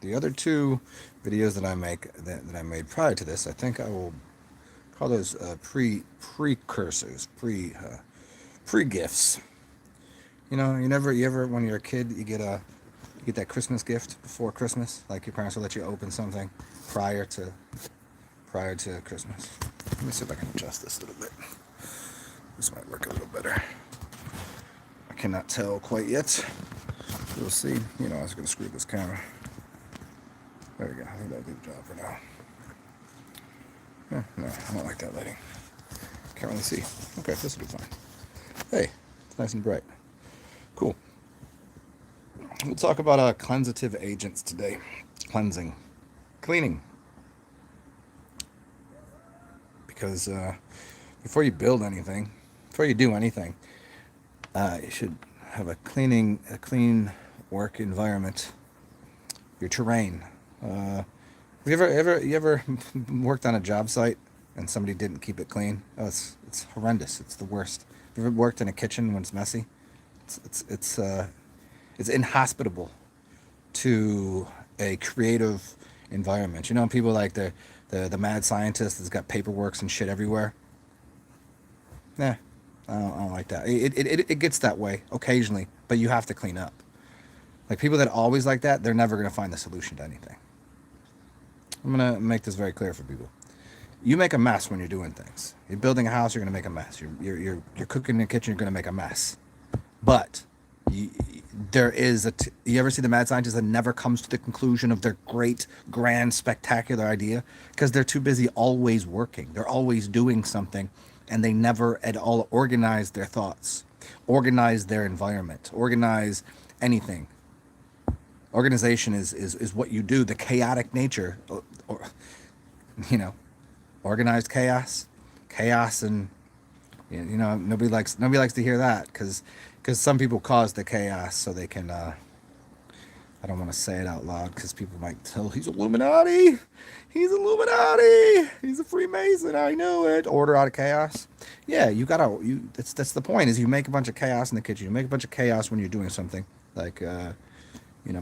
The other two videos that I made prior to this, I think I will call those precursors, pre gifts. You ever when you're a kid, you get that Christmas gift before Christmas, like your parents will let you open something prior to prior to Christmas. Let me see if I can adjust this a little bit. This might work a little better. I cannot tell quite yet. We'll see. I was going to screw this camera. There we go. I think that'll do the job for now. No, I don't like that lighting. Can't really see. Okay, this will be fine. Hey, it's nice and bright. Cool. We'll talk about cleansative agents today. Cleansing. Cleaning. Because before you build anything, before you do anything, you should have a clean work environment. Your terrain. You ever worked on a job site and somebody didn't keep it clean? Oh, it's horrendous. It's the worst. Have you ever worked in a kitchen when it's messy? It's inhospitable to a creative environment. People like the mad scientist that's got paperworks and shit everywhere. Nah, I don't like that. It gets that way occasionally, but you have to clean up. Like people that always like that, they're never gonna find the solution to anything. I'm gonna make this very clear for people. You make a mess when you're doing things. You're building a house, you're gonna make a mess. You're cooking in the kitchen, you're gonna make a mess. But there is you ever see the mad scientist that never comes to the conclusion of their great, grand, spectacular idea because they're too busy always working. They're always doing something, and they never at all organize their thoughts, organize their environment, organize anything. Organization is what you do. The chaotic nature, or organized chaos, and nobody likes to hear that because some people cause the chaos so they can. I don't want to say it out loud because people might tell he's Illuminati. He's Illuminati. He's a Freemason. I know it. Order out of chaos. Yeah, you gotta. That's the point. Is you make a bunch of chaos in the kitchen. You make a bunch of chaos when you're doing something like.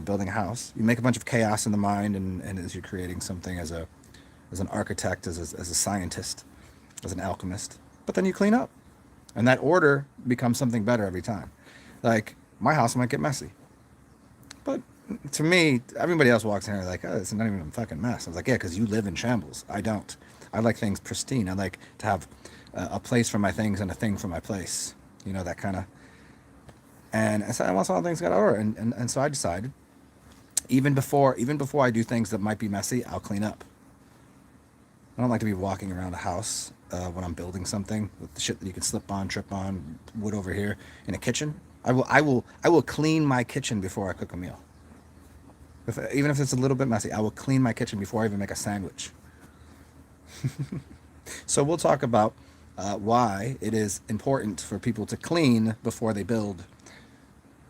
Building a house. You make a bunch of chaos in the mind, and as you're creating something as an architect, as a scientist, as an alchemist. But then you clean up, and that order becomes something better every time. Like my house might get messy, but to me, everybody else walks in here like, oh, it's not even a fucking mess. I was like, yeah, because you live in shambles. I don't. I like things pristine. I like to have a place for my things and a thing for my place. That kind of. And so once all things got over, and so I decided, even before I do things that might be messy, I'll clean up. I don't like to be walking around a house when I'm building something with the shit that you can slip on, trip on, wood over here in a kitchen. I will clean my kitchen before I cook a meal. Even if it's a little bit messy, I will clean my kitchen before I even make a sandwich. So we'll talk about why it is important for people to clean before they build.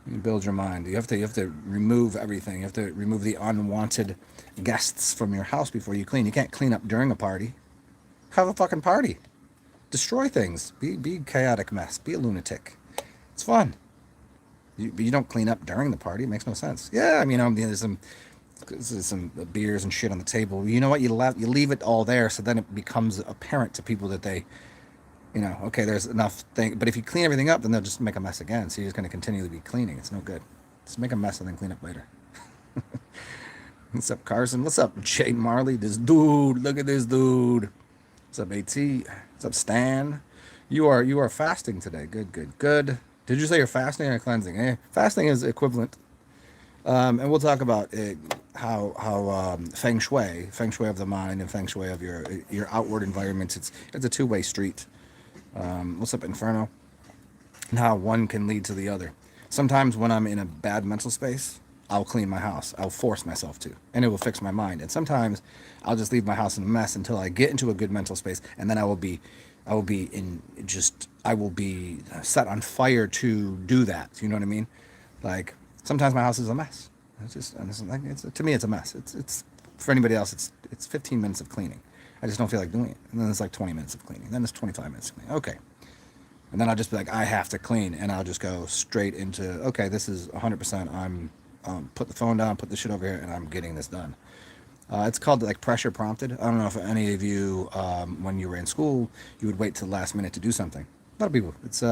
You build your mind. You have to remove everything. You have to remove the unwanted guests from your house before you clean. You can't clean up during a party. Have a fucking party. Destroy things. Be a chaotic mess. Be a lunatic. It's fun. You don't clean up during the party. It makes no sense. Yeah, there's some beers and shit on the table. You know what? You leave it all there, so then it becomes apparent to people that they. Okay, there's enough thing. But if you clean everything up, then they'll just make a mess again. So you're just going to continually be cleaning. It's no good. Just make a mess and then clean up later. What's up, Carson? What's up, Jay Marley? This dude. Look at this dude. What's up, AT? What's up, Stan? You are fasting today. Good. Did you say you're fasting or cleansing? Fasting is equivalent. And we'll talk about how feng shui of the mind and feng shui of your outward environments. It's a two-way street. What's up, Inferno? And how one can lead to the other. Sometimes when I'm in a bad mental space, I'll clean my house. I'll force myself to, and it will fix my mind. And sometimes I'll just leave my house in a mess until I get into a good mental space, and then I will be set on fire to do that. You know what I mean? Like sometimes my house is a mess. To me, it's a mess. It's for anybody else, it's 15 minutes of cleaning. I just don't feel like doing it. And then it's like 20 minutes of cleaning. Then it's 25 minutes of cleaning. Okay. And then I'll just be like, I have to clean. And I'll just go straight into, okay, this is 100%. put the phone down, put the shit over here, and I'm getting this done. It's called like pressure prompted. I don't know if any of you, when you were in school, you would wait till the last minute to do something. A lot of people. It's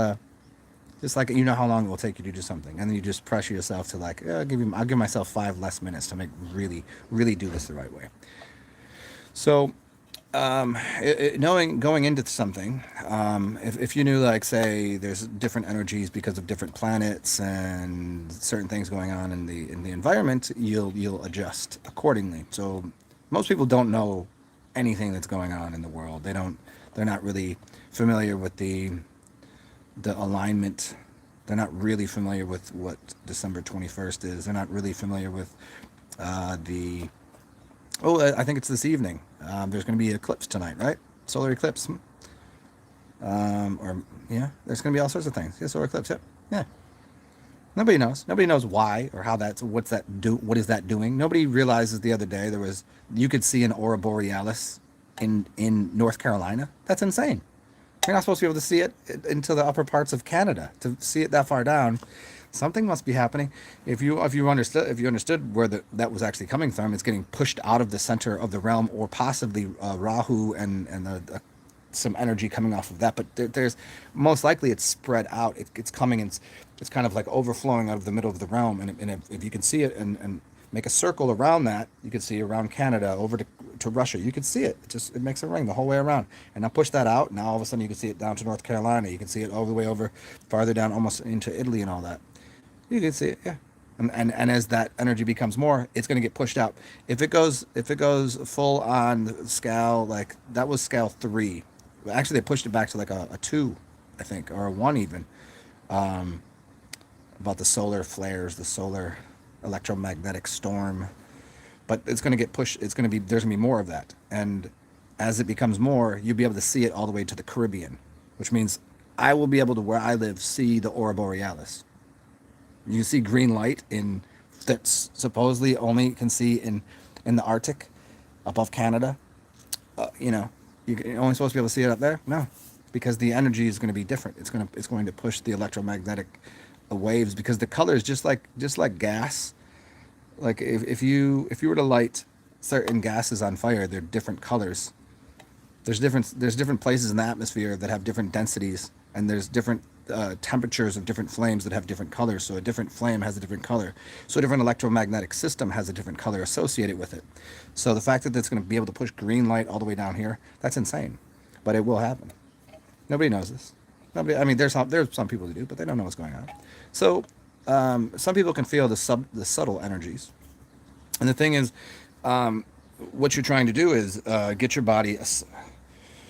just like, you know how long it will take you to do something, and then you just pressure yourself to like, I'll give myself 5 less minutes to make really do this the right way. So knowing going into something, if you knew, like, say there's different energies because of different planets and certain things going on in the environment, you'll adjust accordingly. So most people don't know anything that's going on in the world. They're not really familiar with the alignment. They're not really familiar with what December 21st is. They're not really familiar with I think it's this evening. There's going to be an eclipse tonight, right? Solar eclipse. There's going to be all sorts of things. Yeah, solar eclipse. Yep. Yeah. Nobody knows. Nobody knows why or how what is that doing? Nobody realizes the other day you could see an aurora borealis in North Carolina. That's insane. You're not supposed to be able to see it into the upper parts of Canada. To see it that far down, something must be happening. If you understood where that was actually coming from, it's getting pushed out of the center of the realm, or possibly Rahu and some energy coming off of that. But there's most likely it's spread out. It's coming and it's kind of like overflowing out of the middle of the realm. And if you can see it and make a circle around that, you can see around Canada over to Russia. You can see it. It makes a ring the whole way around. And now push that out. Now all of a sudden you can see it down to North Carolina. You can see it all the way over farther down, almost into Italy and all that. You can see it, yeah. And as that energy becomes more, it's going to get pushed out. If it goes full on scale, like that was scale 3. Actually, they pushed it back to like a 2, I think, or a 1 even. About the solar flares, the solar electromagnetic storm. But it's going to get pushed. There's going to be more of that. And as it becomes more, you'll be able to see it all the way to the Caribbean, which means I will be able to, where I live, see the aurora borealis. You see green light that's supposedly only can see in the Arctic, above Canada. You're only supposed to be able to see it up there. No, because the energy is going to be different. It's going to push the electromagnetic waves, because the color is just like gas. Like if you were to light certain gases on fire, they're different colors. There's different places in the atmosphere that have different densities, and there's different temperatures of different flames that have different colors. So a different flame has a different color. So a different electromagnetic system has a different color associated with it. So the fact that it's going to be able to push green light all the way down here, that's insane. But it will happen. Nobody knows this. Nobody. I mean, there's some people who do, but they don't know what's going on. So some people can feel the subtle energies. And the thing is, what you're trying to do is get your body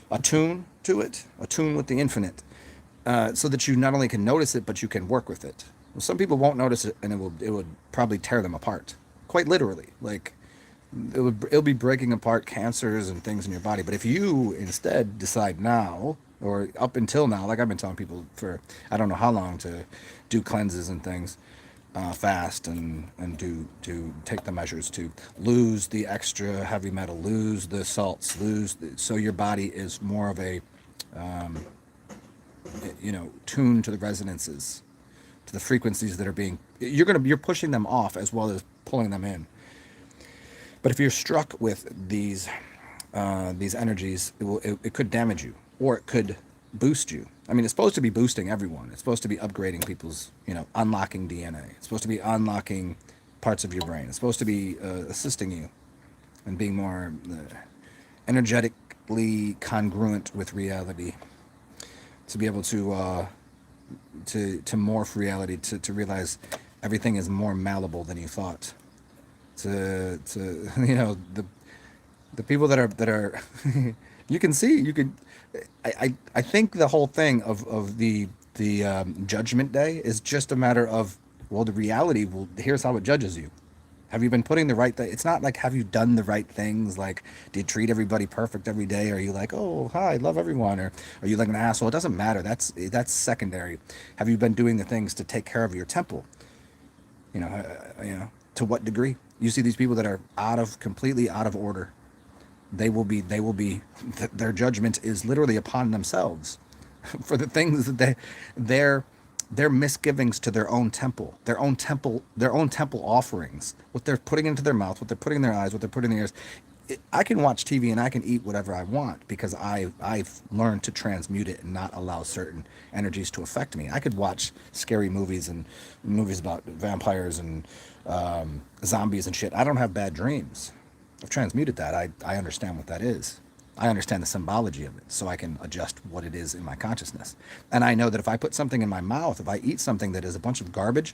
attuned to it, attune with the infinite. So that you not only can notice it, but you can work with it. Well, some people won't notice it, and it would probably tear them apart, quite literally. Like it'll be breaking apart cancers and things in your body. But if you instead decide now, or up until now, like I've been telling people for I don't know how long, to do cleanses and things, fast and to take the measures to lose the extra heavy metal, lose the salts, so your body is more of a tuned to the resonances, to the frequencies that are being, you're pushing them off as well as pulling them in. But if you're struck with these energies, it could damage you, or it could boost you. I mean, it's supposed to be boosting everyone. It's supposed to be upgrading people's, unlocking DNA. It's supposed to be unlocking parts of your brain. It's supposed to be assisting you and being more energetically congruent with reality. To be able to morph reality, to realize everything is more malleable than you thought. The people that are you can see, I think the whole thing of the judgment day is just a matter of, well, the reality here's how it judges you. Have you been putting the right thing? It's not like, have you done the right things? Like, do you treat everybody perfect every day? Are you like, oh, hi, I love everyone? Or are you like an asshole? It doesn't matter. That's secondary. Have you been doing the things to take care of your temple? To what degree? You see these people that are completely out of order. They will be, their judgment is literally upon themselves for the things that they're Their misgivings to their own temple, their own temple offerings, what they're putting into their mouth, what they're putting in their eyes, what they're putting in their ears. I can watch TV and I can eat whatever I want because I've learned to transmute it and not allow certain energies to affect me. I could watch scary movies and movies about vampires and zombies and shit. I don't have bad dreams. I've transmuted that. I understand what that is. I understand the symbology of it, so I can adjust what it is in my consciousness. And I know that if I put something in my mouth, if I eat something that is a bunch of garbage,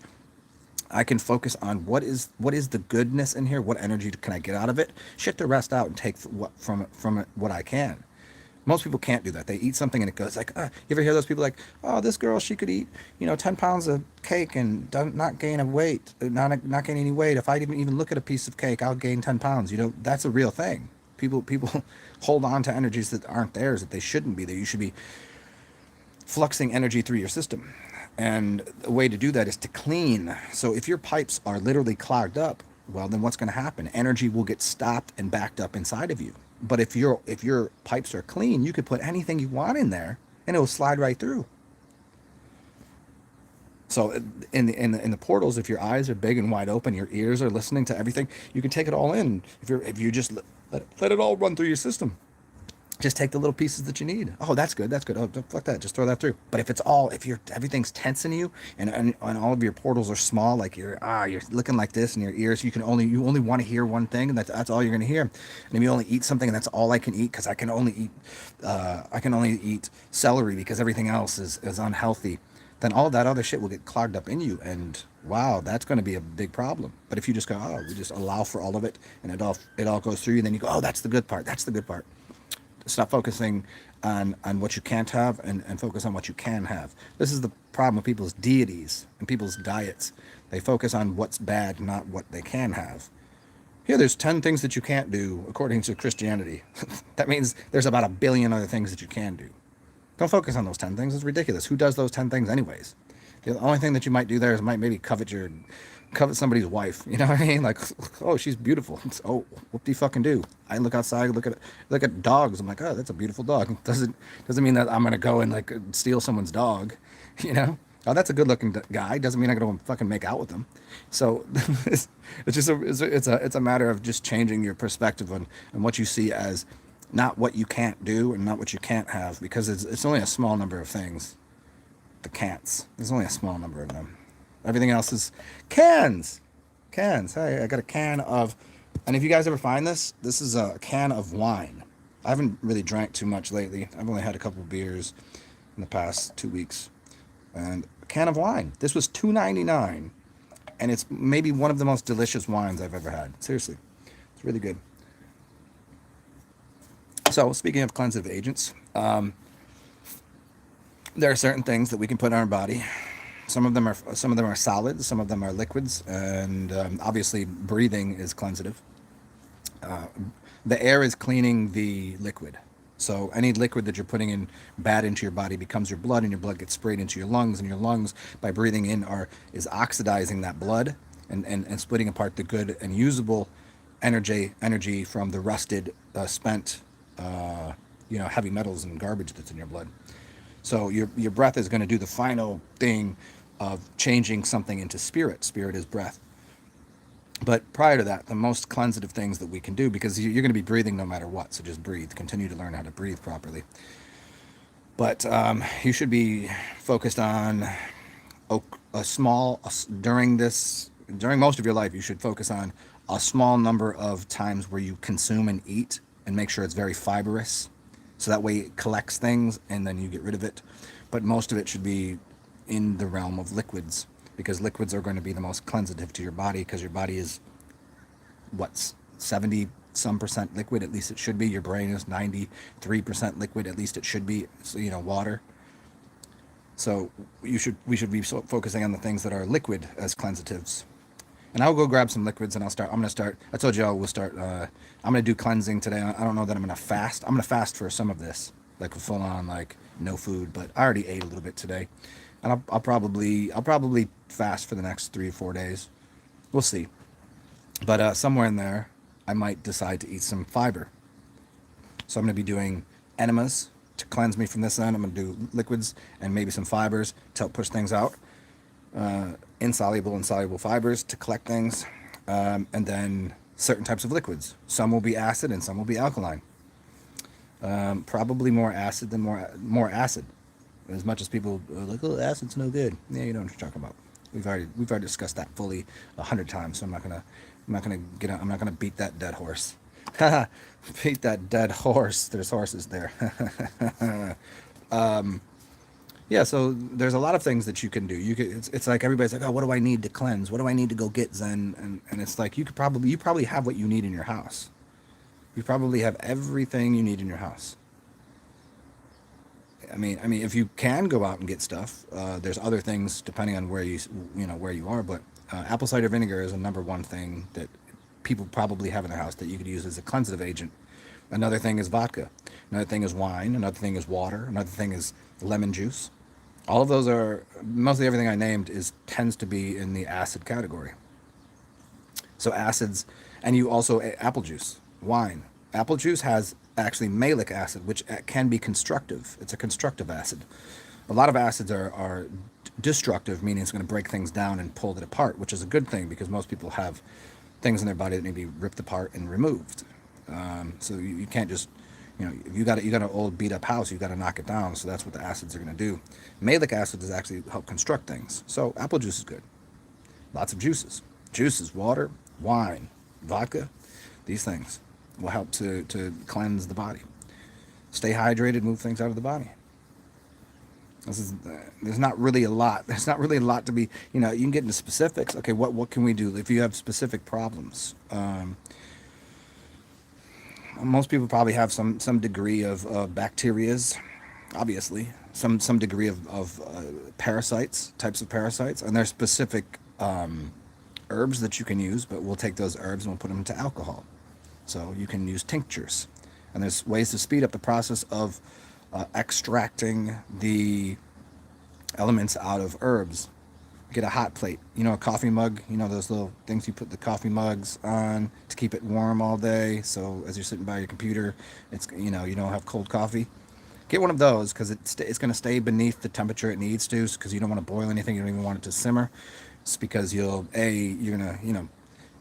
I can focus on what is the goodness in here, what energy can I get out of it, shit the rest out and take what from it what I can. Most people can't do that. They eat something and it goes like, you ever hear those people like, oh, this girl, she could eat, 10 pounds of cake and not gain a weight, not gain any weight. If I didn't even look at a piece of cake, I'll gain 10 pounds. That's a real thing. People hold on to energies that aren't theirs, that they shouldn't be there. You should be fluxing energy through your system. And the way to do that is to clean. So if your pipes are literally clogged up, well, then what's going to happen? Energy will get stopped and backed up inside of you. But if your pipes are clean, you could put anything you want in there and it will slide right through. So in the portals, if your eyes are big and wide open, your ears are listening to everything, you can take it all in. If you just let it all run through your system. Just take the little pieces that you need. Oh, that's good. That's good. Oh, fuck that. Just throw that through. But if everything's tense in you, and all of your portals are small, like you're looking like this, and your ears, you only want to hear one thing, and that's all you're gonna hear. And if you only eat something, and that's all I can eat, because I can only eat celery because everything else is unhealthy, then all that other shit will get clogged up in you, and wow, that's going to be a big problem. But if you just go, we just allow for all of it, and it all goes through you, and then you go, oh, that's the good part. That's the good part. Stop focusing on what you can't have and focus on what you can have. This is the problem with people's deities and people's diets. They focus on what's bad, not what they can have. Here, there's 10 things that you can't do according to Christianity. That means there's about 1 billion other things that you can do. Don't focus on those 10 things. It's ridiculous. Who does those 10 things anyways? The only thing that you might do there is maybe covet somebody's wife. You know what I mean? Like, oh, she's beautiful. Oh, whoop-de-fucking-do. I look outside, look at dogs. I'm like, oh, that's a beautiful dog. Doesn't mean that I'm gonna go and like steal someone's dog. Oh, that's a good-looking guy. Doesn't mean I'm gonna fucking make out with him. So it's just a matter of just changing your perspective on what you see as not what you can't do and not what you can't have, because it's only a small number of things. The can'ts. There's only a small number of them. Everything else is cans. Hey, I got a can of, and if you guys ever find this is a can of wine. I haven't really drank too much lately. I've only had a couple of beers in the past 2 weeks. And a can of wine. This was $2.99. And it's maybe one of the most delicious wines I've ever had. Seriously. It's really good. So, speaking of cleansative agents, there are certain things that we can put in our body. Some of them are solids, some of them are liquids, and obviously breathing is cleansative. The air is cleaning the liquid. So any liquid that you're putting in bad into your body becomes your blood, and your blood gets sprayed into your lungs, and your lungs, by breathing in, is oxidizing that blood and splitting apart the good and usable energy from the rusted, spent, heavy metals and garbage that's in your blood. So your breath is going to do the final thing of changing something into spirit. Spirit is breath. But prior to that, the most cleansative things that we can do, because you're going to be breathing no matter what, so just breathe. Continue to learn how to breathe properly. But you should be focused on during most of your life, you should focus on a small number of times where you consume and eat, and make sure it's very fibrous. So that way it collects things and then you get rid of it. But most of it should be in the realm of liquids, because liquids are going to be the most cleansative to your body, because your body is, 70% liquid, at least it should be. Your brain is 93% liquid, at least it should be. So, water. So we should be focusing on the things that are liquid as cleansatives. And I'll go grab some liquids and I told you we'll start, I'm going to do cleansing today. I don't know that I'm going to fast. I'm going to fast for some of this, like full on, like no food, but I already ate a little bit today. And I'll probably fast for the next 3 or 4 days. We'll see. But somewhere in there, I might decide to eat some fiber. So I'm going to be doing enemas to cleanse me from this end. I'm going to do liquids and maybe some fibers to help push things out. insoluble and soluble fibers to collect things, and then certain types of liquids. Some will be acid and some will be alkaline. Probably more acid than more acid. As much as people are like, oh, acid's no good. Yeah, you know what you're talking about. We've already discussed that fully 100 times. So I'm not gonna beat that dead horse. Beat that dead horse. There's horses there. Yeah, so there's a lot of things that you can do. It's like everybody's like, oh, what do I need to cleanse? What do I need to go get Zen? And it's like you probably have what you need in your house. You probably have everything you need in your house. I mean, if you can go out and get stuff, there's other things depending on where where you are. But apple cider vinegar is a number one thing that people probably have in their house that you could use as a cleansative agent. Another thing is vodka. Another thing is wine. Another thing is water. Another thing is lemon juice. All of those are mostly everything I named tends to be in the acid category. So acids, and you also apple juice, wine. Apple juice has actually malic acid, which can be constructive. It's a constructive acid. A lot of acids are destructive, meaning it's going to break things down and pull it apart, which is a good thing because most people have things in their body that need to be ripped apart and removed. So you can't just, if you got an old beat up house, you got to knock it down. So that's what the acids are going to do. Malic acid does actually help construct things. So apple juice is good. Lots of juices, water, wine, vodka. These things will help to cleanse the body. Stay hydrated, move things out of the body. There's not really a lot. There's not really a lot to be, you can get into specifics. Okay, what can we do if you have specific problems? Most people probably have some degree of bacterias, obviously, some degree of types of parasites, and there's specific herbs that you can use, but we'll take those herbs and we'll put them into alcohol. So you can use tinctures, and there's ways to speed up the process of extracting the elements out of herbs. Get a hot plate, a coffee mug, those little things you put the coffee mugs on to keep it warm all day. So as you're sitting by your computer, it's, you don't have cold coffee. Get one of those because it's going to stay beneath the temperature it needs to, because you don't want to boil anything. You don't even want it to simmer. It's because you're going to,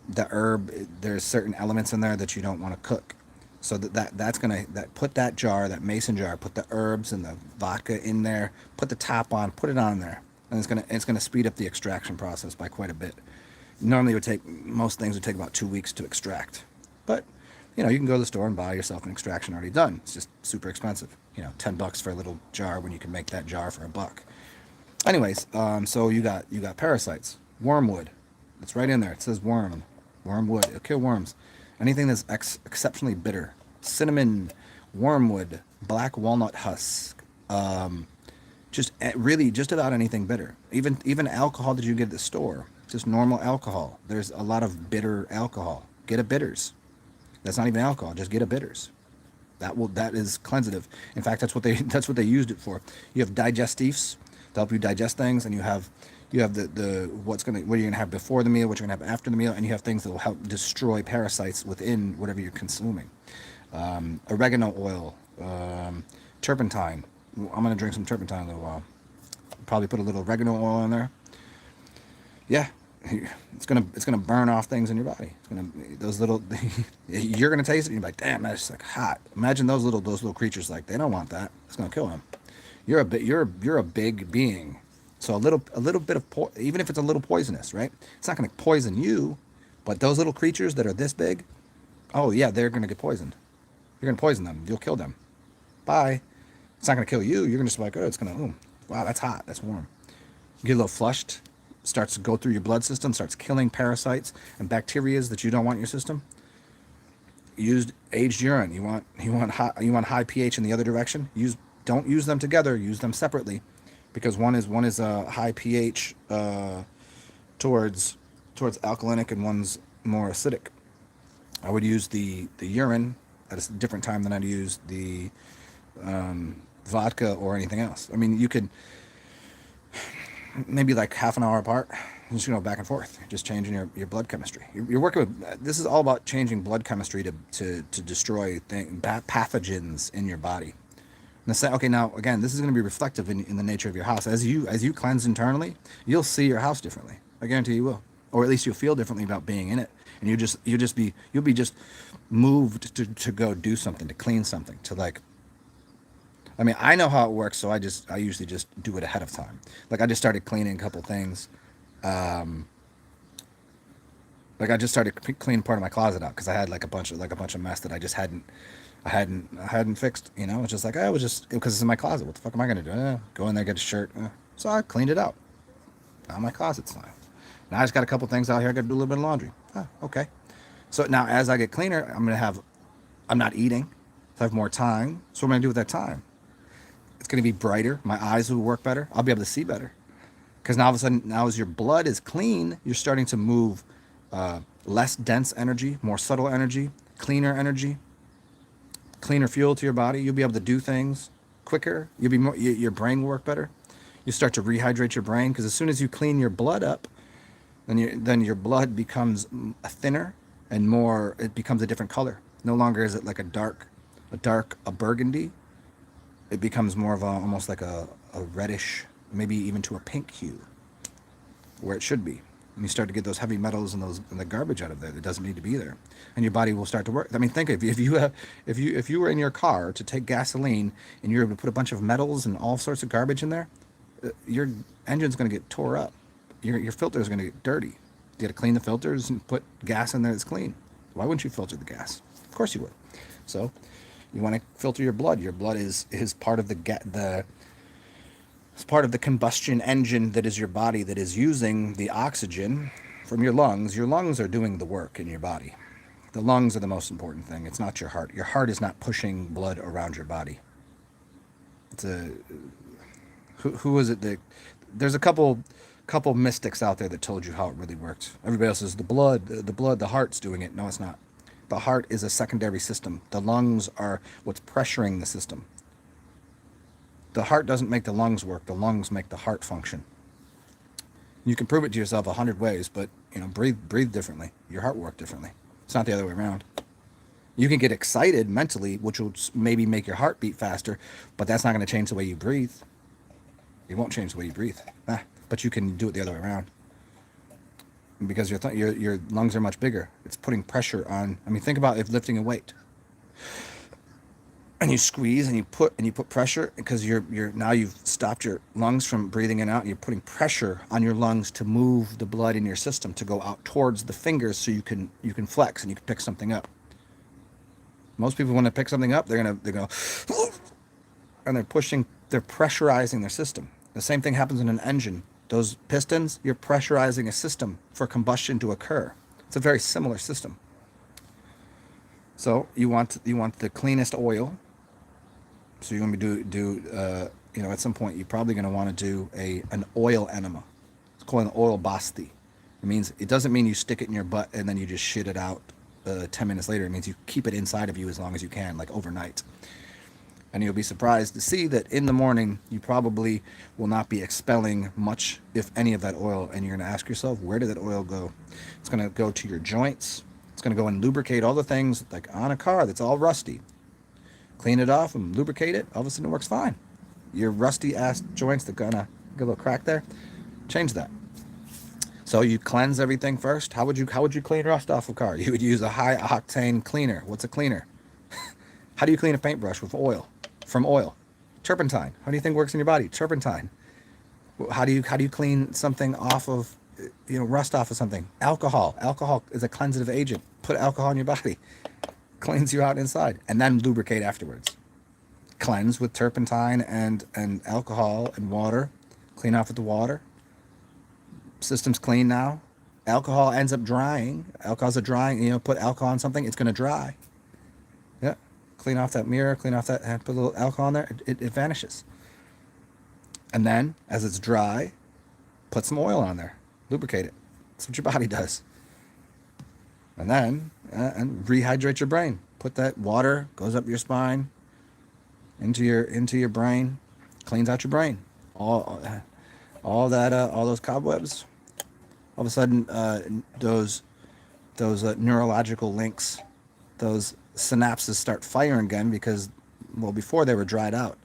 the herb, there's certain elements in there that you don't want to cook. So that's going to put that jar, that mason jar, put the herbs and the vodka in there, put the top on, put it on there. And it's gonna speed up the extraction process by quite a bit. Normally most things would take about 2 weeks to extract. But, you can go to the store and buy yourself an extraction already done. It's just super expensive. $10 for a little jar when you can make that jar for $1. Anyways, so you got parasites. Wormwood. It's right in there. It says wormwood. It'll kill worms. Anything that's exceptionally bitter. Cinnamon, wormwood, black walnut husk, just about anything bitter. Even alcohol that you get at the store, just normal alcohol. There's a lot of bitter alcohol. Get a bitters. That's not even alcohol. Just get a bitters. That is cleansative. In fact, that's what they used it for. You have digestives to help you digest things, and you have what you're gonna have before the meal, what you're gonna have after the meal, and you have things that will help destroy parasites within whatever you're consuming. Oregano oil, turpentine. I'm gonna drink some turpentine in a little while. Probably put a little oregano oil in there. Yeah, it's gonna burn off things in your body. You're gonna taste it and you're like, damn, that's like hot. Imagine those little creatures, like, they don't want that. It's gonna kill them. You're a big being. So a little bit of even if it's a little poisonous, right? It's not gonna poison you, but those little creatures that are this big, oh yeah, they're gonna get poisoned. You're gonna poison them. You'll kill them. Bye. It's not gonna kill you. You're gonna just be like, oh, it's gonna, wow, that's hot. That's warm. You get a little flushed. Starts to go through your blood system, starts killing parasites and bacterias that you don't want in your system. Used aged urine. You want high pH in the other direction. Don't use them together. Use them separately, because one is a high pH towards alkalinic, and one's more acidic. I would use the urine at a different time than I'd use the vodka or anything else. I mean, you could maybe like half an hour apart, just back and forth, just changing your blood chemistry. You're working with, this is all about changing blood chemistry to destroy pathogens in your body, Okay, now again, this is going to be reflective in the nature of your house. As you cleanse internally, you'll see your house differently. I guarantee you will, or at least you'll feel differently about being in it, and you'll be just moved to go do something, to clean something, to like. I mean, I know how it works, so I usually just do it ahead of time. Like I just started cleaning a couple things. Um, like I just started cleaning part of my closet out because I had like a bunch of mess that I hadn't fixed. You know, it's just like I was just because it's in my closet. What the fuck am I gonna do? Go in there, get a shirt. So I cleaned it out. Now my closet's fine. Now I just got a couple things out here. I got to do a little bit of laundry. Okay. So now as I get cleaner, I'm not eating. So I have more time. So what am I gonna do with that time? It's gonna be brighter. My eyes will work better. I'll be able to see better. Because now all of a sudden, now as your blood is clean, you're starting to move less dense energy, more subtle energy, cleaner fuel to your body. You'll be able to do things quicker. Your brain will work better. You start to rehydrate your brain because as soon as you clean your blood up, then your blood becomes thinner and more. It becomes a different color. No longer is it like a burgundy. It becomes more of almost like a reddish, maybe even to a pink hue, where it should be. And you start to get those heavy metals and the garbage out of there that doesn't need to be there, and your body will start to work. I mean, think if you were in your car to take gasoline and you were to put a bunch of metals and all sorts of garbage in there, your engine's going to get tore up. Your filter is going to get dirty. You got to clean the filters and put gas in there that's clean. Why wouldn't you filter the gas? Of course you would. So you want to filter your blood. Your blood is part of it's part of the combustion engine that is your body, that is using the oxygen from your lungs. Your lungs are doing the work in your body. The lungs are the most important thing. It's not your heart. Your heart is not pushing blood around your body. It's who is it that there's a couple mystics out there that told you how it really worked. Everybody else says the heart's doing it. No, it's not. The heart is a secondary system. The lungs are what's pressuring the system. The heart doesn't make the lungs work. The lungs make the heart function. You can prove it to yourself 100 ways, but breathe differently. Your heart work differently. It's not the other way around. You can get excited mentally, which will maybe make your heart beat faster, but that's not going to change the way you breathe. It won't change the way you breathe. But you can do it the other way around. Because your lungs are much bigger. It's putting pressure on. I mean, think about if lifting a weight. And you squeeze and you put pressure because now you've stopped your lungs from breathing in and out, and you're putting pressure on your lungs to move the blood in your system to go out towards the fingers so you can flex and you can pick something up. Most people, when they pick something up, they're go and they're pressurizing their system. The same thing happens in an engine. Those pistons, you're pressurizing a system for combustion to occur. It's a very similar system. So you want the cleanest oil. So you're going to do at some point you're probably going to want to do an oil enema. It's called an oil basti. It doesn't mean you stick it in your butt and then you just shit it out 10 minutes later. It means you keep it inside of you as long as you can, like overnight. And you'll be surprised to see that in the morning you probably will not be expelling much, if any, of that oil. And you're going to ask yourself, where did that oil go? It's going to go to your joints. It's going to go and lubricate all the things, like on a car that's all rusty. Clean it off and lubricate it. All of a sudden it works fine. Your rusty ass joints that gonna get a little crack there, change that. So you cleanse everything first. How would you clean rust off a car? You would use a high octane cleaner. What's a cleaner? How do you clean a paintbrush with oil? From oil. Turpentine. How do you think works in your body? Turpentine. How do you clean something off of rust off of something? Alcohol. Alcohol is a cleansative agent. Put alcohol in your body. Cleans you out inside, and then lubricate afterwards. Cleanse with turpentine and alcohol and water. Clean off with the water. System's clean now. Alcohol ends up drying. Alcohol's a drying. Put alcohol on something, it's gonna dry. Yeah. Clean off that mirror. Clean off that. And put a little alcohol in there. It vanishes. And then, as it's dry, put some oil on there. Lubricate it. That's what your body does. And then and rehydrate your brain. Put that water, goes up your spine, into your brain, cleans out your brain. All those cobwebs. All of a sudden, those neurological links, those synapses start firing again because, before they were dried out.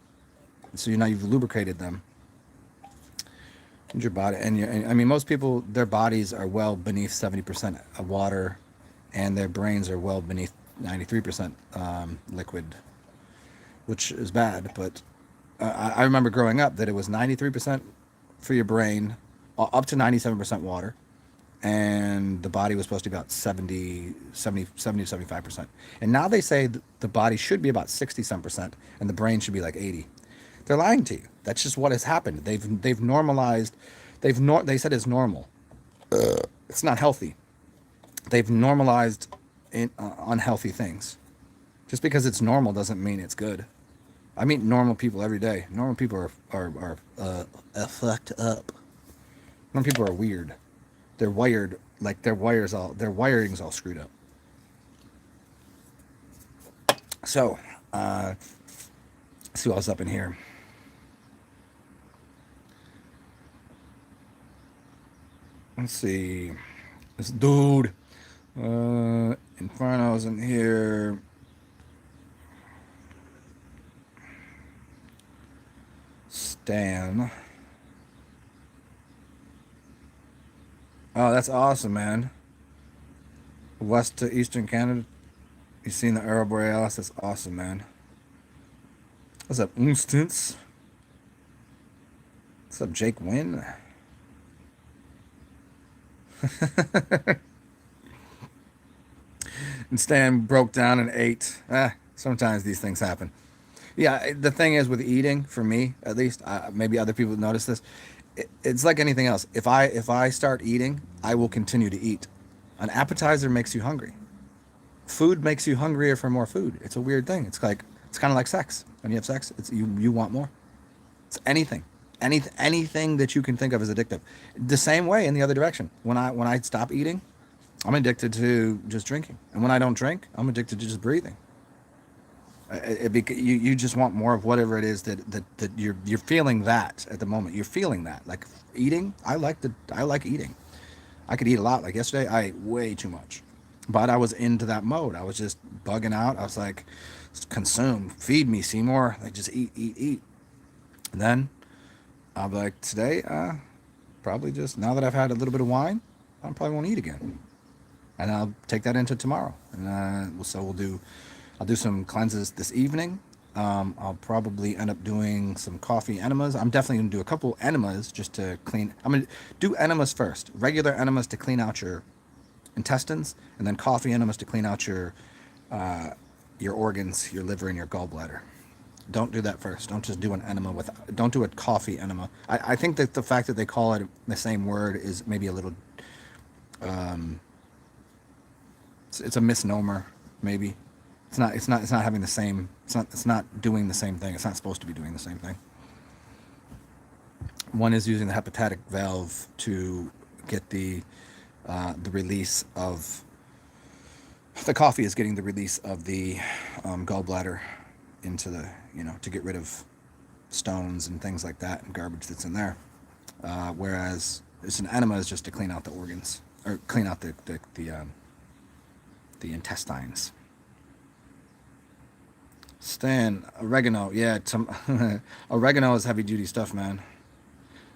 So you know you've lubricated them. Your body, and I mean, most people, their bodies are well beneath 70% of water, and their brains are well beneath 93% liquid, which is bad. But I remember growing up that it was 93% for your brain, up to 97% water, and the body was supposed to be about 70 to 75%. And now they say the body should be about 60 some percent, and the brain should be like 80. They're lying to you. That's just what has happened. They've normalized. They said it's normal. It's not healthy. They've normalized unhealthy things. Just because it's normal doesn't mean it's good. I meet normal people every day. Normal people are fucked up. Normal people are weird. They're wired like their wiring's all screwed up. So, let's see what else up in here. Let's see. This dude. Inferno's in here. Stan. Oh, that's awesome, man. West to Eastern Canada. You seen the Aurora Borealis? That's awesome, man. What's up, Instance? What's up, Jake Wynn? And Stan broke down and ate. Sometimes these things happen. Yeah, the thing is with eating, for me at least, maybe other people notice this. It's like anything else. If I start eating, I will continue to eat. An appetizer makes you hungry. Food makes you hungrier for more food. It's a weird thing. It's kind of like sex. When you have sex, you want more. It's anything. Anything that you can think of is addictive. The same way in the other direction. When I stop eating, I'm addicted to just drinking, and when I don't drink, I'm addicted to just breathing. You just want more of whatever it is that you're feeling that at the moment. You're feeling that, like eating. I like eating. I could eat a lot. Like yesterday, I ate way too much, but I was into that mode. I was just bugging out. I was like, consume, feed me, Seymour. Like just eat. And then I'll be like, today, probably just now that I've had a little bit of wine, I probably won't eat again, and I'll take that into tomorrow. And I'll do some cleanses this evening. I'll probably end up doing some coffee enemas. I'm definitely going to do a couple enemas just to clean. I'm going to do enemas first. Regular enemas to clean out your intestines, and then coffee enemas to clean out your organs, your liver, and your gallbladder. Don't do that first. Don't just do an enema don't do a coffee enema. I think that the fact that they call it the same word is maybe a little, it's a misnomer, maybe. It's not having the same, it's not doing the same thing. It's not supposed to be doing the same thing. One is using the hepatic valve to get the release of, the coffee is getting the release of the gallbladder into the, to get rid of stones and things like that and garbage that's in there. Whereas it's an enema is just to clean out the organs, or clean out the intestines. Stan, oregano, yeah, oregano is heavy duty stuff, man.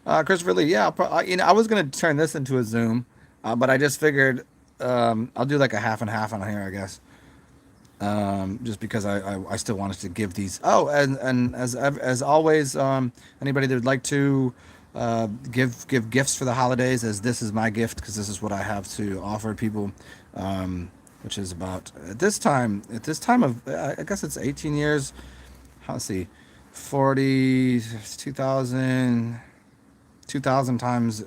Christopher Lee, yeah, I was gonna turn this into a Zoom, but I just figured I'll do like a half and half on here, I guess. Just because I still wanted to give these. Oh, and as always, anybody that would like to give gifts for the holidays, as this is my gift, because this is what I have to offer people, which is about at this time of, I guess it's 18 years. Let's see, 40, 2000 times,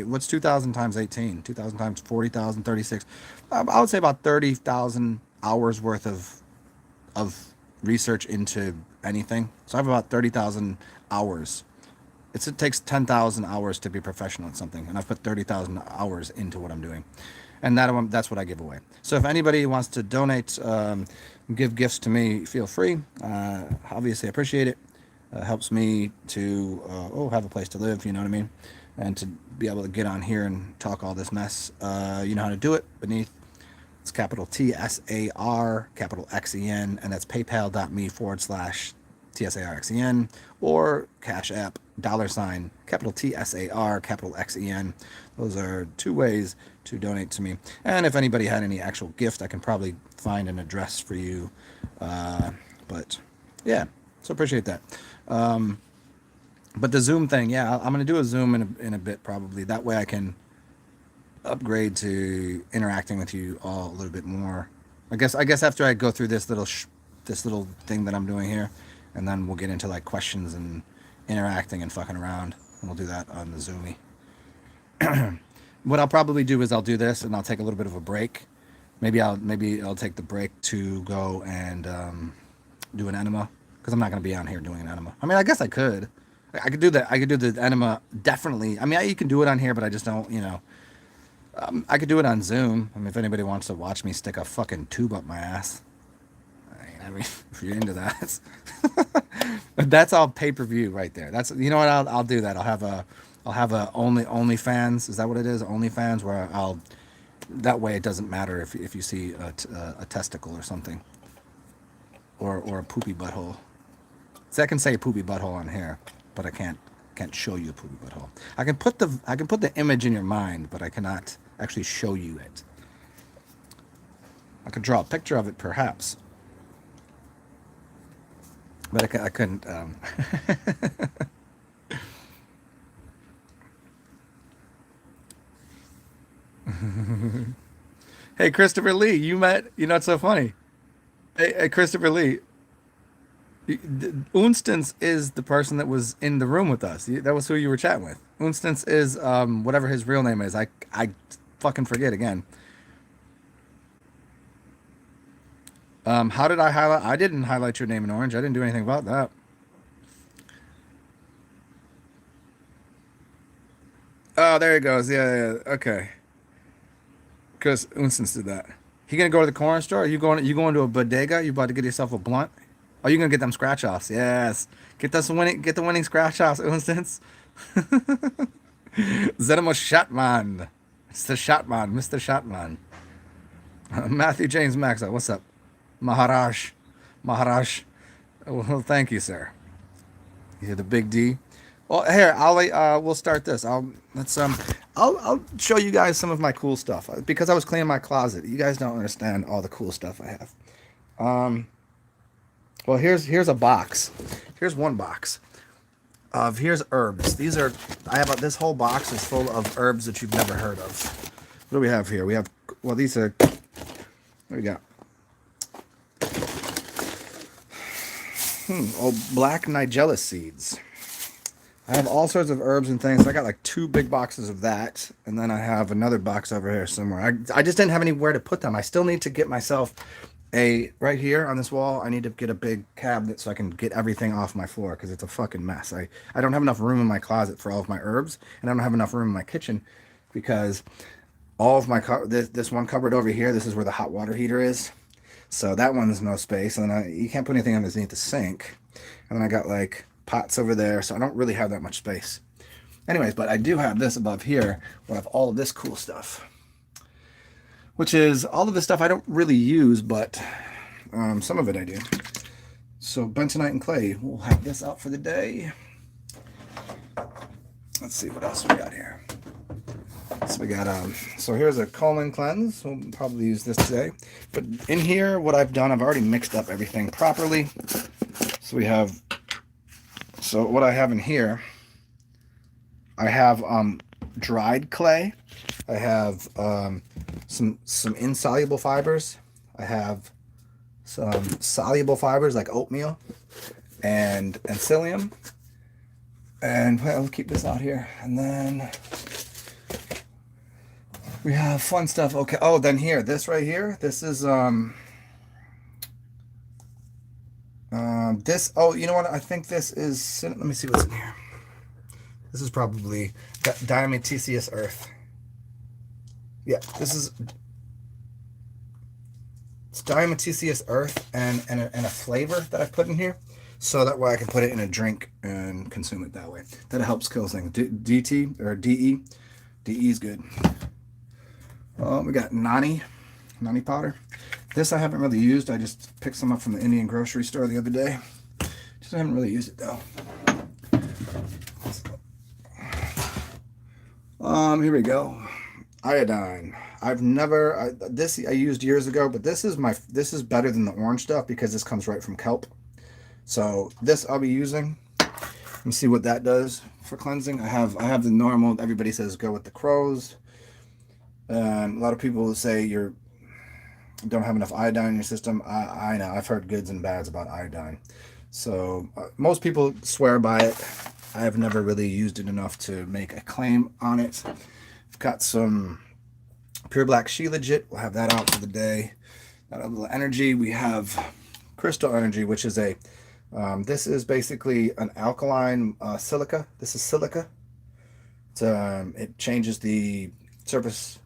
what's 2000 times 18? 2000 times 40,000, 36. I would say about 30,000 hours worth of research into anything. So I have about 30,000 hours. It takes 10,000 hours to be professional at something, and I've put 30,000 hours into what I'm doing, and that's what I give away. So if anybody wants to donate, give gifts to me, feel free. Obviously, I appreciate it. Helps me to have a place to live, you know what I mean, and to be able to get on here and talk all this mess. You know how to do it. Beneath, it's capital TSAR, capital XEN, and that's paypal.me/TSAR TSARXEN, or Cash App, $, capital TSAR, capital XEN. Those are 2 ways to donate to me. And if anybody had any actual gift, I can probably find an address for you. But yeah, so appreciate that. But the Zoom thing, yeah, I'm going to do a Zoom in a bit probably. That way I can upgrade to interacting with you all a little bit more. I guess after I go through this little thing that I'm doing here, and then we'll get into like questions and interacting and fucking around. And we'll do that on the Zoomy. What I'll probably do is I'll do this and I'll take a little bit of a break. Maybe I'll take the break to go and do an enema, because I'm not going to be on here doing an enema. I mean, I guess I could do that. I could do the enema, definitely. I mean, you can do it on here, but I just don't, I could do it on Zoom. I mean, if anybody wants to watch me stick a fucking tube up my ass, I mean, if you're into that, that's all pay-per-view right there. That's, you know what? I'll do that. I'll have a OnlyFans. Is that what it is? OnlyFans, where that way it doesn't matter if you see a testicle or something, or a poopy butthole. So I can say poopy butthole on here, but I can't show you a poopy butthole. I can put the image in your mind, but I cannot actually show you it. I could draw a picture of it, perhaps, but I couldn't. Hey, Christopher Lee, you know it's so funny. Hey, Christopher Lee, Unstance is the person that was in the room with us. That was who you were chatting with. Unstance is whatever his real name is. I fucking forget again. How did I highlight? I didn't highlight your name in orange. I didn't do anything about that. Oh, there he goes. Yeah. Okay. Because Unstance did that. You gonna go to the corner store? You going to a bodega? You about to get yourself a blunt? Oh, you gonna get them scratch offs? Yes. Get the winning scratch offs, Unstance. ZenMass Shotman. It's the Shotman, Mr. Shotman. Matthew James Maxa, what's up? Maharaj. Well, thank you, sir. You're the big D. Well, here, we'll start this. I'll show you guys some of my cool stuff, because I was cleaning my closet. You guys don't understand all the cool stuff I have. Well, here's a box. Here's one box here's herbs. I have this whole box is full of herbs that you've never heard of. What do we have here? We have, well, these are, what do we got? Black Nigella seeds. I have all sorts of herbs and things. I got like 2 big boxes of that, and then I have another box over here somewhere. I just didn't have anywhere to put them. I still need to get myself right here on this wall. I need to get a big cabinet so I can get everything off my floor, because it's a fucking mess. I don't have enough room in my closet for all of my herbs, and I don't have enough room in my kitchen, because all of my this one cupboard over here, this is where the hot water heater is. So that one's no space, and then you can't put anything underneath the sink. And then I got like pots over there, so I don't really have that much space. Anyways, but I do have this above here where I have all of this cool stuff, which is all of this stuff I don't really use, but some of it I do. So bentonite and clay, we'll have this out for the day. Let's see what else we got here. So we got so here's a colon cleanse. We'll probably use this today. But in here, what I've done, I've already mixed up everything properly. So we have, so what I have in here, I have dried clay. I have some insoluble fibers. I have some soluble fibers like oatmeal and psyllium. And well, I'll keep this out here. And then we have fun stuff. Okay. Oh, then here, this right here. This is this. Oh, you know what? I think this is. Let me see what's in here. This is probably diatomaceous earth. Yeah, this is. It's diatomaceous earth and a flavor that I put in here, so that way I can put it in a drink and consume it that way. That helps kill things. DT or DE. DE is good. We got nani powder. This I haven't really used. I just picked some up from the Indian grocery store the other day. Just haven't really used it though. Here we go. Iodine. I've never this I used years ago, but this is better than the orange stuff because this comes right from kelp. So this I'll be using. Let me see what that does for cleansing. I have the normal. Everybody says go with the crows. A lot of people say you don't have enough iodine in your system. I know. I've heard goods and bads about iodine. So most people swear by it. I have never really used it enough to make a claim on it. I've got some pure black shilajit. We'll have that out for the day. Got a little energy. We have crystal energy, which is a this is basically an alkaline silica. This is silica. It changes the surface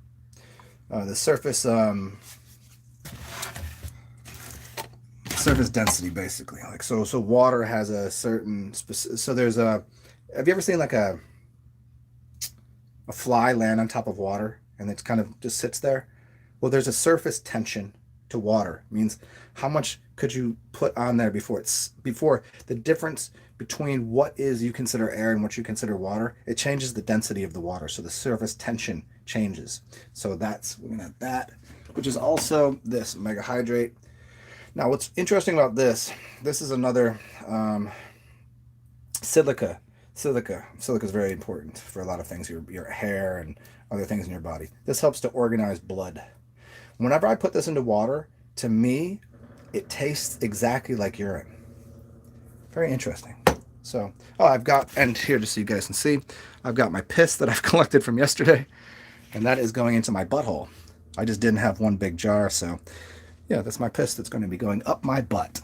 surface density, basically. Like so water has a certain so there's a, have you ever seen like a fly land on top of water and it's kind of just sits there? Well, there's a surface tension to water. It means how much could you put on there before the difference between what is you consider air and what you consider water, it changes the density of the water, so the surface tension changes. So we're gonna have that, which is also this omega hydrate. Now, what's interesting about this is another silica. Silica is very important for a lot of things, your hair and other things in your body. This helps to organize blood. Whenever I put this into water, to me, it tastes exactly like urine. Very interesting. So, I've got, and here just so you guys can see, I've got my piss that I've collected from yesterday, and that is going into my butthole. I just didn't have one big jar, so yeah, that's my piss that's going to be going up my butt.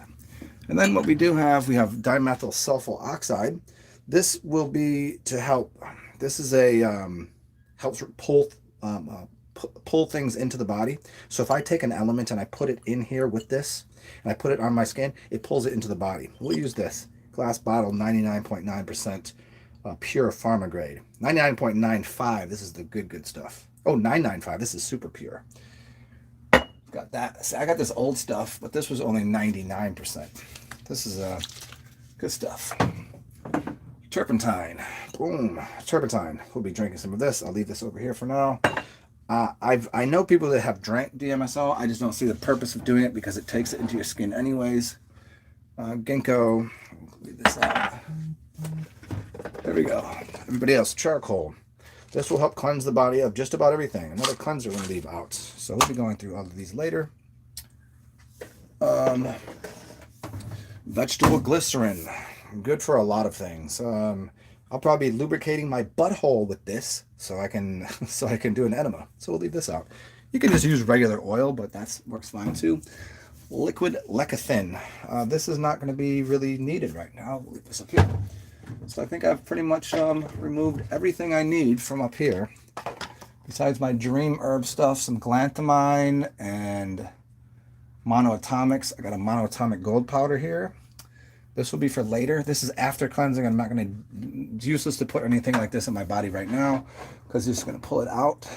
And then what we have dimethyl sulfur oxide. This will be to help. This is helps pull things into the body. So if I take an element and I put it in here with this, and I put it on my skin, it pulls it into the body. We'll use this glass bottle, 99.9% pure pharma grade. 99.95. This is the good stuff. Oh, 995. This is super pure. Got that. See, I got this old stuff, but this was only 99%. This is good stuff. Turpentine. Boom. Turpentine. We'll be drinking some of this. I'll leave this over here for now. I know people that have drank DMSO. I just don't see the purpose of doing it because it takes it into your skin anyways. Ginkgo. Leave this out. There we go. Everybody else, charcoal. This will help cleanse the body of just about everything. Another cleanser we're going to leave out. So we'll be going through all of these later. Vegetable glycerin. Good for a lot of things. I'll probably be lubricating my butthole with this so I can do an enema. So we'll leave this out. You can just use regular oil, but that works fine too. Liquid lecithin. This is not going to be really needed right now. We'll leave this up here. So I think I've pretty much removed everything I need from up here. Besides my dream herb stuff, some glantamine and monoatomics. I got a monoatomic gold powder here. This will be for later. This is after cleansing. I'm not going to, it's useless to put anything like this in my body right now because it's just going to pull it out.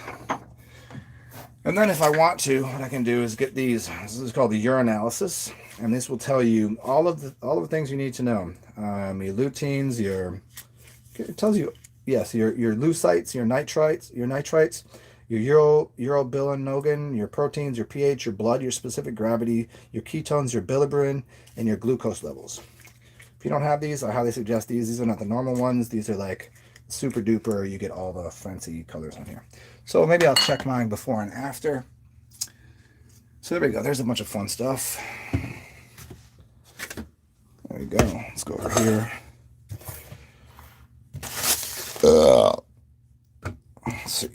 And then if I want to, what I can do is get these. This is called the urinalysis, and this will tell you all of the things you need to know. Your luteins, it tells you, yes, your leucites, your nitrites, your urobilinogen, your proteins, your pH, your blood, your specific gravity, your ketones, your bilirubin, and your glucose levels. If you don't have these, I highly suggest these. These are not the normal ones. These are like super duper. You get all the fancy colors on here. So maybe I'll check mine before and after. So there we go. There's a bunch of fun stuff. There we go. Let's go over here. Let's see.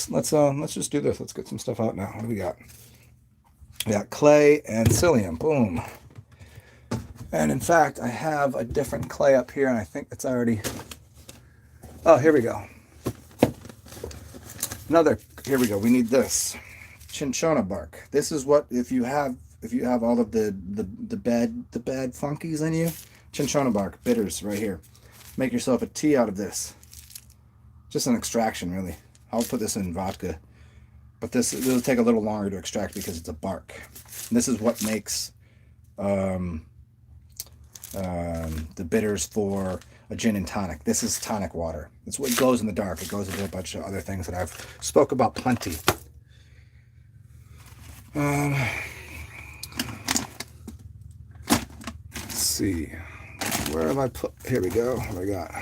Let's just do this. Let's get some stuff out now. What do we got? We got clay and psyllium. Boom. And in fact, I have a different clay up here, and I think it's already. Oh, here we go. Here we go. We need this cinchona bark. This is what if you have all of the bad funkies in you. Cinchona bark bitters right here. Make yourself a tea out of this. Just an extraction, really. I'll put this in vodka, but this will take a little longer to extract because it's a bark. And this is what makes The bitters for a gin and tonic. This is tonic water. It's what glows in the dark. It goes into a bunch of other things that I've spoke about plenty. Let's see. Where have I put? Here we go. What do I got?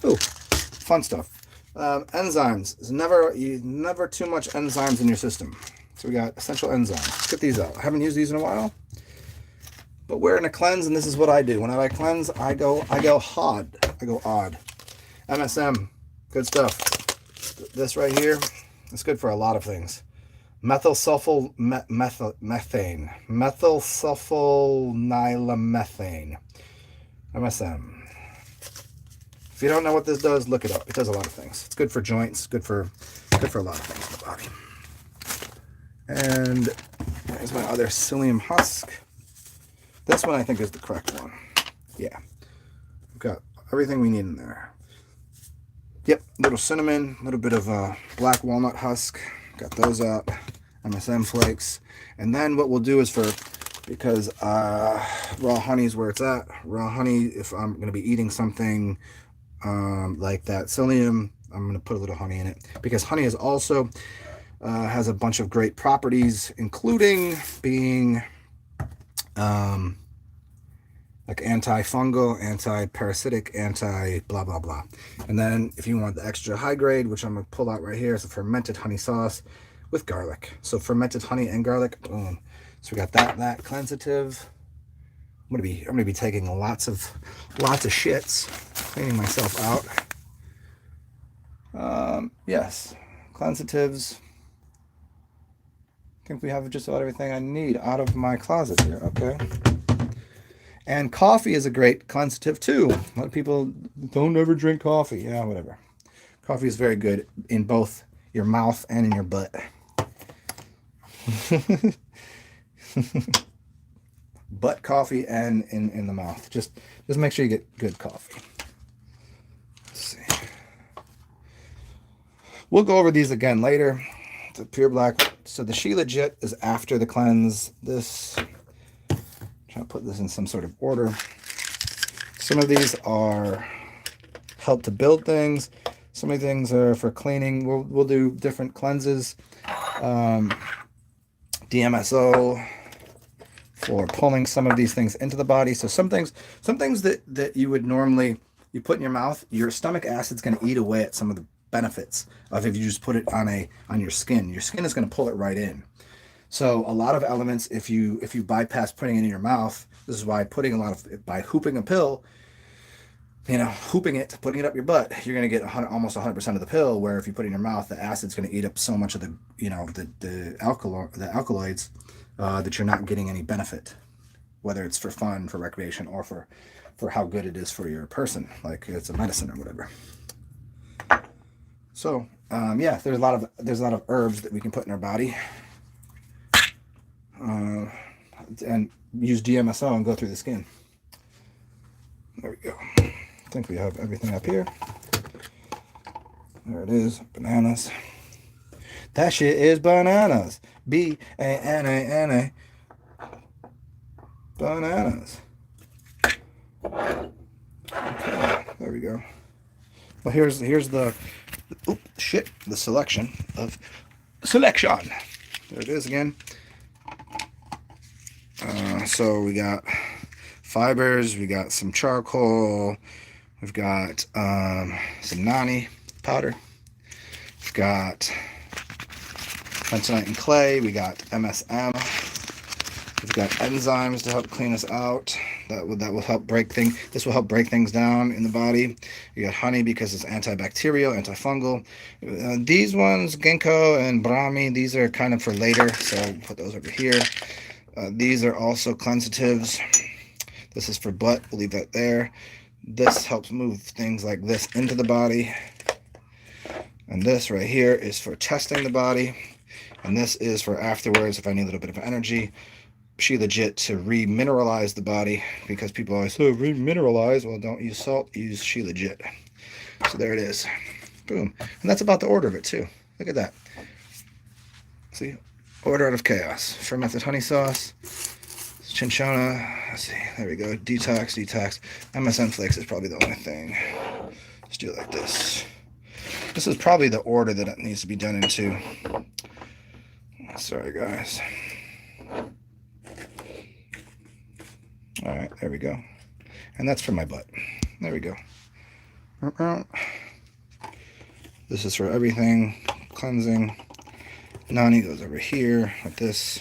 Oh, fun stuff. Enzymes. There's never too much enzymes in your system. So we got essential enzymes. Let's get these out. I haven't used these in a while. But we're in a cleanse, and this is what I do. When I cleanse, I go odd. MSM, good stuff. This right here, it's good for a lot of things. Methylsulfonylmethane. MSM. If you don't know what this does, look it up. It does a lot of things. It's good for joints, good for a lot of things in the body. And there's my other psyllium husk. This one I think is the correct one. Yeah. We've got everything we need in there. Yep, little cinnamon, a little bit of black walnut husk. Got those out. MSM flakes. And then what we'll do is because raw honey is where it's at. Raw honey, if I'm going to be eating something like that psyllium, I'm going to put a little honey in it. Because honey is also has a bunch of great properties, including being like antifungal, anti-parasitic, anti-blah, blah, blah. And then if you want the extra high grade, which I'm going to pull out right here, is a fermented honey sauce with garlic. So fermented honey and garlic, boom. So we got that cleansative. I'm gonna be taking lots of shits, cleaning myself out. Yes, cleansatives. I think we have just about everything I need out of my closet here. Okay. And coffee is a great cleansative too. A lot of people don't ever drink coffee. Yeah, whatever. Coffee is very good in both your mouth and in your butt. Butt coffee and in the mouth. Just make sure you get good coffee. Let's see. We'll go over these again later. The pure black. So the She Legit is after the cleanse. This. Try to put this in some sort of order. Some of these are help to build things. Some of the things are for cleaning. We'll do different cleanses. DMSO for pulling some of these things into the body. So some things that you would normally you put in your mouth, your stomach acid's going to eat away at some of the benefits of if you just put it on your skin. Your skin is going to pull it right in. So a lot of elements, if you bypass putting it in your mouth, this is why by hooping a pill, hooping it, putting it up your butt, you're going to get almost 100% of the pill, where if you put it in your mouth, the acid's going to eat up so much of the alkaloids that you're not getting any benefit, whether it's for fun, for recreation, or for how good it is for your person, like it's a medicine or whatever. So yeah, there's a lot of herbs that we can put in our body. And use DMSO and go through the skin. There we go. I think we have everything up here. There it is. Bananas. That shit is bananas. B-A-N-A-N-A. Bananas. Okay. There we go. Well, here's the selection. There it is again. So we got fibers, we got some charcoal, we've got some nani powder, we've got bentonite and clay, we got MSM, we've got enzymes to help clean us out. That will help break things. This will help break things down in the body. You got honey because it's antibacterial, antifungal. These ones, ginkgo and brahmi, these are kind of for later, so we'll put those over here. These are also cleansatives. This is for butt. We'll leave that there. This helps move things like this into the body. And this right here is for testing the body. And this is for afterwards if I need a little bit of energy. She Legit to remineralize the body, because people always say remineralize. Well, don't use salt, use She Legit. So there it is. Boom. And that's about the order of it too. Look at that. See? Order out of chaos. Fermented honey sauce. Let's Cinchona. Let's see. There we go. Detox. MSM flakes is probably the only thing. Let's do it like this. This is probably the order that it needs to be done into. Sorry, guys. All right, there we go. And that's for my butt. There we go. This is for everything. Cleansing. Nani goes over here with this.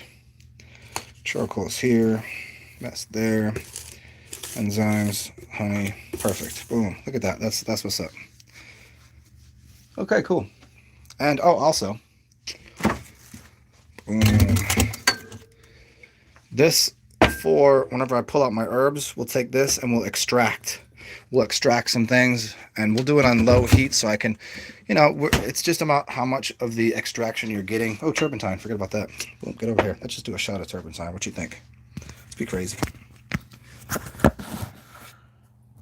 Charcoal's here. That's there. Enzymes, honey. Perfect. Boom. Look at that. That's what's up. Okay, cool. And oh, also, boom. This, for whenever I pull out my herbs, we'll take this and we'll extract. We'll extract some things, and we'll do it on low heat so I can, you know, it's just about how much of the extraction you're getting. Oh, turpentine, forget about that. Boom, get over here. Let's just do a shot of turpentine. What you think? Let's be crazy.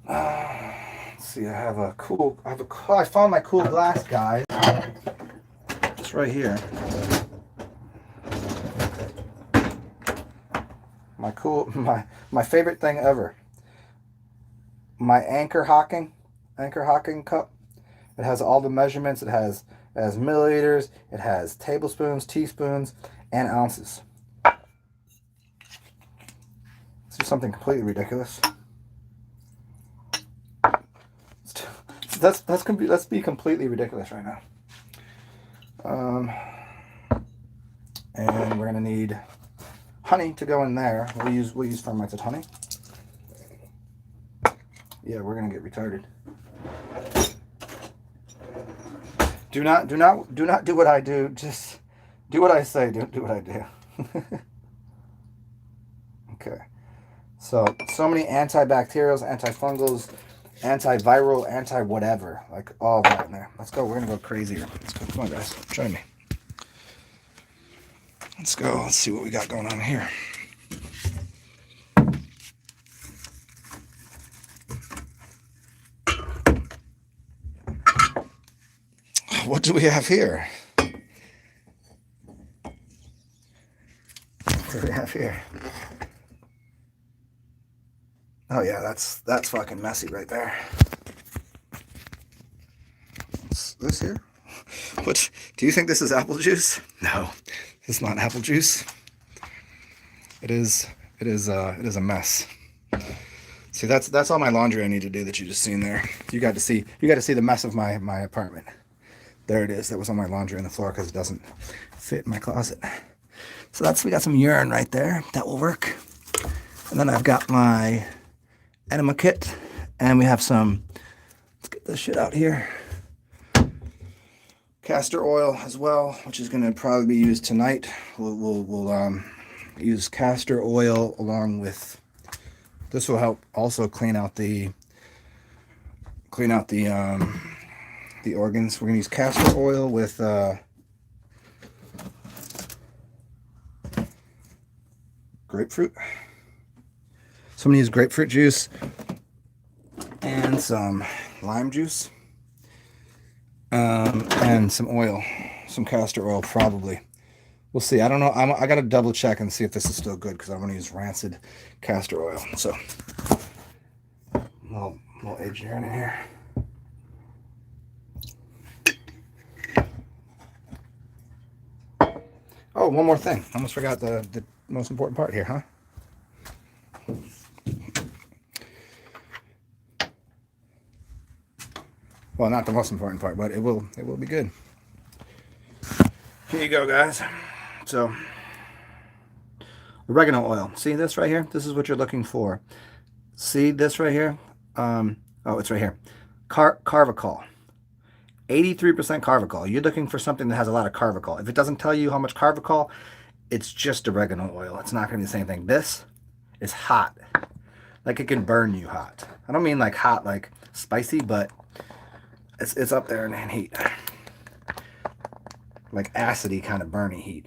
Let's see, I found my cool glass, guys. It's right here. My favorite thing ever. My anchor hocking cup. It has all the measurements. It has milliliters. It has tablespoons, teaspoons, and ounces. Let's do something completely ridiculous. Let's be completely ridiculous right now. And we're gonna need honey to go in there. We'll use fermented honey. Yeah, we're gonna get retarded. Do not do what I do. Just do what I say. Do what I do. Okay. So many antibacterials, antifungals, antiviral, anti-whatever. Like all of that in there. Let's go. We're gonna go crazy here. Let's go. Come on, guys. Join me. Let's go. Let's see what we got going on here. What do we have here? What do we have here? Oh yeah, that's fucking messy right there. What's this here? What? Do you think this is apple juice? No, it's not apple juice. It is a mess. See, that's all my laundry I need to do that you just seen there. You got to see the mess of my apartment. There it is. That was on my laundry on the floor because it doesn't fit in my closet. So we got some urine right there. That will work. And then I've got my enema kit, and we have some. Let's get this shit out here. Castor oil as well, which is going to probably be used tonight. We'll use castor oil along with. This will help also clean out the organs. We're going to use castor oil with grapefruit. So I'm going to use grapefruit juice and some lime juice and some oil, some castor oil probably. We'll see. I don't know. I got to double check and see if this is still good because I want to use rancid castor oil. So a little aged urine in here. Oh, one more thing. I almost forgot the most important part here, huh? Well, not the most important part, but it will be good. Here you go, guys. So, oregano oil. See this right here? This is what you're looking for. See this right here? Oh, it's right here. Carvacol. 83% carvacol. You're looking for something that has a lot of carvacol. If it doesn't tell you how much carvacol, it's just oregano oil. It's not going to be the same thing. This is hot. Like it can burn you hot. I don't mean like hot, like spicy, but it's up there in heat. Like acidy kind of burny heat.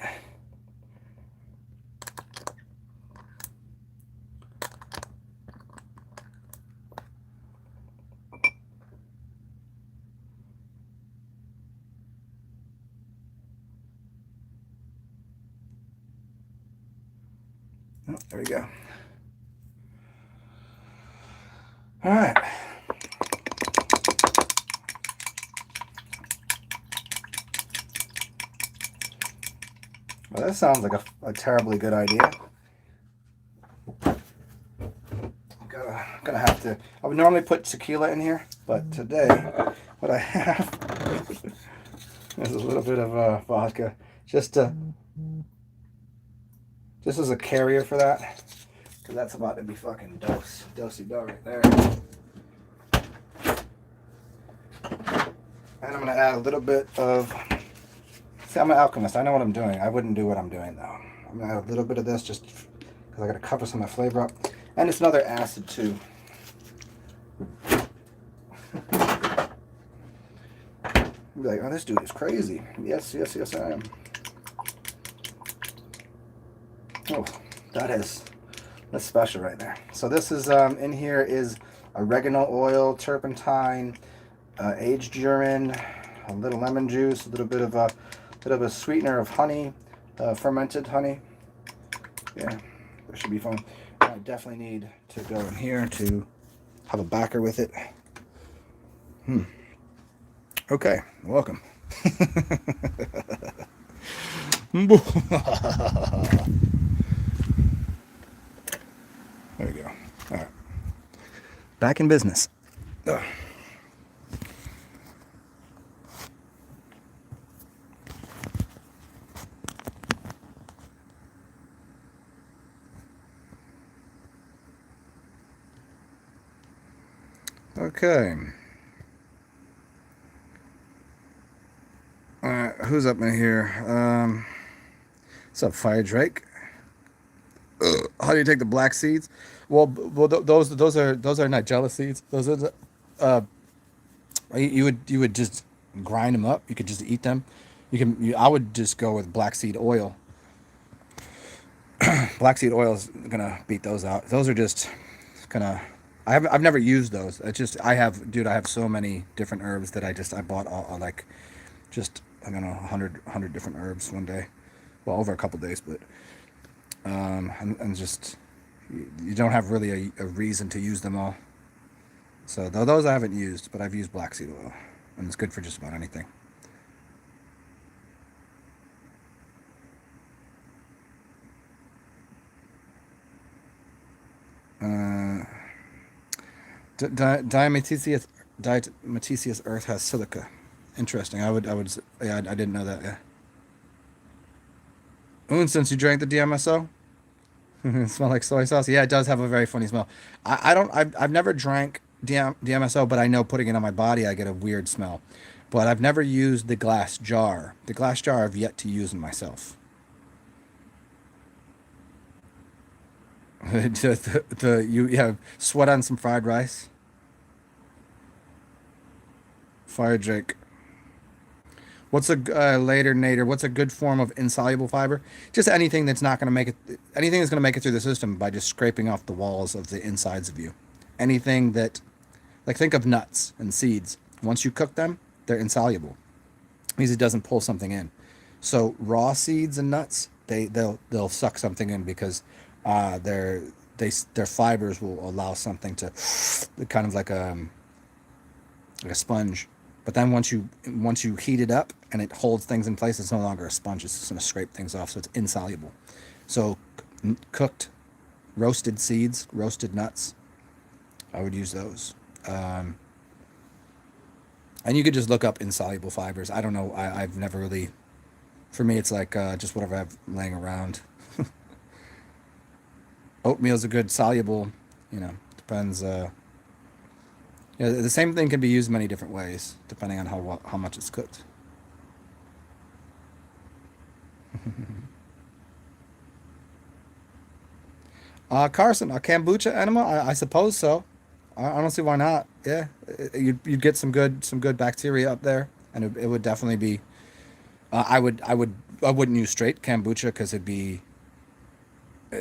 Oh, there we go. All right. Well, that sounds like a terribly good idea. Gonna have to. I would normally put tequila in here, but today, what I have is a little bit of vodka, just as a carrier for that, because that's about to be fucking dosey-do right there. And I'm gonna add a little bit of. See, I'm an alchemist. I know what I'm doing. I wouldn't do what I'm doing though. I'm gonna add a little bit of this just because I gotta cover some of the flavor up, and it's another acid too. You'd be like, oh, this dude is crazy. Yes, I am. Oh, that's special right there. So this is in here is oregano oil, turpentine, aged German, a little lemon juice, a little bit of a sweetener of honey, fermented honey. Yeah, that should be fun. I definitely need to go in here to have a backer with it. Okay, welcome. There we go. All right. Back in business. Ugh. Okay. All right, who's up in here? What's up, Fire Drake? How do you take the black seeds? Well, those are Nigella seeds. Those are you would just grind them up. You could just eat them. I would just go with black seed oil. Black seed oil is gonna beat those out. Those are just gonna. I've never used those. It's just I have so many different herbs that I bought all like just I don't know 100 different herbs one day. Well, over a couple days, but and just you don't have really a reason to use them all. So those I haven't used, but I've used black seed oil, and it's good for just about anything. Diatomaceous earth has silica. Interesting. Yeah, I didn't know that. Yeah. And since you drank the DMSO, it smells like soy sauce. Yeah, it does have a very funny smell. I don't. I've never drank DMSO, but I know putting it on my body, I get a weird smell. But I've never used the glass jar. The glass jar I've yet to use myself. You have sweat on some fried rice. Fire Drake. What's a later Nader? What's a good form of insoluble fiber? Just anything that's not going to make it. Anything that's going to make it through the system by just scraping off the walls of the insides of you. Anything that, like, think of nuts and seeds. Once you cook them, they're insoluble. It means it doesn't pull something in. So raw seeds and nuts, they'll suck something in because their fibers will allow something to kind of like a sponge. But then once you heat it up and it holds things in place, it's no longer a sponge. It's just going to scrape things off, so it's insoluble. So cooked, roasted seeds, roasted nuts, I would use those. And you could just look up insoluble fibers. I don't know. I've never really. For me, it's like just whatever I have laying around. Oatmeal's a good soluble. Depends. Yeah, the same thing can be used many different ways depending on how much it's cooked. Carson, a kombucha enema? I suppose so. I don't see why not. Yeah, you'd get some good bacteria up there, and it would definitely be. I wouldn't use straight kombucha because it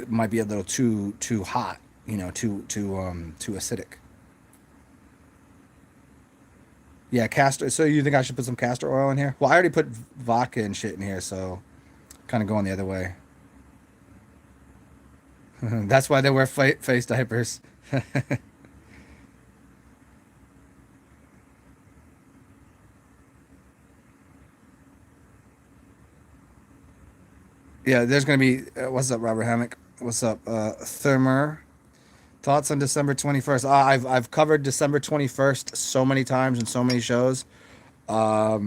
might be a little too hot. Too acidic. Yeah, castor. So you think I should put some castor oil in here? Well, I already put vodka and shit in here, so kind of going the other way. That's why they wear face diapers. Yeah, there's gonna be. What's up, Robert Hammock? What's up, Thermer? Thoughts on December 21st? I've covered December 21st so many times and so many shows. I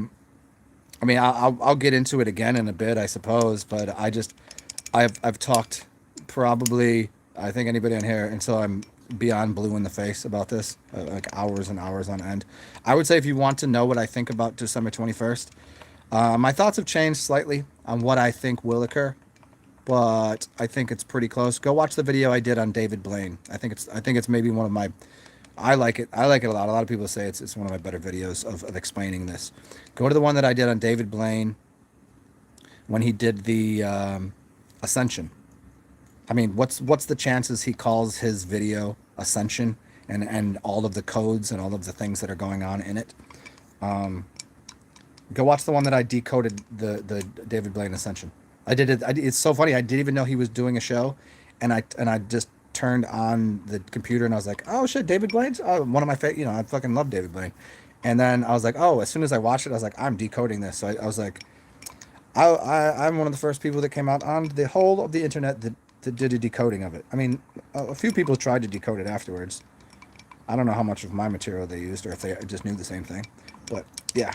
mean, I'll get into it again in a bit, I suppose. But I've talked probably, I think anybody in here until I'm beyond blue in the face about this, like hours and hours on end. I would say if you want to know what I think about December 21st, my thoughts have changed slightly on what I think will occur, but I think it's pretty close. Go watch the video I did on David Blaine. I think it's maybe one of my. I like it. I like it a lot. A lot of people say it's one of my better videos of explaining this. Go to the one that I did on David Blaine when he did the Ascension. I mean, what's the chances he calls his video Ascension and all of the codes and all of the things that are going on in it? Go watch the one that I decoded the David Blaine Ascension. I did it. It's so funny. I didn't even know he was doing a show, and I just turned on the computer and I was like, oh shit, David Blaine's one of my favorite. I fucking love David Blaine. And then I was like, oh, as soon as I watched it, I was like, I'm decoding this. So I was like, I'm one of the first people that came out on the whole of the internet that did a decoding of it. I mean, a few people tried to decode it afterwards. I don't know how much of my material they used or if they just knew the same thing, but yeah.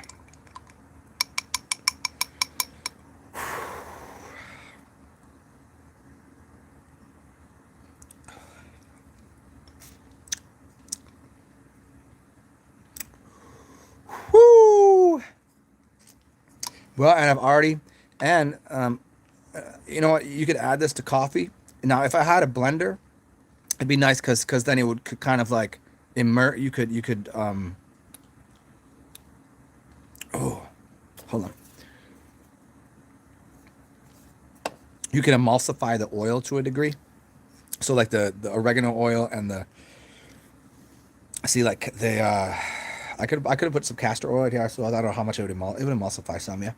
Woo! Well, and I've already, and you know what? You could add this to coffee. Now, if I had a blender, it'd be nice because then it would kind of like immer. You could. Oh, hold on. You can emulsify the oil to a degree. So like the oregano oil and the see like the I could have put some castor oil here. So I don't know how much it would emulsify some. Yeah,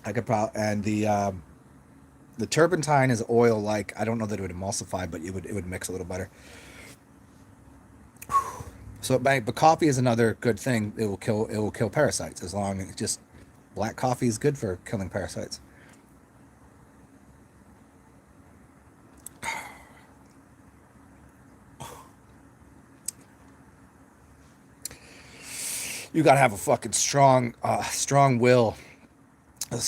I could probably and the turpentine is oil like I don't know that it would emulsify, but it would mix a little better. So, but coffee is another good thing. It will kill parasites as long as just black coffee is good for killing parasites. You gotta have a fucking strong will, a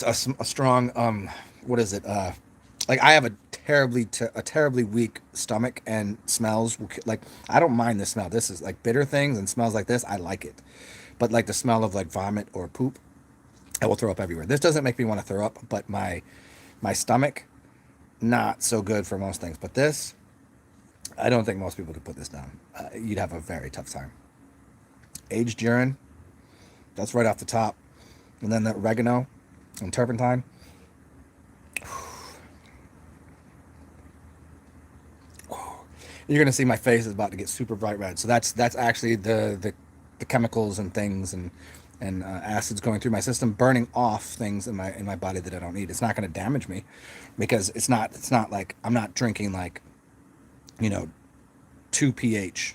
strong what is it? Like I have a terribly weak stomach and smells like I don't mind the smell. This is like bitter things and smells like this. I like it, but like the smell of like vomit or poop, I will throw up everywhere. This doesn't make me want to throw up, but my stomach not so good for most things. But this, I don't think most people could put this down. You'd have a very tough time. Aged urine, that's right off the top, and then the oregano and turpentine. You're gonna see my face is about to get super bright red. So that's actually the chemicals and things and acids going through my system, burning off things in my body that I don't need. It's not gonna damage me because it's not like I'm not drinking like you know 2 pH.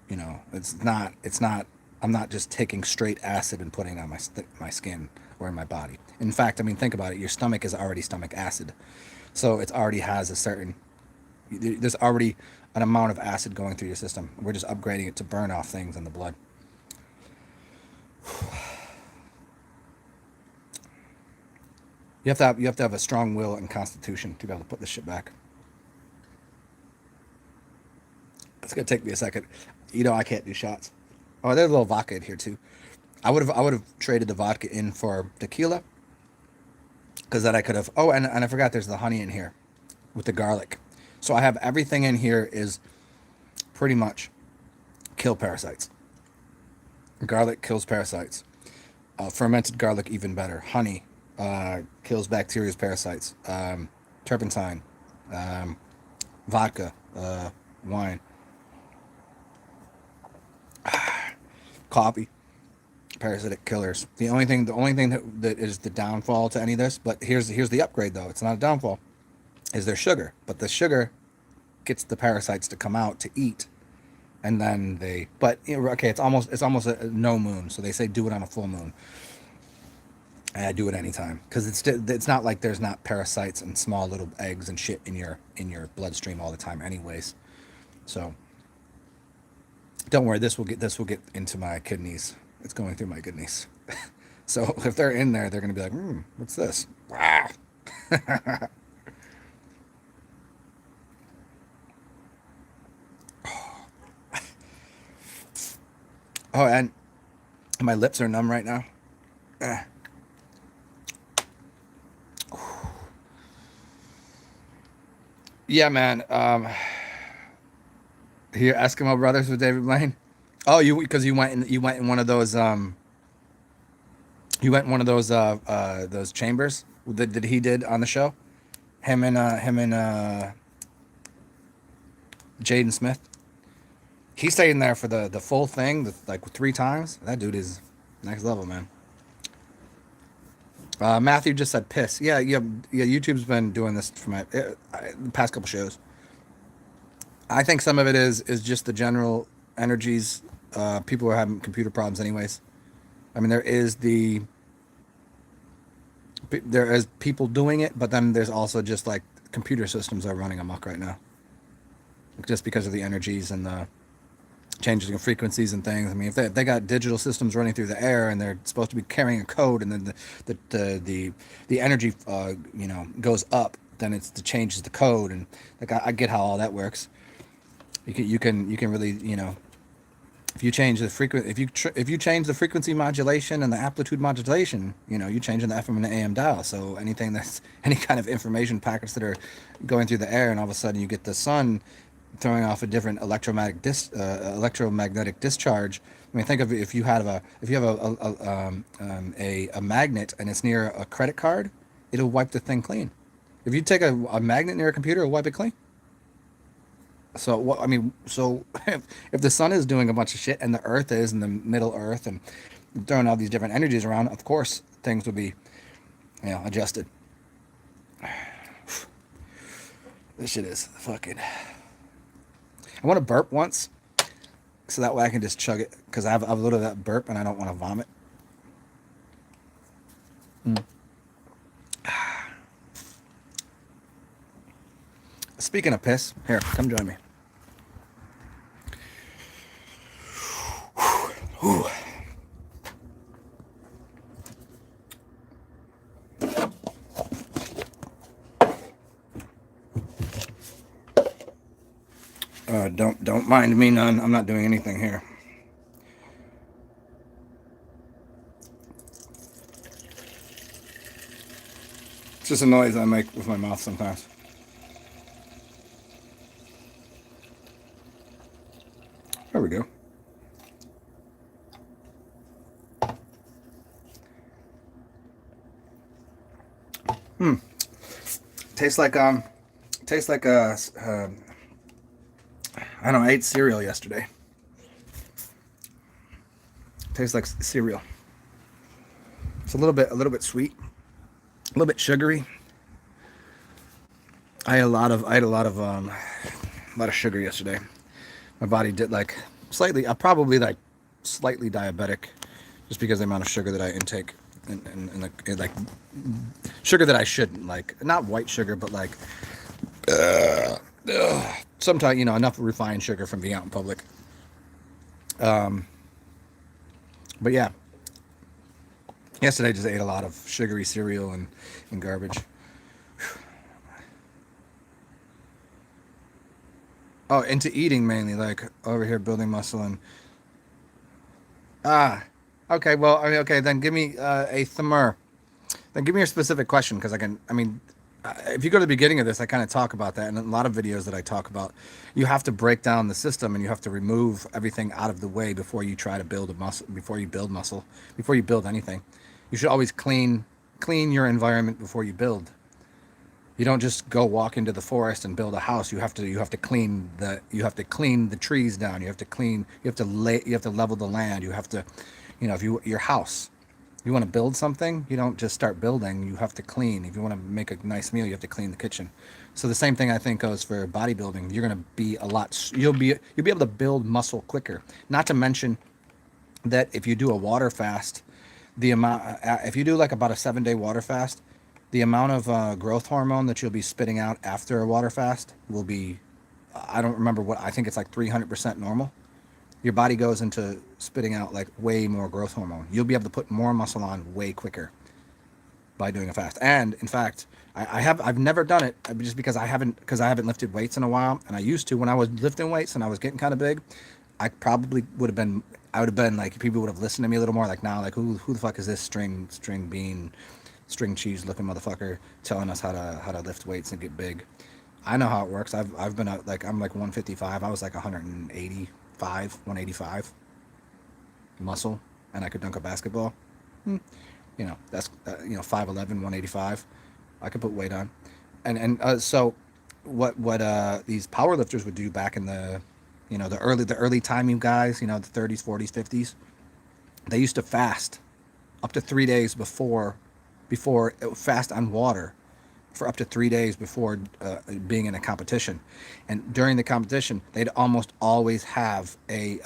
It's not. I'm not just taking straight acid and putting it on my skin or in my body. In fact, I mean, think about it. Your stomach is already stomach acid, so it already has a certain. There's already an amount of acid going through your system. We're just upgrading it to burn off things in the blood. You have to have a strong will and constitution to be able to put this shit back. It's gonna take me a second. I can't do shots. Oh, there's a little vodka in here too. I would have traded the vodka in for tequila because then I could have. Oh, and I forgot there's the honey in here with the garlic. So I have everything in here is pretty much kill parasites. Garlic kills parasites. Fermented garlic even better. Honey kills bacteria, parasites. Turpentine, vodka, wine, coffee, parasitic killers. The only thing that is the downfall to any of this, but here's the upgrade though. It's not a downfall. Is their sugar, but the sugar gets the parasites to come out to eat, and then okay, it's almost a no moon, so they say do it on a full moon. And I do it anytime because it's not like there's not parasites and small little eggs and shit in your bloodstream all the time, anyways. So don't worry, this will get into my kidneys. It's going through my kidneys. So if they're in there, they're gonna be like, what's this? Wow. Oh, and my lips are numb right now. Yeah, man. Here, Eskimo Brothers with David Blaine. Oh, because you went in one of those you went in one of those chambers that he did on the show. Him and Jaden Smith. He stayed in there for the full thing, like 3 times. That dude is next level, man. Matthew just said piss. Yeah. YouTube's been doing this for the past couple shows. I think some of it is just the general energies. People are having computer problems, anyways. I mean, there is people doing it, but then there's also just like computer systems are running amok right now, just because of the energies and the changes in frequencies and things. I mean, if they got digital systems running through the air and they're supposed to be carrying a code, and then the energy goes up, then it changes the code, and like I get how all that works. You can really if you change the if you change the frequency modulation and the amplitude modulation, you're changing the FM and the AM dial. So anything that's any kind of information packets that are going through the air, and all of a sudden you get the sun throwing off a different electromagnetic discharge. I mean, think of if you have a magnet and it's near a credit card, it'll wipe the thing clean. If you take a magnet near a computer, it'll wipe it clean. So what I mean, so if the sun is doing a bunch of shit and the Earth is in the middle Earth and throwing all these different energies around, of course things would be, adjusted. This shit is fucking. I want to burp once, so that way I can just chug it, because I have a little of that burp and I don't want to vomit. Speaking of piss, here, come join me. Don't mind me none. I'm not doing anything here. It's just a noise I make with my mouth sometimes. There we go. Tastes like I don't know, I ate cereal yesterday. Tastes like cereal. It's a little bit sweet, a little bit sugary. I ate a lot of sugar yesterday. My body did like slightly. I'm probably like slightly diabetic, just because of the amount of sugar that I intake, and like sugar that I shouldn't, like not white sugar, but like sometimes enough refined sugar from being out in public. But yeah, yesterday I just ate a lot of sugary cereal and garbage. Oh, into eating mainly, like over here building muscle and okay. Well, I mean, okay, then give me a thumber. Then give me your specific question, because if you go to the beginning of this, I kind of talk about that, and a lot of videos that I talk about, you have to break down the system and you have to remove everything out of the way before you try to build a muscle, before you build muscle, before you build anything. You should always clean your environment before you build. You don't just go walk into the forest and build a house. You have to clean the trees down. You have to level the land. You have to, if your house, you want to build something, you don't just start building. You have to clean. If you want to make a nice meal, you have to clean the kitchen. So the same thing I think goes for bodybuilding. You're gonna be you'll be able to build muscle quicker. Not to mention that if you do a water fast, the amount, if you do like about a 7-day water fast, the amount of growth hormone that you'll be spitting out after a water fast will be, I don't remember what, I think it's like 300% normal. Your body goes into spitting out like way more growth hormone. You'll be able to put more muscle on way quicker by doing a fast. And in fact, I've never done it just because I haven't lifted weights in a while, and I used to when I was lifting weights and I was getting kind of big. I probably I would have been like, people would have listened to me a little more, like now, like who the fuck is this string bean, string cheese looking motherfucker telling us how to lift weights and get big. I know how it works. I've been like, I'm like 155. I was like 185 muscle, and I could dunk a basketball. That's 5'11", 185. I could put weight on, and so what these power lifters would do back in the the early time, you guys, the 30s, 40s, 50s, they used to fast up to 3 days before fast on water for up to 3 days before being in a competition. And during the competition, they'd almost always have a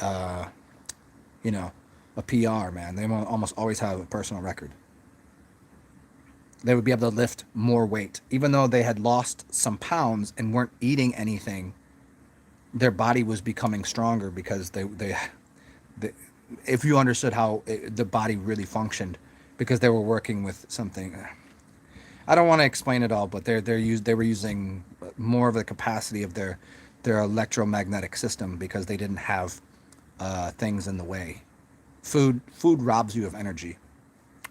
PR, man. They almost always have a personal record. They would be able to lift more weight, even though they had lost some pounds and weren't eating anything. Their body was becoming stronger because they if you understood how the body really functioned, because they were working with something. I don't want to explain it all, but they were using more of the capacity of their electromagnetic system, because they didn't have things in the way. Food robs you of energy.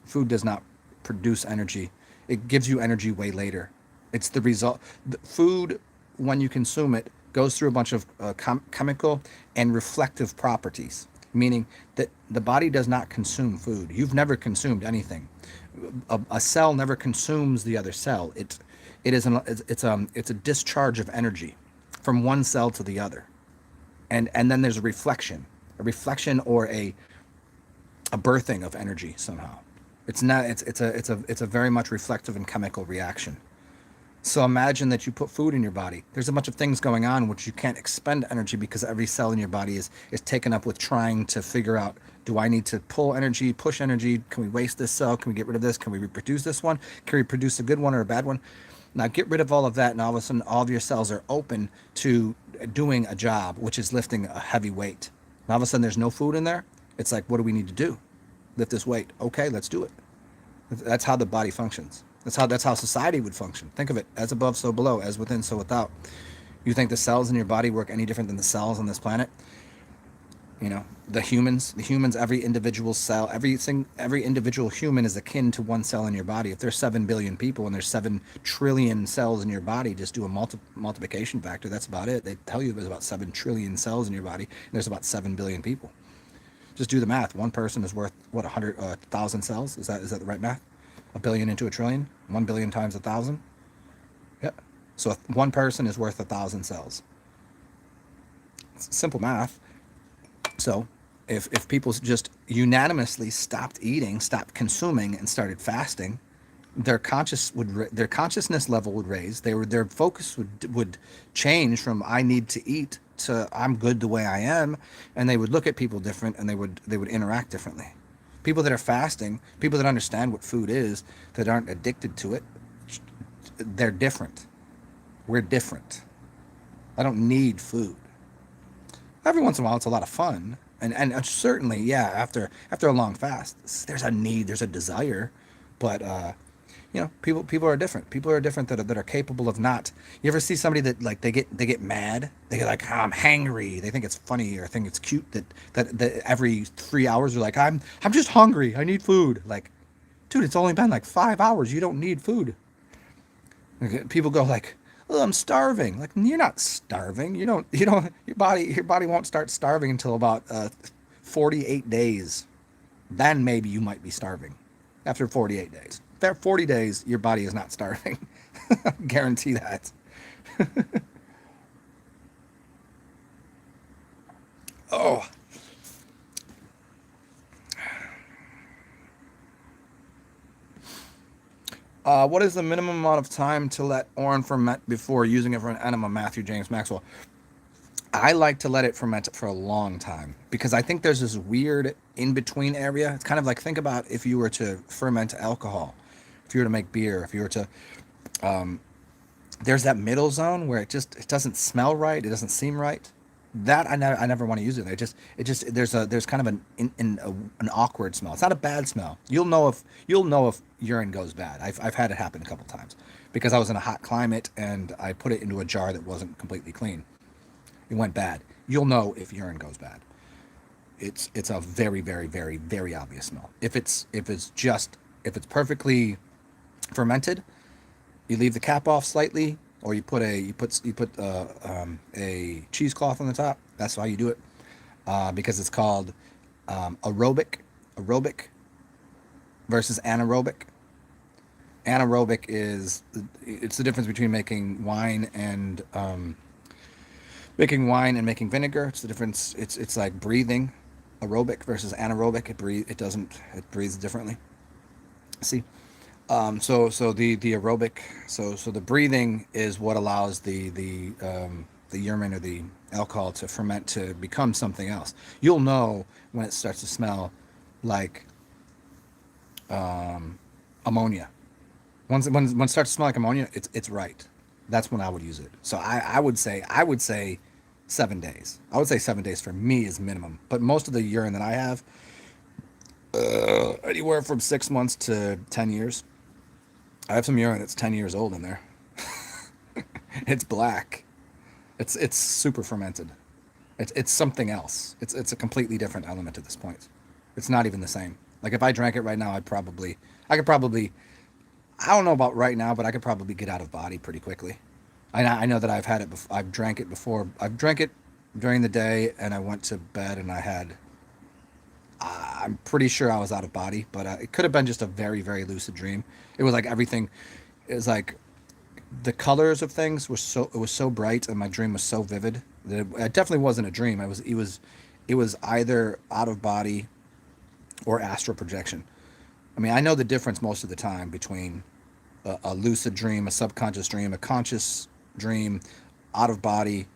Food does not produce energy. It gives you energy way later. It's the result. The food, when you consume it, goes through a bunch of chemical and reflective properties, meaning that the body does not consume food. You've never consumed anything. A cell never consumes the other cell. It's a discharge of energy from one cell to the other, and then there's a reflection or a birthing of energy somehow. It's not. It's a very much reflective and chemical reaction. So imagine that you put food in your body. There's a bunch of things going on which you can't expend energy, because every cell in your body is taken up with trying to figure out, do I need to pull energy, push energy? Can we waste this cell? Can we get rid of this? Can we reproduce this one? Can we produce a good one or a bad one? Now get rid of all of that, and all of a sudden all of your cells are open to doing a job, which is lifting a heavy weight. And all of a sudden there's no food in there. It's like, what do we need to do? Lift this weight. Okay, let's do it. That's how the body functions. That's how society would function. Think of it: as above, so below; as within, so without. You think the cells in your body work any different than the cells on this planet? The humans, every individual cell, every individual human is akin to one cell in your body. If there's 7 billion people and there's 7 trillion cells in your body, just do a multiplication factor. That's about it. They tell you there's about 7 trillion cells in your body, and there's about 7 billion people. Just do the math. One person is worth what, 100,000 cells? Is that the right math? A billion into a trillion? 1 billion times 1,000? Yep. So one person is worth 1,000 cells. It's simple math. So if people just unanimously stopped eating, stopped consuming, and started fasting, their consciousness level would raise. Their focus would change from I need to eat to I'm good the way I am, and they would look at people different, and they would interact differently. People that are fasting, people that understand what food is, that aren't addicted to it, they're different. We're different. I don't need food. Every once in a while, it's a lot of fun, and certainly, yeah, after a long fast, there's a need, there's a desire, but people are different. People are different that are capable of not. You ever see somebody that, like, they get mad? They get like, I'm hangry. They think it's funny or think it's cute that every 3 hours they're like, I'm just hungry. I need food. Like, dude, it's only been like 5 hours. You don't need food. People go like, oh, I'm starving. Like, you're not starving. You don't. Your body won't start starving until about 48 days. Then maybe you might be starving. After 48 days. After 40 days, your body is not starving. Guarantee that. Oh. What is the minimum amount of time to let orange ferment before using it for an enema? Matthew James Maxwell. I like to let it ferment for a long time because I think there's this weird in between area. It's kind of like, think about if you were to ferment alcohol, if you were to make beer, if you were to, there's that middle zone where it doesn't smell right, it doesn't seem right. That I never want to use it. It just there's kind of an awkward smell. It's not a bad smell. You'll know if urine goes bad. I've had it happen a couple times because I was in a hot climate and I put it into a jar that wasn't completely clean. It went bad. You'll know if urine goes bad. It's a very very very very obvious smell. If it's perfectly fermented, you leave the cap off slightly, or you put cheesecloth on the top. That's how you do it, because it's called aerobic versus anaerobic. Anaerobic is it's the difference between making wine and making vinegar. It's the difference. It's like breathing. Aerobic versus anaerobic. It breathes differently. See, so the aerobic, so the breathing is what allows the urine or the alcohol to ferment to become something else. You'll know when it starts to smell like ammonia. When it starts to smell like ammonia, it's right. That's when I would use it. So I would say 7 days. I would say 7 days for me is minimum. But most of the urine that I have, anywhere from 6 months to 10 years. I have some urine that's 10 years old in there. It's black. It's super fermented. It's something else. It's a completely different element at this point. It's not even the same. Like if I drank it right now, I could probably I don't know about right now, but I could probably get out of body pretty quickly. I know that I've had it before. I've drank it before. I've drank it during the day, and I went to bed, and I'm pretty sure I was out of body, but it could have been just a very, very lucid dream. It was like everything. It was like the colors of things it was so bright, and my dream was so vivid that it definitely wasn't a dream. It was either out of body or astral projection. I mean, I know the difference most of the time between a lucid dream, a subconscious dream, a conscious dream, out of body,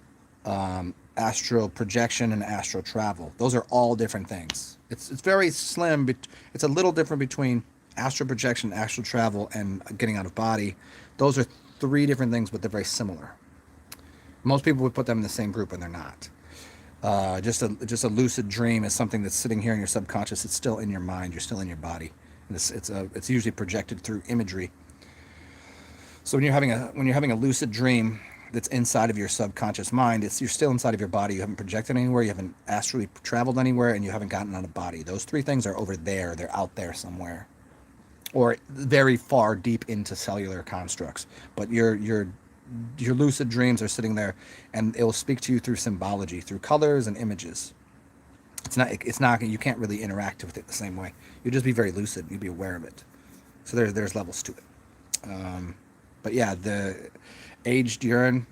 astral projection, and astral travel. Those are all different things. It's very slim. It's a little different between astral projection, astral travel, and getting out of body. Those are three different things, but they're very similar. Most people would put them in the same group, and they're not. Just a lucid dream is something that's sitting here in your subconscious. It's still in your mind. You're still in your body. And it's usually projected through imagery. So when you're having a lucid dream that's inside of your subconscious mind, you're still inside of your body. You haven't projected anywhere. You haven't astrally traveled anywhere, and you haven't gotten out of body. Those three things are over there. They're out there somewhere, or very far deep into cellular constructs. But your lucid dreams are sitting there, and it will speak to you through symbology, through colors and images. It's not you can't really interact with it the same way. You'll just be very lucid. You'll be aware of it. So there's levels to it. But yeah, the aged urine,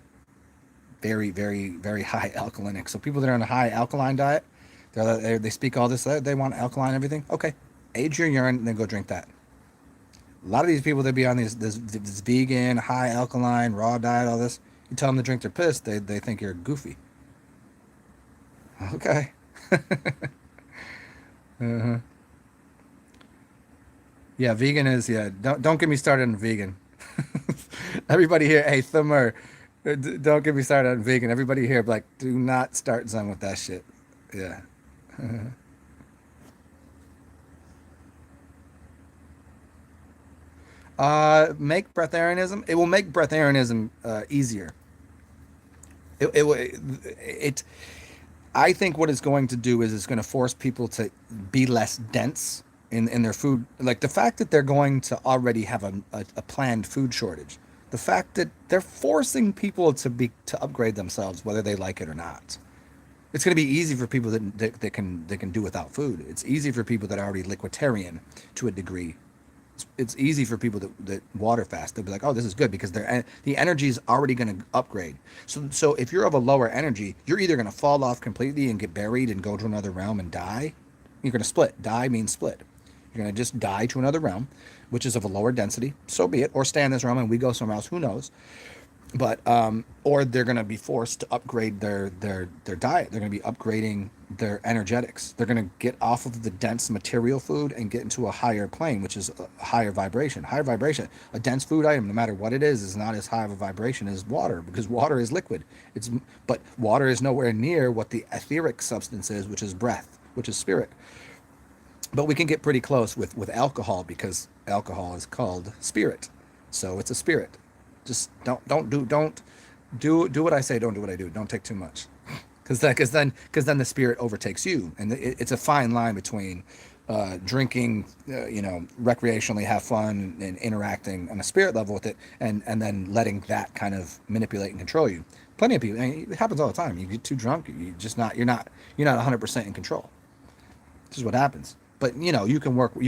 very very very high alkalinic. So people that are on a high alkaline diet, they speak all this. They want alkaline everything. Okay, age your urine and then go drink that. A lot of these people that be on this vegan, high alkaline, raw diet, all this, you tell them to drink their piss, they think you're goofy. Okay. Uh-huh. Yeah, vegan is, yeah. Don't get me started on vegan. Everybody here, hey, Thummer, don't get me started on vegan. Everybody here, like, do not start Zen with that shit. Yeah. Make breatharianism. It will make breatharianism easier. It. I think what it's going to do is it's going to force people to be less dense in their food. Like the fact that they're going to already have a planned food shortage, the fact that they're forcing people to upgrade themselves whether they like it or not. It's going to be easy for people that can do without food. It's easy for people that are already liquiditarian to a degree. It's easy for people that water fast. They'll be like, oh, this is good because the energy is already going to upgrade. So if you're of a lower energy, you're either going to fall off completely and get buried and go to another realm and die. You're going to split. Die means split. You're going to just die to another realm, which is of a lower density. So be it. Or stay in this realm and we go somewhere else. Who knows? But or they're going to be forced to upgrade their diet. They're going to be upgrading their energetics. They're going to get off of the dense material food and get into a higher plane, which is a higher vibration. Higher vibration. A dense food item, no matter what it is not as high of a vibration as water, because water is liquid. But water is nowhere near what the etheric substance is, which is breath, which is spirit. But we can get pretty close with alcohol, because alcohol is called spirit. So it's a spirit. Just don't do what I say. Don't do what I do. Don't take too much, because then the spirit overtakes you, and it's a fine line between drinking, recreationally, have fun and interacting on a spirit level with it, and then letting that kind of manipulate and control you. Plenty of people, and it happens all the time. You get too drunk, you're not 100% in control. This is what happens. But you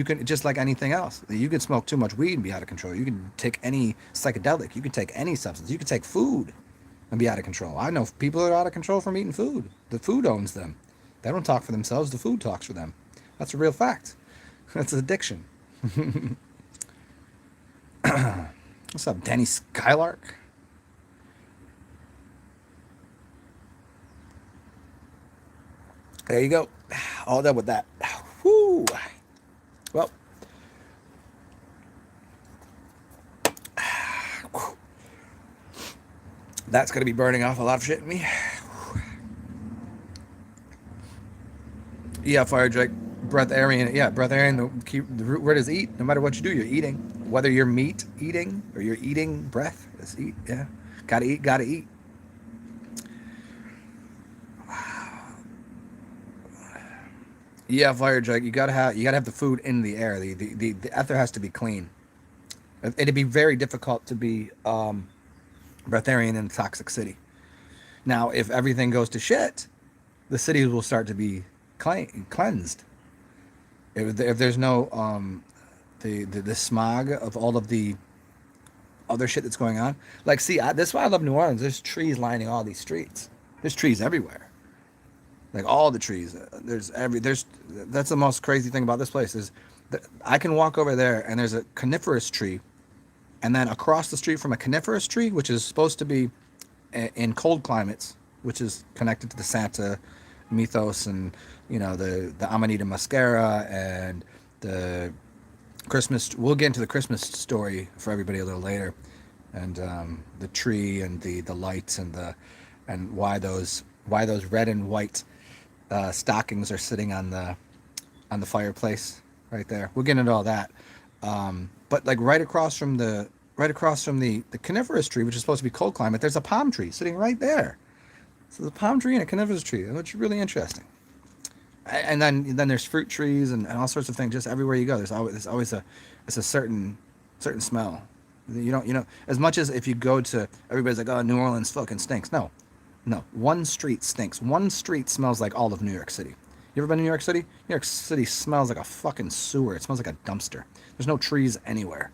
can, just like anything else. You can smoke too much weed and be out of control. You can take any psychedelic. You can take any substance. You can take food and be out of control. I know people that are out of control from eating food. The food owns them. They don't talk for themselves. The food talks for them. That's a real fact. That's addiction. What's up, Danny Skylark? There you go. All done with that. Whoo. Well, that's going to be burning off a lot of shit in me. Yeah, Fire Drake. Breatharian. Yeah, breatharian. The root word is eat. No matter what you do, you're eating. Whether you're meat eating or you're eating breath, it's eat. Yeah. Gotta eat, gotta eat. Yeah, Fire Drake. You gotta have the food in the air. The ether has to be clean. It'd be very difficult to be breatharian in a toxic city. Now, if everything goes to shit, the cities will start to be cleansed. If there's no the smog of all of the other shit that's going on. Like, see, this is why I love New Orleans. There's trees lining all these streets. There's trees everywhere. Like all the trees. There's that's the most crazy thing about this place is that I can walk over there and there's a coniferous tree, and then across the street from a coniferous tree, which is supposed to be in cold climates, which is connected to the Santa mythos, and the Amanita muscara and the Christmas. We'll get into the Christmas story for everybody a little later, and the tree and the lights and why those red and white stockings are sitting on the fireplace right there. We'll get into all that. But like right across from the coniferous tree, which is supposed to be cold climate, there's a palm tree sitting right there. So the palm tree and a coniferous tree, which is really interesting. And then there's fruit trees and all sorts of things just everywhere you go. There's always it's a certain smell. You don't as much as if you go to, everybody's like, oh, New Orleans fucking stinks. No, one street stinks. One street smells like all of New York City. You ever been to New York City? New York City smells like a fucking sewer. It smells like a dumpster. There's no trees anywhere.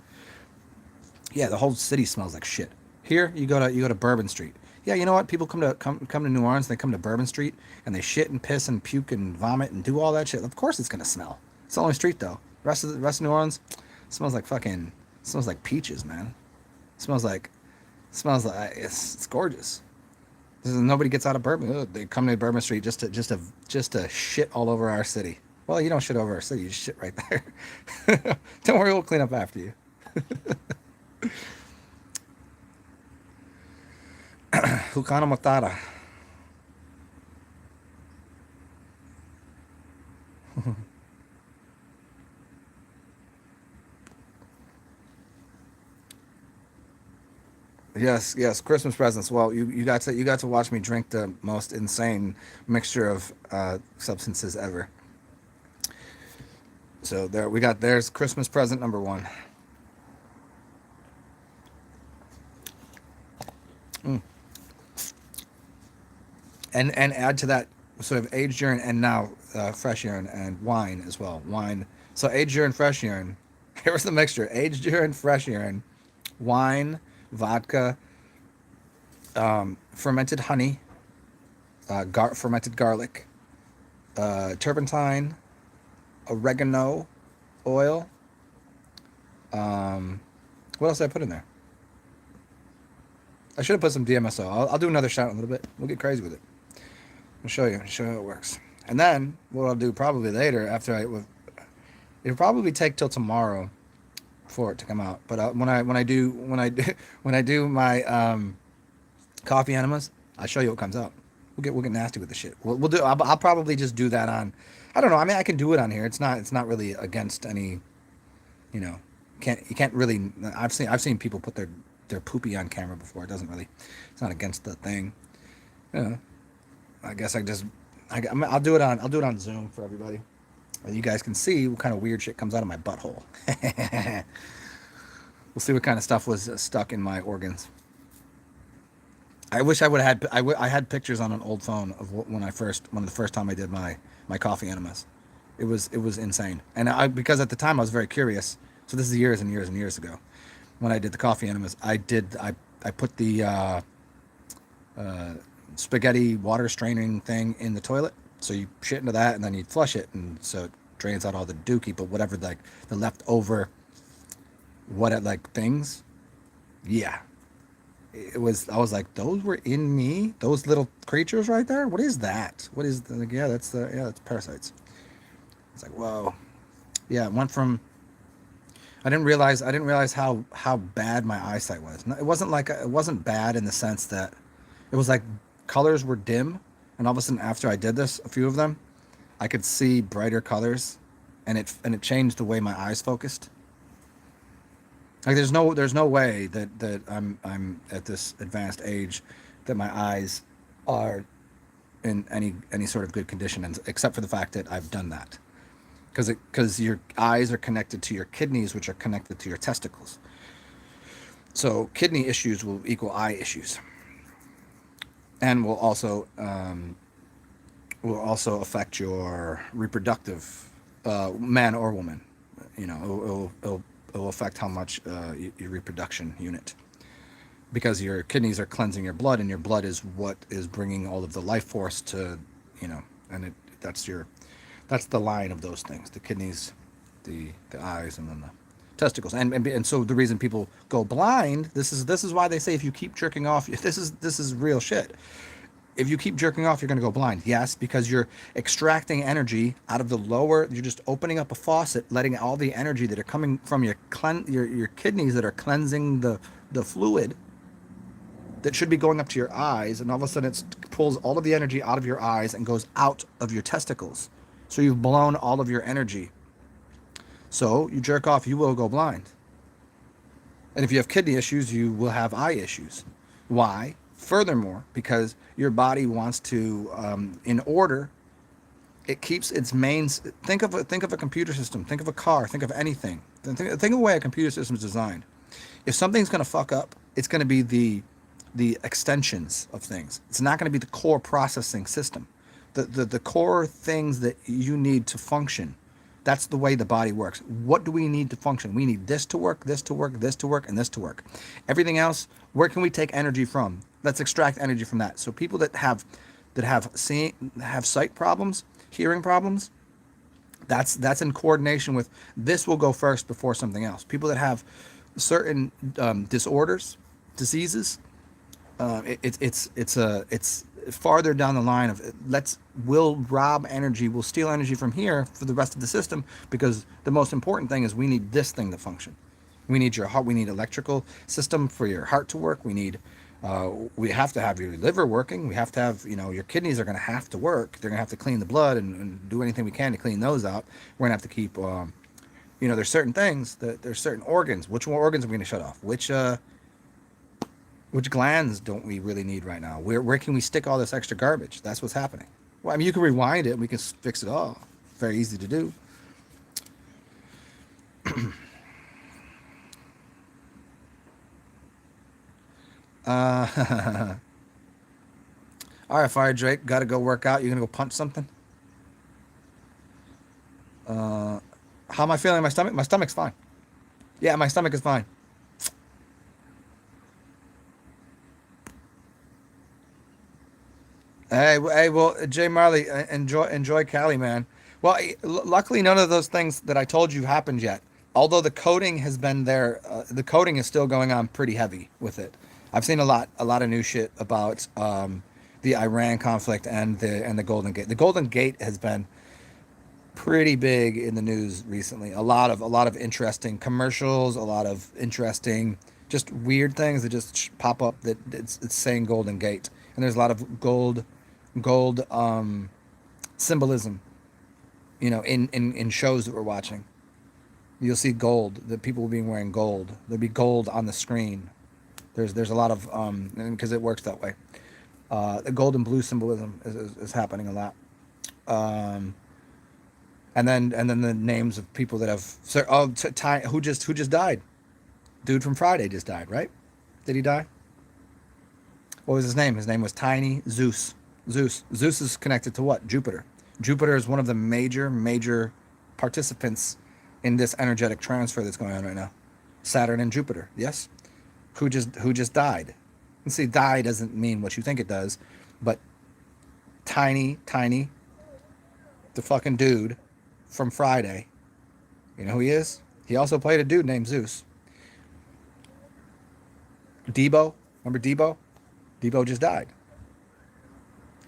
Yeah, the whole city smells like shit. Here, you go to Bourbon Street. Yeah, you know what? People come to New Orleans. They come to Bourbon Street and they shit and piss and puke and vomit and do all that shit. Of course, it's gonna smell. It's the only street though. The rest of New Orleans smells like fucking smells like peaches, man. Smells like it's gorgeous. Nobody gets out of Bourbon. Ugh, they come to Bourbon Street just to shit all over our city. Well, you don't shit over our city. You shit right there. Don't worry, we'll clean up after you. Hukana Matata. Yes, Christmas presents. Well, you got to watch me drink the most insane mixture of substances ever. So there's Christmas present number one. Mm. And add to that sort of aged urine and now fresh urine and wine as well. Wine. So aged urine, fresh urine. Here's the mixture: aged urine, fresh urine, wine, vodka, fermented honey, fermented garlic, turpentine, oregano, oil. What else did I put in there? I should have put some DMSO. I'll do another shot in a little bit. We'll get crazy with it. I'll show you. I'll show you how it works. And then what I'll do probably later after it'll probably take till tomorrow for it to come out. But when I do when I do my coffee enemas, I'll show you what comes out. We'll get nasty with the shit. We'll do. I'll probably just do that on. I don't know. I mean, I can do it on here. It's not really against any. You know, you can't really. I've seen people put their poopy on camera before. It doesn't really. It's not against the thing. You know, I guess I'll do it on Zoom for everybody. You guys can see what kind of weird shit comes out of my butthole. We'll see what kind of stuff was stuck in my organs. I wish I would have had. I had pictures on an old phone of when the first time I did my coffee enemas. It was insane, and because at the time I was very curious. So this is years and years and years ago, when I did the coffee enemas. I put the spaghetti water straining thing in the toilet. So you shit into that, and then you flush it, and so it drains out all the dookie. But whatever, like the leftover, things, yeah. I was like, those were in me. Those little creatures right there. What is that? What is that's parasites. It's like, whoa, yeah. It went from. I didn't realize how bad my eyesight was. It wasn't bad in the sense that it was like colors were dim, and all of a sudden after I did this, a few of them, I could see brighter colors, and it changed the way my eyes focused. Like there's no way that I'm at this advanced age that my eyes are in any sort of good condition, except for the fact that I've done that, because your eyes are connected to your kidneys, which are connected to your testicles. So kidney issues will equal eye issues, and will also affect your reproductive, man or woman. You know, it'll affect how much your reproduction unit, because your kidneys are cleansing your blood, and your blood is what is bringing all of the life force to, and that's the line of those things: the kidneys, the eyes, and then the testicles. And so the reason people go blind, this is why they say if you keep jerking off, this is real shit. If you keep jerking off, you're going to go blind. Yes, because you're extracting energy out of the lower. You're just opening up a faucet, letting all the energy that are coming from your kidneys that are cleansing the fluid that should be going up to your eyes, and all of a sudden it pulls all of the energy out of your eyes and goes out of your testicles. So you've blown all of your energy. So you jerk off, you will go blind. And if you have kidney issues, you will have eye issues. Why? Furthermore, because your body wants to, in order, it keeps its main. Think of a computer system. Think of a car. Think of anything. Think of the way a computer system is designed. If something's going to fuck up, it's going to be the extensions of things. It's not going to be the core processing system. The core things that you need to function. That's the way the body works. What do we need to function? We need this to work, this to work, this to work, and this to work. Everything else, where can we take energy from? Let's extract energy from that. So people that have sight problems, hearing problems, that's in coordination with this will go first before something else. People that have certain disorders, diseases, it's farther down the line of we'll rob energy, we'll steal energy from here for the rest of the system, because the most important thing is we need this thing to function. We need your heart, we need electrical system for your heart to work. We have to have your liver working. We have to have, your kidneys are going to have to work. They're going to have to clean the blood and do anything we can to clean those out. We're going to have to keep, there's certain things there's certain organs. Which organs are we going to shut off? Which glands don't we really need right now? Where can we stick all this extra garbage? That's what's happening. Well, I mean, you can rewind it. We can fix it all. Very easy to do. All right, Fire Drake. Got to go work out. You going to go punch something? How am I feeling in my stomach? My stomach's fine. Yeah, my stomach is fine. Hey, well, Jay Marley, enjoy Cali, man. Well, luckily none of those things that I told you happened yet. Although the coding has been there, the coding is still going on pretty heavy with it. I've seen a lot of new shit about the Iran conflict and the Golden Gate. The Golden Gate has been pretty big in the news recently. A lot of interesting commercials, a lot of interesting just weird things that just pop up that it's saying Golden Gate, and there's a lot of gold symbolism, you know, in shows that we're watching. You'll see gold. That people will be wearing gold. There'll be gold on the screen. There's a lot of because it works that way. The gold and blue symbolism is happening a lot. Um, and then the names of people that have who just died. Dude from Friday just died, right? Did he die? What was his name? His name was Tiny Zeus. Zeus is connected to what? Jupiter. Jupiter is one of the major participants in this energetic transfer that's going on right now. Saturn and Jupiter. Yes. Who just died? And see, die doesn't mean what you think it does, but tiny, the fucking dude from Friday. You know who he is? He also played a dude named Zeus. Debo. Remember Debo? Debo just died.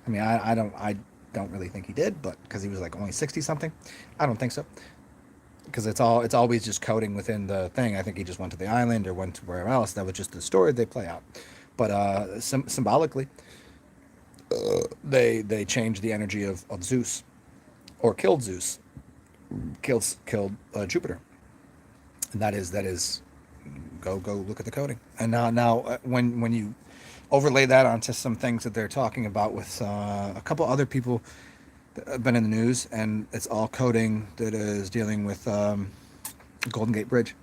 I mean, I don't really think he did, but because he was like only 60 something, I don't think so. Because it's always just coding within the thing. I think he just went to the island or went to wherever else. That was just the story they play out. But symbolically, they changed the energy of Zeus, or killed Zeus, killed Jupiter, and that is go look at the coding. And now when you overlay that onto some things that they're talking about with a couple other people that have been in the news, and it's all coding that is dealing with Golden Gate Bridge,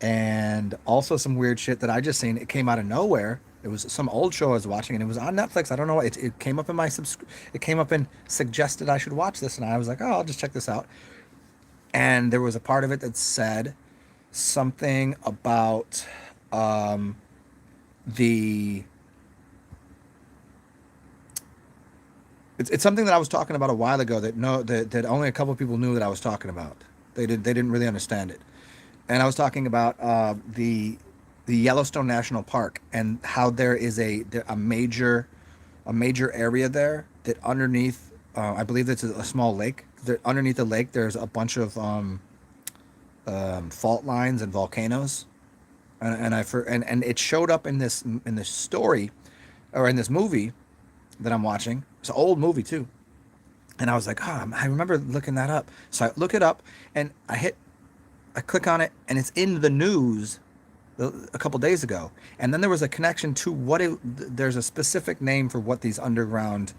and also some weird shit that I just seen. It came out of nowhere. It was some old show I was watching, and it was on Netflix. I don't know. It came up in my it came up and suggested I should watch this, and I was like, oh, I'll just check this out. And there was a part of it that said something about the it's something that I was talking about a while ago that only a couple of people knew that I was talking about. They didn't really understand it. And I was talking about the Yellowstone National Park, and how there is a major area there that underneath I believe it's a small lake. Underneath the lake there's a bunch of fault lines and volcanoes, and it showed up in this story, or in this movie that I'm watching. It's an old movie too, and I was like, I remember looking that up. So I look it up, and I click on it, and it's in the news a couple days ago. And then there was a connection to there's a specific name for what these underground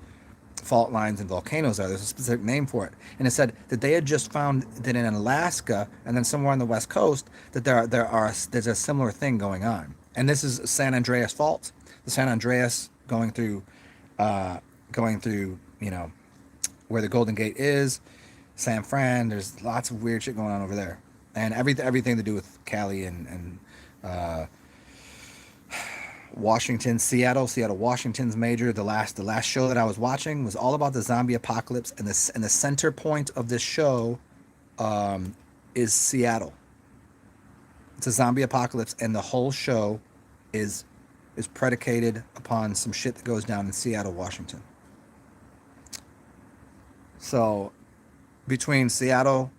fault lines and volcanoes are. There's a specific name for it, and it said that they had just found that in Alaska and then somewhere on the west coast that there's a similar thing going on. And this is San Andreas Fault, the San Andreas going through you know where the Golden Gate is, San Fran. There's lots of weird shit going on over there, and everything to do with Cali and Washington, Seattle, Washington's major. The last show that I was watching was all about the zombie apocalypse, and the center point of this show is Seattle. It's a zombie apocalypse, and the whole show is predicated upon some shit that goes down in Seattle, Washington. So between Seattle,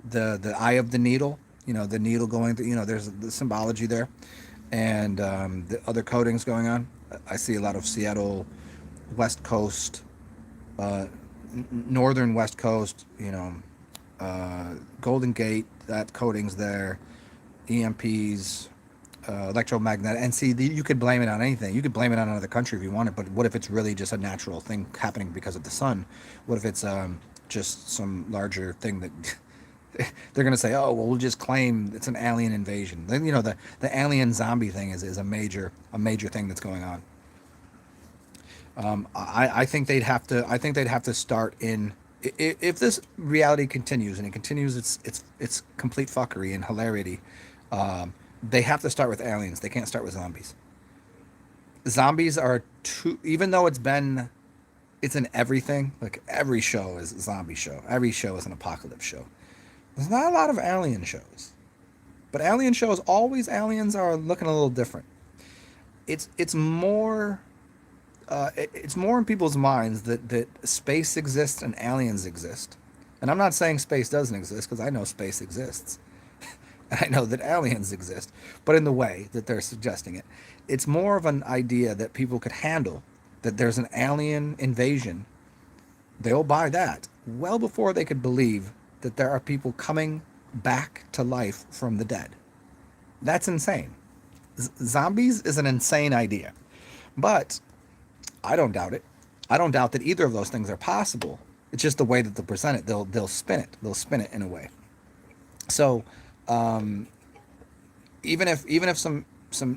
the eye of the needle, you know, the needle going through, you know, there's the symbology there, and the other codings going on. I see a lot of Seattle, West Coast, northern West Coast, you know, Golden Gate, that coding's there, EMPs, electromagnetic. And see, you could blame it on anything. You could blame it on another country if you wanted, but what if it's really just a natural thing happening because of the sun? What if it's just some larger thing that they're going to say, oh, well, we'll just claim it's an alien invasion. Then, you know, the alien zombie thing is a major thing that's going on. I think they'd have to start in, if this reality continues, and it continues its complete fuckery and hilarity. They have to start with aliens. They can't start with zombies. Zombies are too, even though it's in everything. Like every show is a zombie show. Every show is an apocalypse show. There's not a lot of alien shows, but alien shows, always aliens are looking a little different. it's more it's more in people's minds that space exists and aliens exist. And I'm not saying space doesn't exist because I know space exists. And I know that aliens exist, but in the way that they're suggesting it, it's more of an idea that people could handle, that there's an alien invasion. They'll buy that well before they could believe that there are people coming back to life from the dead. That's insane. Zombies is an insane idea. But I don't doubt it. I don't doubt that either of those things are possible. It's just the way that they'll present it. They'll spin it. They'll spin it in a way. So um, even if some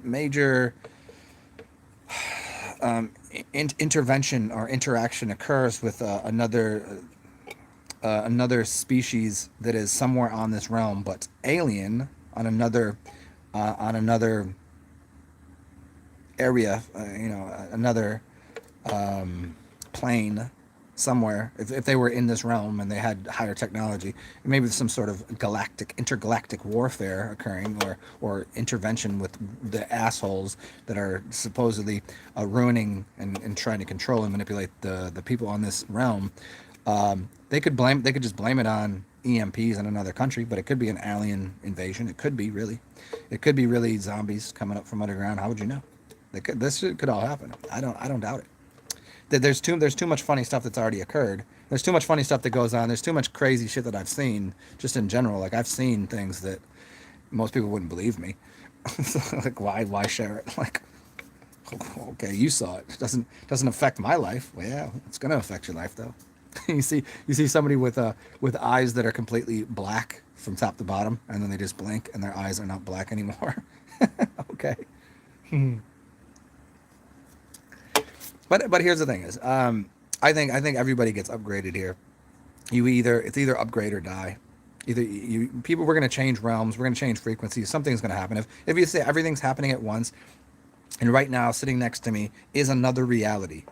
major intervention or interaction occurs with another species that is somewhere on this realm, but alien on another area, another plane somewhere. If they were in this realm and they had higher technology, maybe some sort of intergalactic warfare occurring, or intervention with the assholes that are supposedly ruining and trying to control and manipulate the people on this realm. They could just blame it on EMPs in another country, but it could be an alien invasion. It could be really zombies coming up from underground. How would you know? This could all happen. I don't doubt it. There's too much funny stuff that's already occurred. There's too much funny stuff that goes on. There's too much crazy shit that I've seen just in general. Like, I've seen things that most people wouldn't believe me. Like, why share it? Like, okay, you saw it. It doesn't affect my life. Well, yeah, it's gonna affect your life though. You see somebody with eyes that are completely black from top to bottom, and then they just blink and their eyes are not black anymore. Okay. But here's the thing is, I think everybody gets upgraded here. It's either upgrade or die. We're gonna change realms, we're gonna change frequencies. Something's gonna happen. If you say everything's happening at once, and right now sitting next to me is another reality.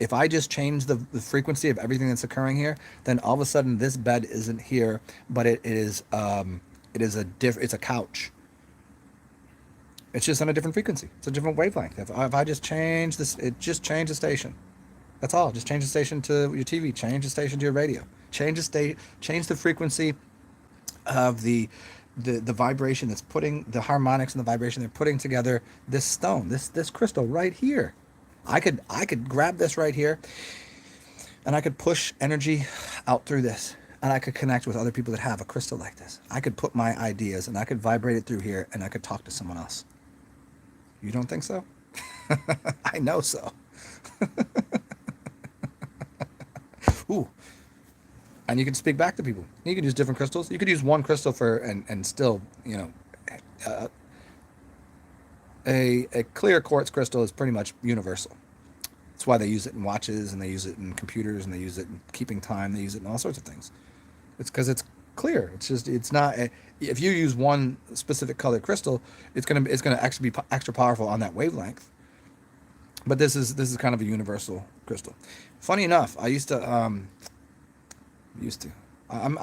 If I just change the frequency of everything that's occurring here, then all of a sudden this bed isn't here, but it's a couch. It's just on a different frequency. It's a different wavelength. If I just change this, it just change the station. That's all. Just change the station to your TV. Change the station to your radio. Change the frequency of the vibration that's putting the harmonics and the vibration they're putting together this stone, this crystal right here. I could grab this right here, and I could push energy out through this, and I could connect with other people that have a crystal like this. I could put my ideas and I could vibrate it through here, and I could talk to someone else. You don't think so? I know so. Ooh. And you can speak back to people. You can use different crystals. You could use one crystal and still, a clear quartz crystal is pretty much universal. That's why they use it in watches, and they use it in computers, and they use it in keeping time. They use it in all sorts of things. It's because it's clear. It's not. If you use one specific colored crystal, it's gonna actually be extra powerful on that wavelength. But this is kind of a universal crystal. Funny enough, I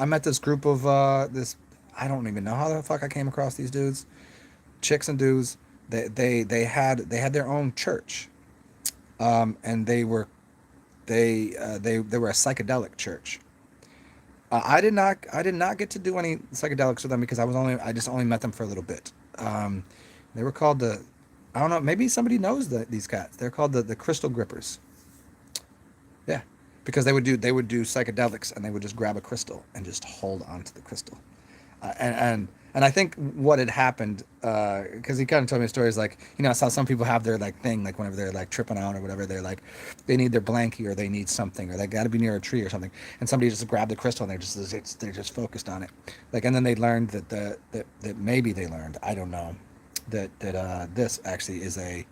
met this group of this. I don't even know how the fuck I came across these dudes, chicks and dudes. They had their own church, and they were a psychedelic church. I did not get to do any psychedelics with them because I just only met them for a little bit. They were called I don't know, maybe somebody knows these cats. They're called the Crystal Grippers. Yeah, because they would do psychedelics, and they would just grab a crystal and just hold onto the crystal. And I think what had happened, because he kind of told me stories like, it's how some people have their like thing, like whenever they're like tripping out or whatever, they're like, they need their blankie or they need something, or they got to be near a tree or something, and somebody just grabbed the crystal and they're just focused on it, like, and then they learned that maybe they learned, I don't know, that this actually is a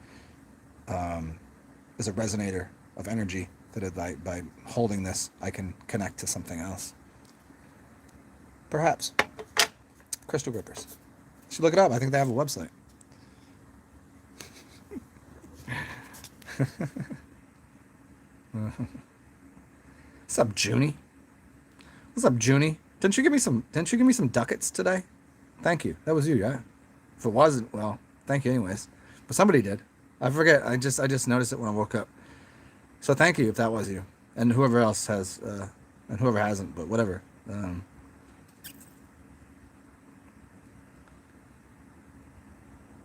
resonator of energy, that by holding this I can connect to something else, perhaps. Crystal Grippers. You should look it up. I think they have a website. What's up, Junie? What's up, Junie? Didn't you give me some ducats today? Thank you. That was you, yeah. If it wasn't, well, thank you anyways. But somebody did. I forget. I just noticed it when I woke up. So thank you if that was you, and whoever else has, and whoever hasn't, but whatever. Um,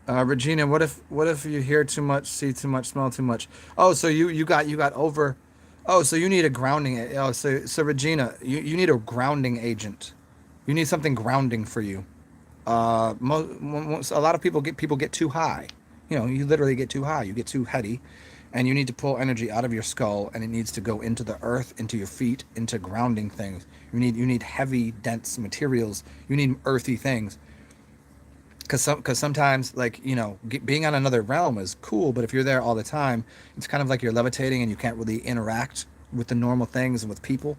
Regina, what if you hear too much, see too much, smell too much? Oh, so you got over. Oh, so you need a grounding. Oh, so Regina, you need a grounding agent. You need something grounding for you. A lot of people get too high. You literally get too high. You get too heady, and you need to pull energy out of your skull, and it needs to go into the earth, into your feet, into grounding things. You need heavy, dense materials. You need earthy things. Because sometimes, like, being on another realm is cool, but if you're there all the time, it's kind of like you're levitating and you can't really interact with the normal things and with people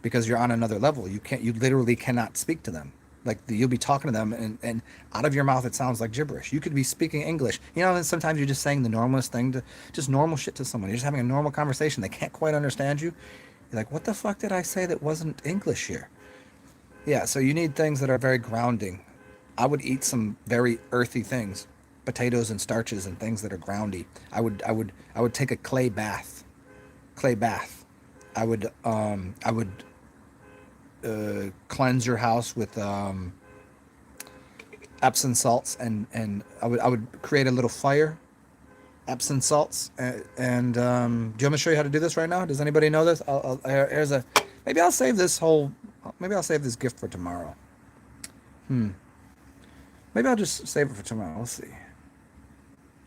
because you're on another level. You literally cannot speak to them. Like, you'll be talking to them, and out of your mouth it sounds like gibberish. You could be speaking English, and sometimes you're just saying the normalest thing to just normal shit to someone. You're just having a normal conversation. They can't quite understand you. You're like, what the fuck did I say that wasn't English here? Yeah, so you need things that are very grounding. I would eat some very earthy things, potatoes and starches and things that are groundy. I would take a clay bath. Clay bath. I would cleanse your house with Epsom salts, and I would create a little fire. Epsom salts, and do you want me to show you how to do this right now? Does anybody know this? Here's a. Maybe I'll save this whole. Maybe I'll save this gift for tomorrow. Hmm. Maybe I'll just save it for tomorrow. Let's see.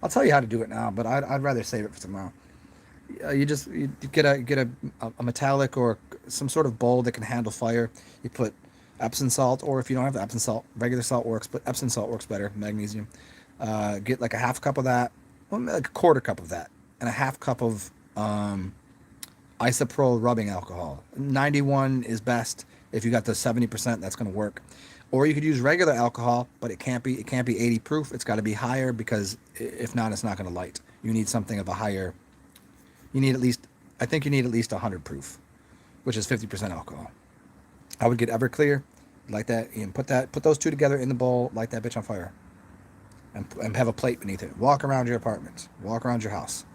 I'll tell you how to do it now, but I'd rather save it for tomorrow. You get a metallic or some sort of bowl that can handle fire. You put Epsom salt, or if you don't have Epsom salt, regular salt works, but Epsom salt works better. Magnesium. Get like a half cup of that, well, like a quarter cup of that, and a half cup of isopropyl rubbing alcohol. 91 is best. If you got the 70%, that's going to work. Or you could use regular alcohol, but it can't be 80 proof. It's got to be higher, because if not, it's not going to light. You need something of a higher. You need at least I think you need at least 100 proof, which is 50% alcohol. I would get Everclear, like that, and put those two together in the bowl, light that bitch on fire, and have a plate beneath it. Walk around your apartment, walk around your house.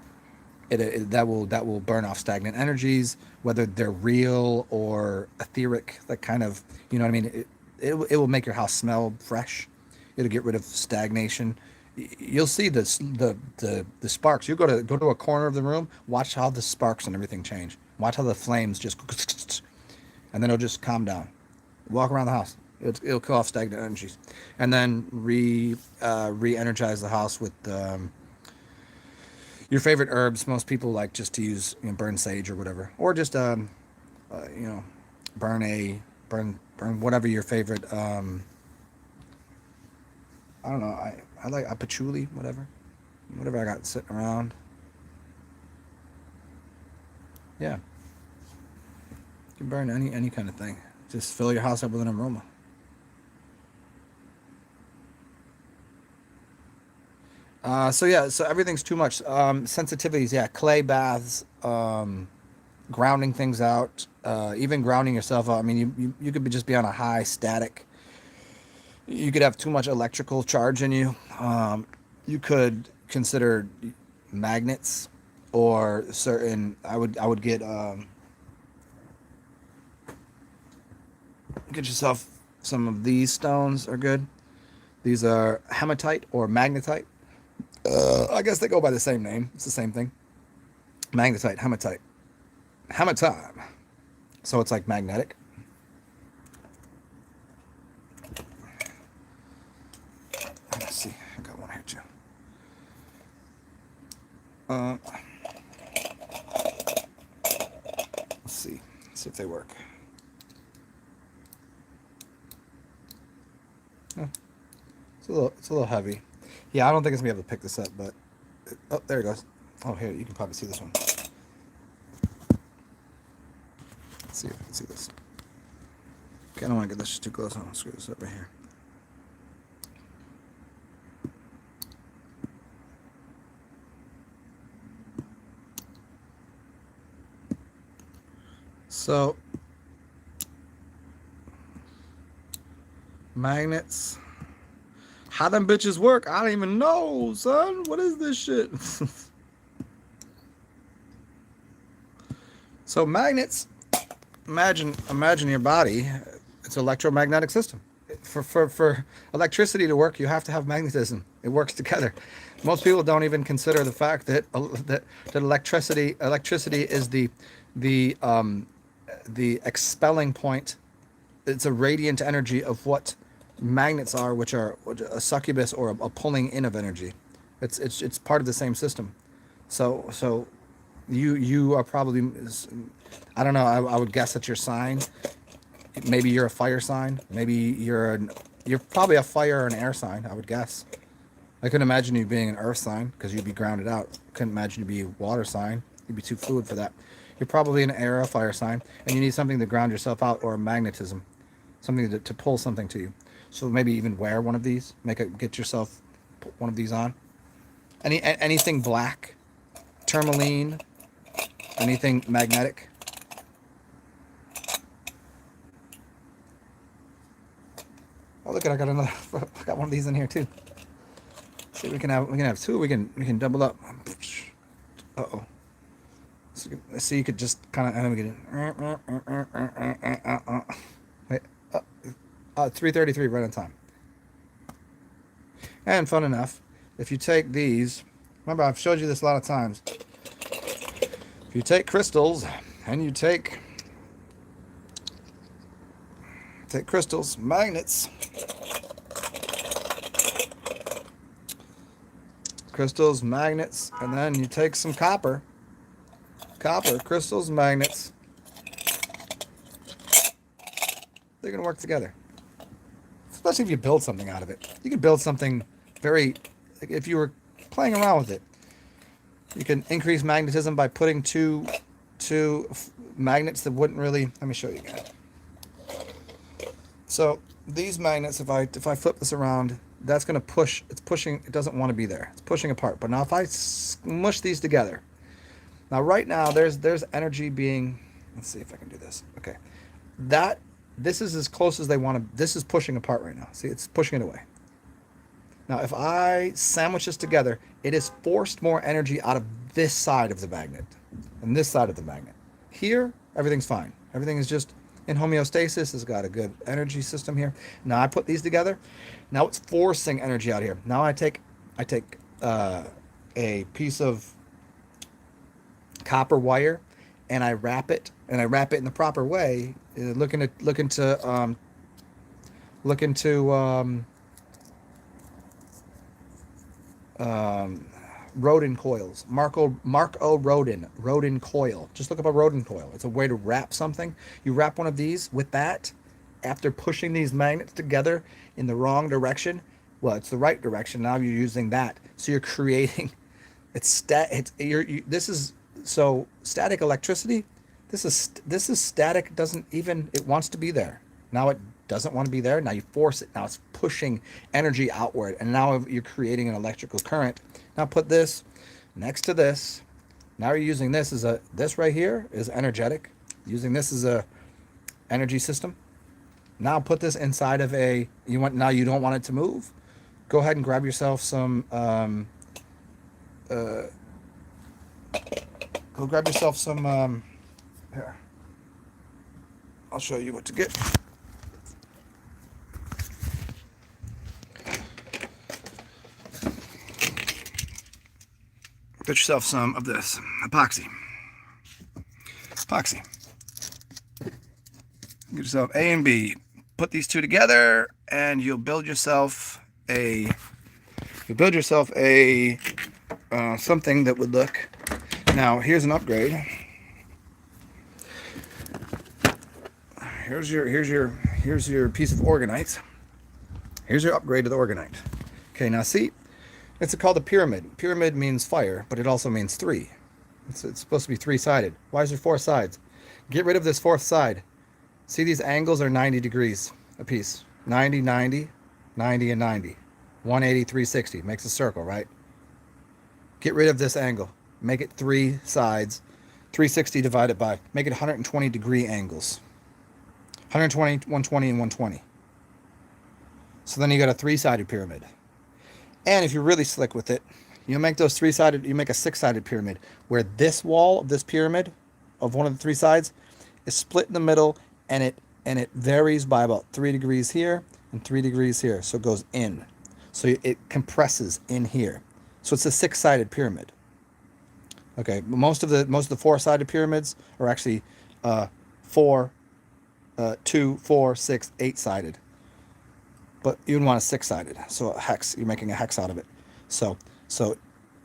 That will burn off stagnant energies, whether they're real or etheric. That kind of, you know what I mean. It will make your house smell fresh. It'll get rid of stagnation. You'll see this the sparks. You go to a corner of the room. Watch how the sparks and everything change. Watch how the flames just, and then it'll just calm down. Walk around the house. It'll kill off stagnant energies, and then re-energize the house with your favorite herbs. Most people like just to use, burn sage or whatever, or just you know burn a burn whatever your favorite. I don't know. I like a patchouli, whatever I got sitting around. Yeah, you can burn any kind of thing. Just fill your house up with an aroma. So yeah, so everything's too much. Sensitivities, yeah, clay baths, grounding things out, even grounding yourself out. I mean, you could just be on a high static. You could have too much electrical charge in you. You could consider magnets, or certain. I would get yourself some of these stones are good. These are hematite or magnetite. I guess they go by the same name. It's the same thing. Magnetite, hematite, hematite. So it's like magnetic. Let's see. I got one here too. Uh, let's see. Let's see if they work. Oh, it's a little heavy. Yeah, I don't think it's gonna be able to pick this up, but oh, there it goes. Oh, here, you can probably see this one. Let's see if you can see this. Okay, I don't want to get this too close. I'll screw this up right here. So, magnets. How them bitches work, I don't even know, son. What is this shit? So magnets, imagine your body. It's an electromagnetic system. For electricity to work, you have to have magnetism. It works together. Most people don't even consider the fact that that electricity is the expelling point. It's a radiant energy of what magnets are, which are a succubus or a pulling in of energy. It's part of the same system. So you are probably, I don't know, I would guess that your sign, maybe you're a fire sign, maybe you're probably a fire or an air sign, I would guess. I couldn't imagine you being an earth sign because you'd be grounded out. Couldn't imagine you be a water sign. You'd be too fluid for that. You're probably an air or a fire sign, and you need something to ground yourself out, or a magnetism, something to pull something to you. So maybe even wear one of these. Get yourself one of these on. Anything black, tourmaline, anything magnetic. Oh, look at, I got one of these in here too. See, we can have two. We can double up. Uh-oh. So you could just kind of, and we could, wait, 3:33 right on time. And fun enough, if you take these, remember I've showed you this a lot of times. If you take crystals and you take crystals, magnets, crystals, magnets, and then you take some copper, crystals, magnets, they're going to work together. Especially if you build something out of it. You can build something very, if you were playing around with it, you can increase magnetism by putting two magnets that wouldn't really, let me show you again. So these magnets, if I flip this around, that's going to push, it's pushing, it doesn't want to be there. It's pushing apart. But now if I smush these together, now right now there's energy being, let's see if I can do this. Okay. This is as close as they want to, this is pushing apart right now. See, it's pushing it away. Now if I sandwich this together, it has forced more energy out of this side of the magnet and this side of the magnet. Here, everything's fine. Everything is just in homeostasis. It's got a good energy system here. Now I put these together. Now it's forcing energy out here. Now I take a piece of copper wire and I wrap it in the proper way. Look into Rodin coils. Marco Rodin coil. Just look up a Rodin coil. It's a way to wrap something. You wrap one of these with that. After pushing these magnets together in the wrong direction, well, it's the right direction. Now you're using that, so you're creating. This is so static electricity. This is static. Doesn't even, it wants to be there. Now it doesn't want to be there. Now you force it. Now it's pushing energy outward, and now you're creating an electrical current. Now put this next to this. Now you're using this as this right here is energetic. Using this as a energy system. Now put this inside of now you don't want it to move. Go ahead and grab yourself some here. I'll show you what to get. Get yourself some of this epoxy. Get yourself A and B. Put these two together, and you'll build yourself a something that would look. Now here's an upgrade. Here's your piece of orgonite. Here's your upgrade to the orgonite. Okay, now see, it's called a pyramid. Pyramid means fire, but it also means three. It's supposed to be three-sided. Why is there four sides? Get rid of this fourth side. See, these angles are 90 degrees a piece. 90, 90, 90, and 90. 180, 360. Makes a circle, right? Get rid of this angle. Make it three sides. 360 divided by. Make it 120 degree angles. 120, 120, and 120. So then you got a three-sided pyramid. And if you're really slick with it, you make those three-sided, you make a six-sided pyramid where this wall of this pyramid of one of the three sides is split in the middle, and it varies by about 3 degrees here and 3 degrees here. So it goes in. So it compresses in here. So it's a six-sided pyramid. Okay, most of the four-sided pyramids are actually four, 2, 4, 6, 8-sided. But you would want a six-sided. So a hex, you're making a hex out of it. So so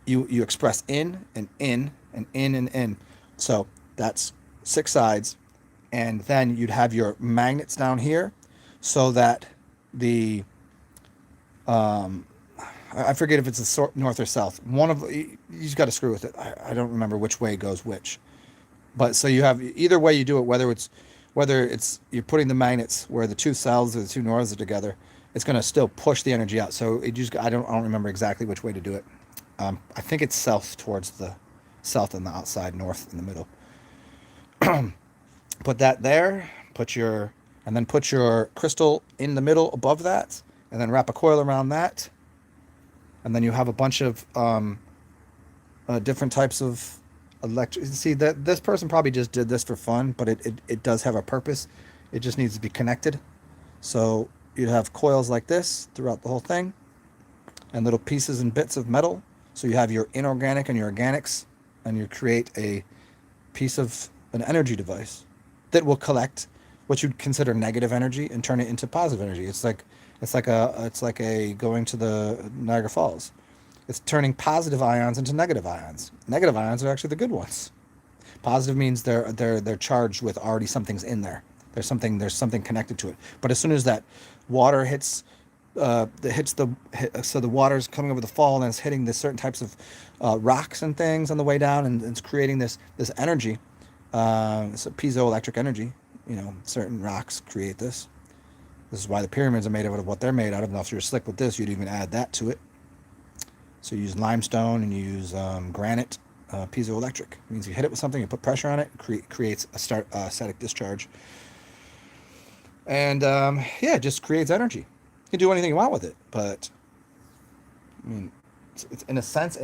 you express in and in and in and in. So that's six sides, and then you'd have your magnets down here, so that the I forget if it's a north or south. One of you just got to screw with it. I don't remember which way goes which. But so you have either way you do it, whether it's you're putting the magnets where the two souths or the two norths are together, it's going to still push the energy out. So it just I don't remember exactly which way to do it. I think it's south towards the south on the outside, north in the middle. Put that there. And then put your crystal in the middle above that, and then wrap a coil around that, and then you have a bunch of different types of electric. See that this person probably just did this for fun, but it does have a purpose. It just needs to be connected. So you'd have coils like this throughout the whole thing, and little pieces and bits of metal. So you have your inorganic and your organics, and you create a piece of an energy device that will collect what you'd consider negative energy and turn it into positive energy. It's like a going to the Niagara Falls. It's turning positive ions into negative ions. Negative ions are actually the good ones. Positive means they're charged with already something's in there. There's something connected to it. But as soon as that water hits so the water's coming over the fall, and it's hitting the certain types of rocks and things on the way down, and it's creating this energy. It's a piezoelectric energy. Certain rocks create this. This is why the pyramids are made out of what they're made out of. Now, if you're slick with this, you'd even add that to it. So you use limestone and you use granite. Piezoelectric it means you hit it with something, you put pressure on it, creates a static discharge, and it just creates energy. You can do anything you want with it, but I mean, it's in a sense,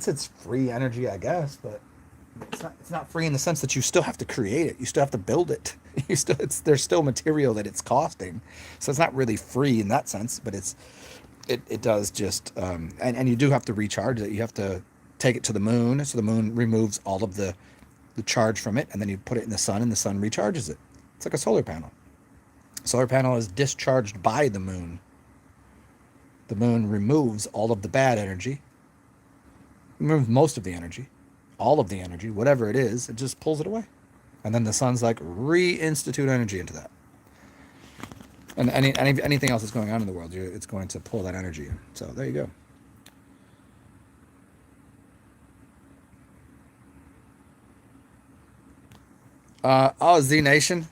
it's free energy, I guess, but it's not free in the sense that you still have to create it, you still have to build it, there's still material that it's costing, so it's not really free in that sense, but it does just and you do have to recharge it. You have to take it to the moon, so the moon removes all of the charge from it, and then you put it in the sun, and the sun recharges it. It's like a solar panel. Solar panel is discharged by the moon. The moon removes all of the bad energy, removes most of the energy, all of the energy, whatever it is, it just pulls it away. And then the sun's like, reinstitute energy into that. And anything else that's going on in the world, it's going to pull that energy in. So there you go. Z Nation.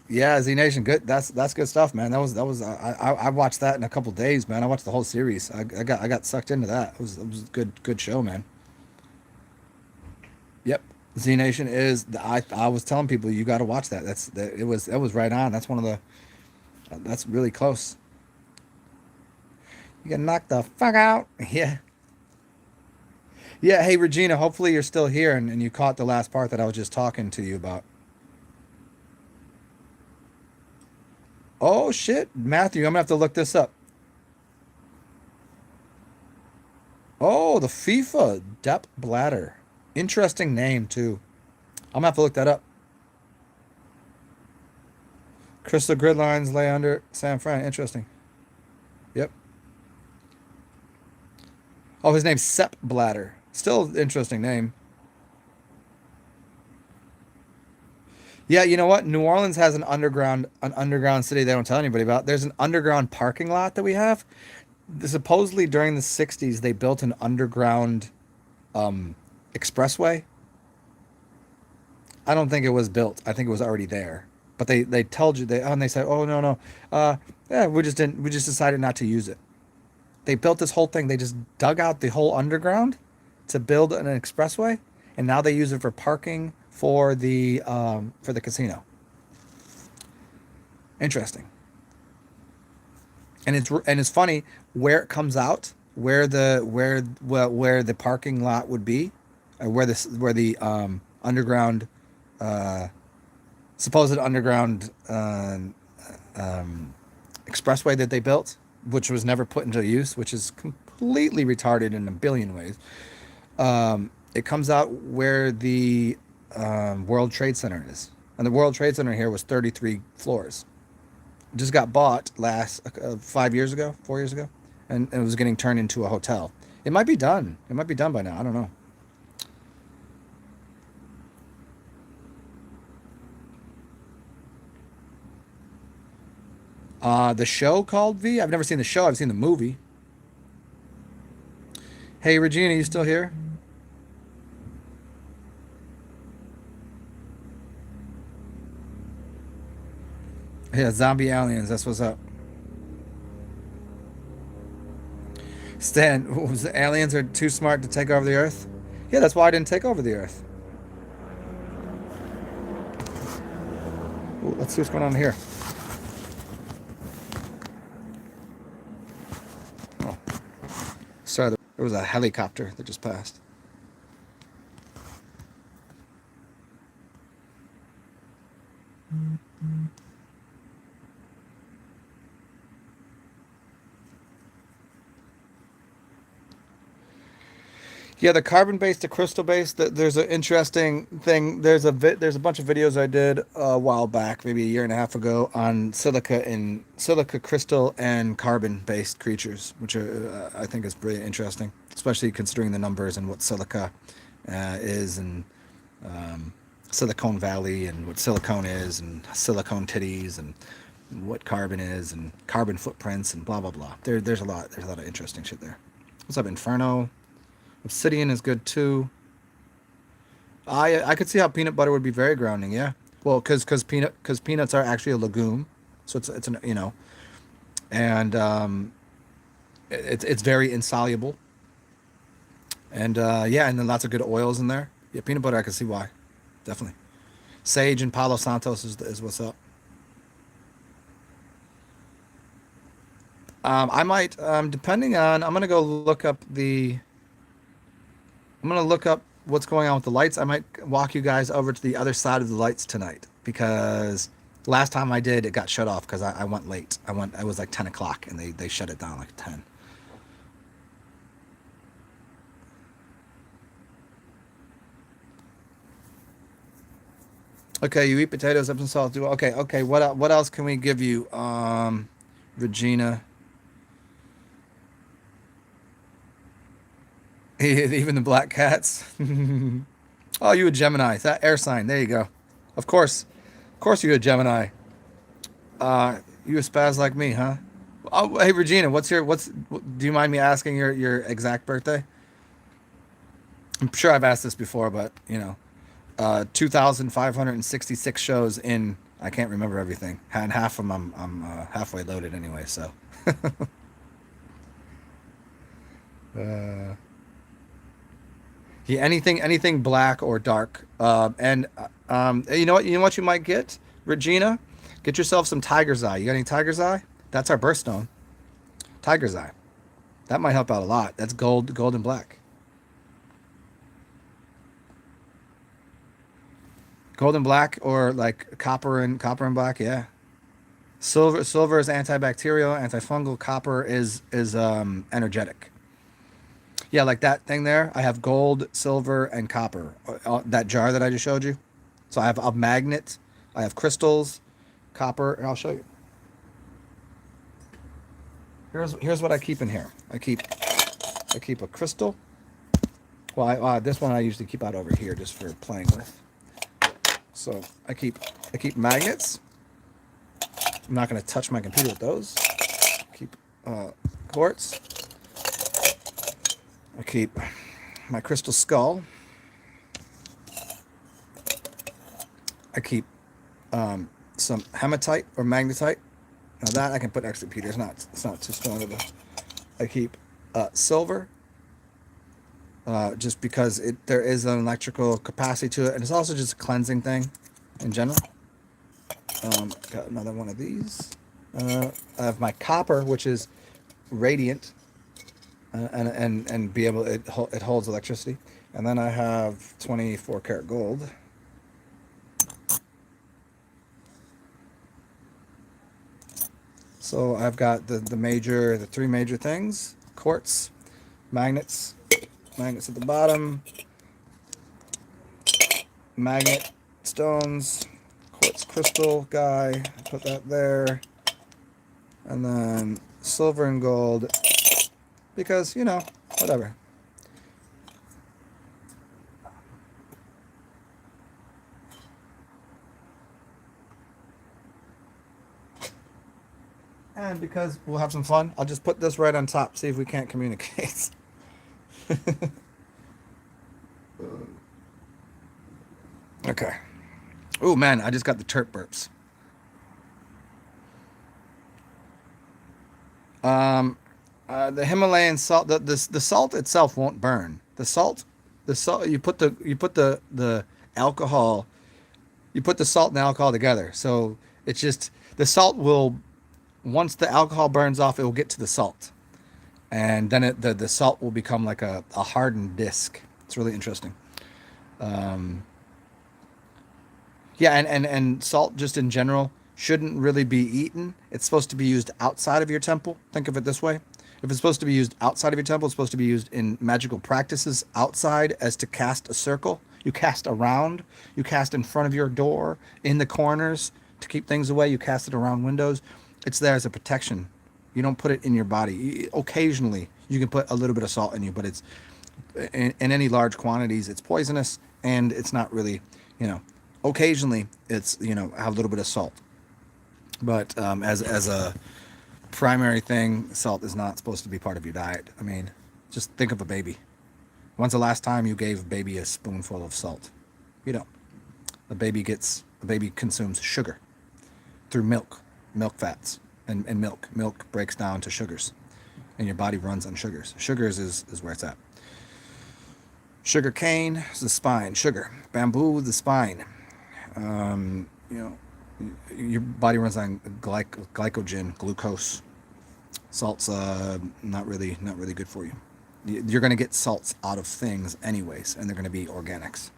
Yeah, Z Nation, good. That's good stuff, man. That was I watched that in a couple days, man. I watched the whole series. I got sucked into that. It was a good show, man. Yep. Z Nation is I was telling people you got to watch that. It was right on. That's one of the that's really close. You get knocked the fuck out. Yeah. Yeah, hey Regina, hopefully you're still here and you caught the last part that I was just talking to you about. Oh shit, Matthew, I'm gonna have to look this up. Oh, the FIFA Dep Bladder. Interesting name too. I'm gonna have to look that up. Crystal grid lines lay under San Fran. Interesting. Yep. Oh, his name's Sepp Bladder. Still interesting name. Yeah, you know what? New Orleans has an underground city they don't tell anybody about. There's an underground parking lot that we have. Supposedly during the 60s they built an underground expressway. I don't think it was built. I think it was already there. But they told you and they said, "Oh no. Yeah, we just decided not to use it." They built this whole thing. They just dug out the whole underground to build an expressway, and now they use it for parking for the casino. Interesting. And it's funny where it comes out where the parking lot would be, where the underground supposed underground expressway that they built, which was never put into use, which is completely retarded in a billion ways. It comes out where the World Trade Center is, and the World Trade Center here was 33 floors. It just got bought last 5 years ago, 4 years ago, and it was getting turned into a hotel. It might be done. It might be done by now. I don't know. The show called V? I've never seen the show. I've seen the movie. Hey, Regina, you still here? Yeah, zombie aliens. That's what's up. Stan, was the aliens are too smart to take over the Earth? Yeah, that's why I didn't take over the Earth. Ooh, let's see what's going on here. Oh, sorry, there was a helicopter that just passed. Yeah, the carbon-based to crystal-based. There's an interesting thing. There's a bunch of videos I did a while back, maybe a year and a half ago, on silica crystal and carbon-based creatures, which I think is pretty interesting, especially considering the numbers and what silica is, and Silicon Valley, and what silicone is, and silicone titties, and what carbon is, and carbon footprints, and blah blah blah. There's a lot. There's a lot of interesting shit there. What's up, Inferno? Obsidian is good too. I could see how peanut butter would be very grounding. Yeah. Well, because peanuts are actually a legume, so it's an and it's very insoluble. And yeah, and then lots of good oils in there. Yeah, peanut butter. I can see why. Definitely. Sage and Palo Santos is what's up. I might depending on. I'm gonna look up what's going on with the lights. I might walk you guys over to the other side of the lights tonight, because last time I did, it got shut off because I went late. I was like 10 o'clock and they shut it down like 10. Okay, you eat potatoes, Epsom salt. Do okay. Okay. What else can we give you, Regina? Even the black cats. Oh, you a Gemini? That air sign. There you go. Of course, you a Gemini. You a spaz like me, huh? Oh, hey Regina, Do you mind me asking your exact birthday? I'm sure I've asked this before, but 2,566 shows in. I can't remember everything, and half of them I'm halfway loaded anyway. So, uh, yeah, anything black or dark. You know what you might get, Regina? Get yourself some Tiger's Eye. You got any Tiger's Eye? That's our birthstone. Tiger's Eye. That might help out a lot. That's gold and black. Gold and black, or like copper and black. Yeah. Silver is antibacterial, antifungal. Copper is energetic. Yeah, like that thing there. I have gold, silver, and copper. That jar that I just showed you. So I have a magnet. I have crystals, copper. And I'll show you. Here's what I keep in here. I keep a crystal. Well, this one I usually keep out over here just for playing with. So I keep magnets. I'm not going to touch my computer with those. Keep quartz. I keep my crystal skull. I keep some hematite or magnetite. Now that I can put next to Peter. It's not too strong of a. I keep silver, just because there is an electrical capacity to it, and it's also just a cleansing thing in general. Got another one of these. I have my copper, which is radiant. and be able it holds electricity. And then I have 24 karat gold. So I've got the three major things: quartz, magnets, magnets at the bottom, magnet stones, quartz crystal guy. Put that there, and then silver and gold because whatever. And because we'll have some fun, I'll just put this right on top, see if we can't communicate. Okay. Oh man, I just got the terp burps. Um, the Himalayan salt, the salt itself won't burn. The salt you put the alcohol, you put the salt and alcohol together. So it's just the salt will once the alcohol burns off, it will get to the salt, and then the salt will become like a hardened disc. It's really interesting. Um, Yeah, and salt just in general shouldn't really be eaten. It's supposed to be used outside of your temple. Think of it this way. If it's supposed to be used outside of your temple, it's supposed to be used in magical practices outside as to cast a circle. You cast around, you cast in front of your door, in the corners to keep things away. You cast it around windows. It's there as a protection. You don't put it in your body. Occasionally, you can put a little bit of salt in you, but it's in any large quantities, it's poisonous and it's not really, you know, occasionally it's, have a little bit of salt. But as a primary thing, salt is not supposed to be part of your diet. I mean, just think of a baby. When's the last time you gave a baby a spoonful of salt? You don't. A baby consumes sugar through milk fats, and milk. Milk breaks down to sugars, and your body runs on sugars. Sugars is where it's at. Sugar cane is the spine. Sugar. Bamboo, the spine. Um, you know, your body runs on glycogen, glucose. Salt's not really good for you. You're going to get salts out of things anyways, and they're going to be organics.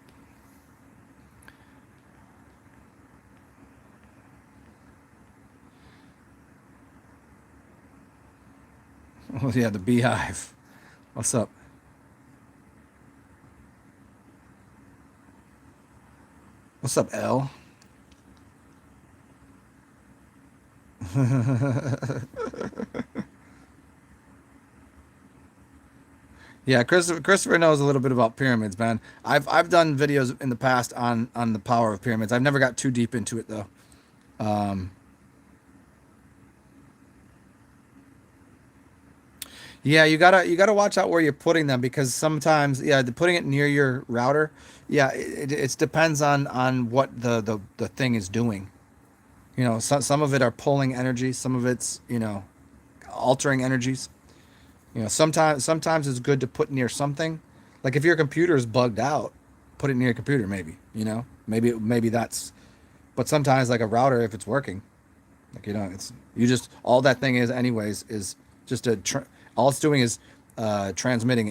Oh yeah, the beehive. What's up? What's up, L? Yeah, Christopher knows a little bit about pyramids, man. I've done videos in the past on the power of pyramids. I've never got too deep into it though. Um, yeah, you gotta watch out where you're putting them because sometimes, yeah, putting it near your router, yeah, it depends on what the thing is doing. Some of it are pulling energy, some of it's altering energies. Sometimes it's good to put near something. Like if your computer is bugged out, put it near your computer. Maybe that's. But sometimes like a router, if it's working, like it's you just all that thing is anyways is just all it's doing is transmitting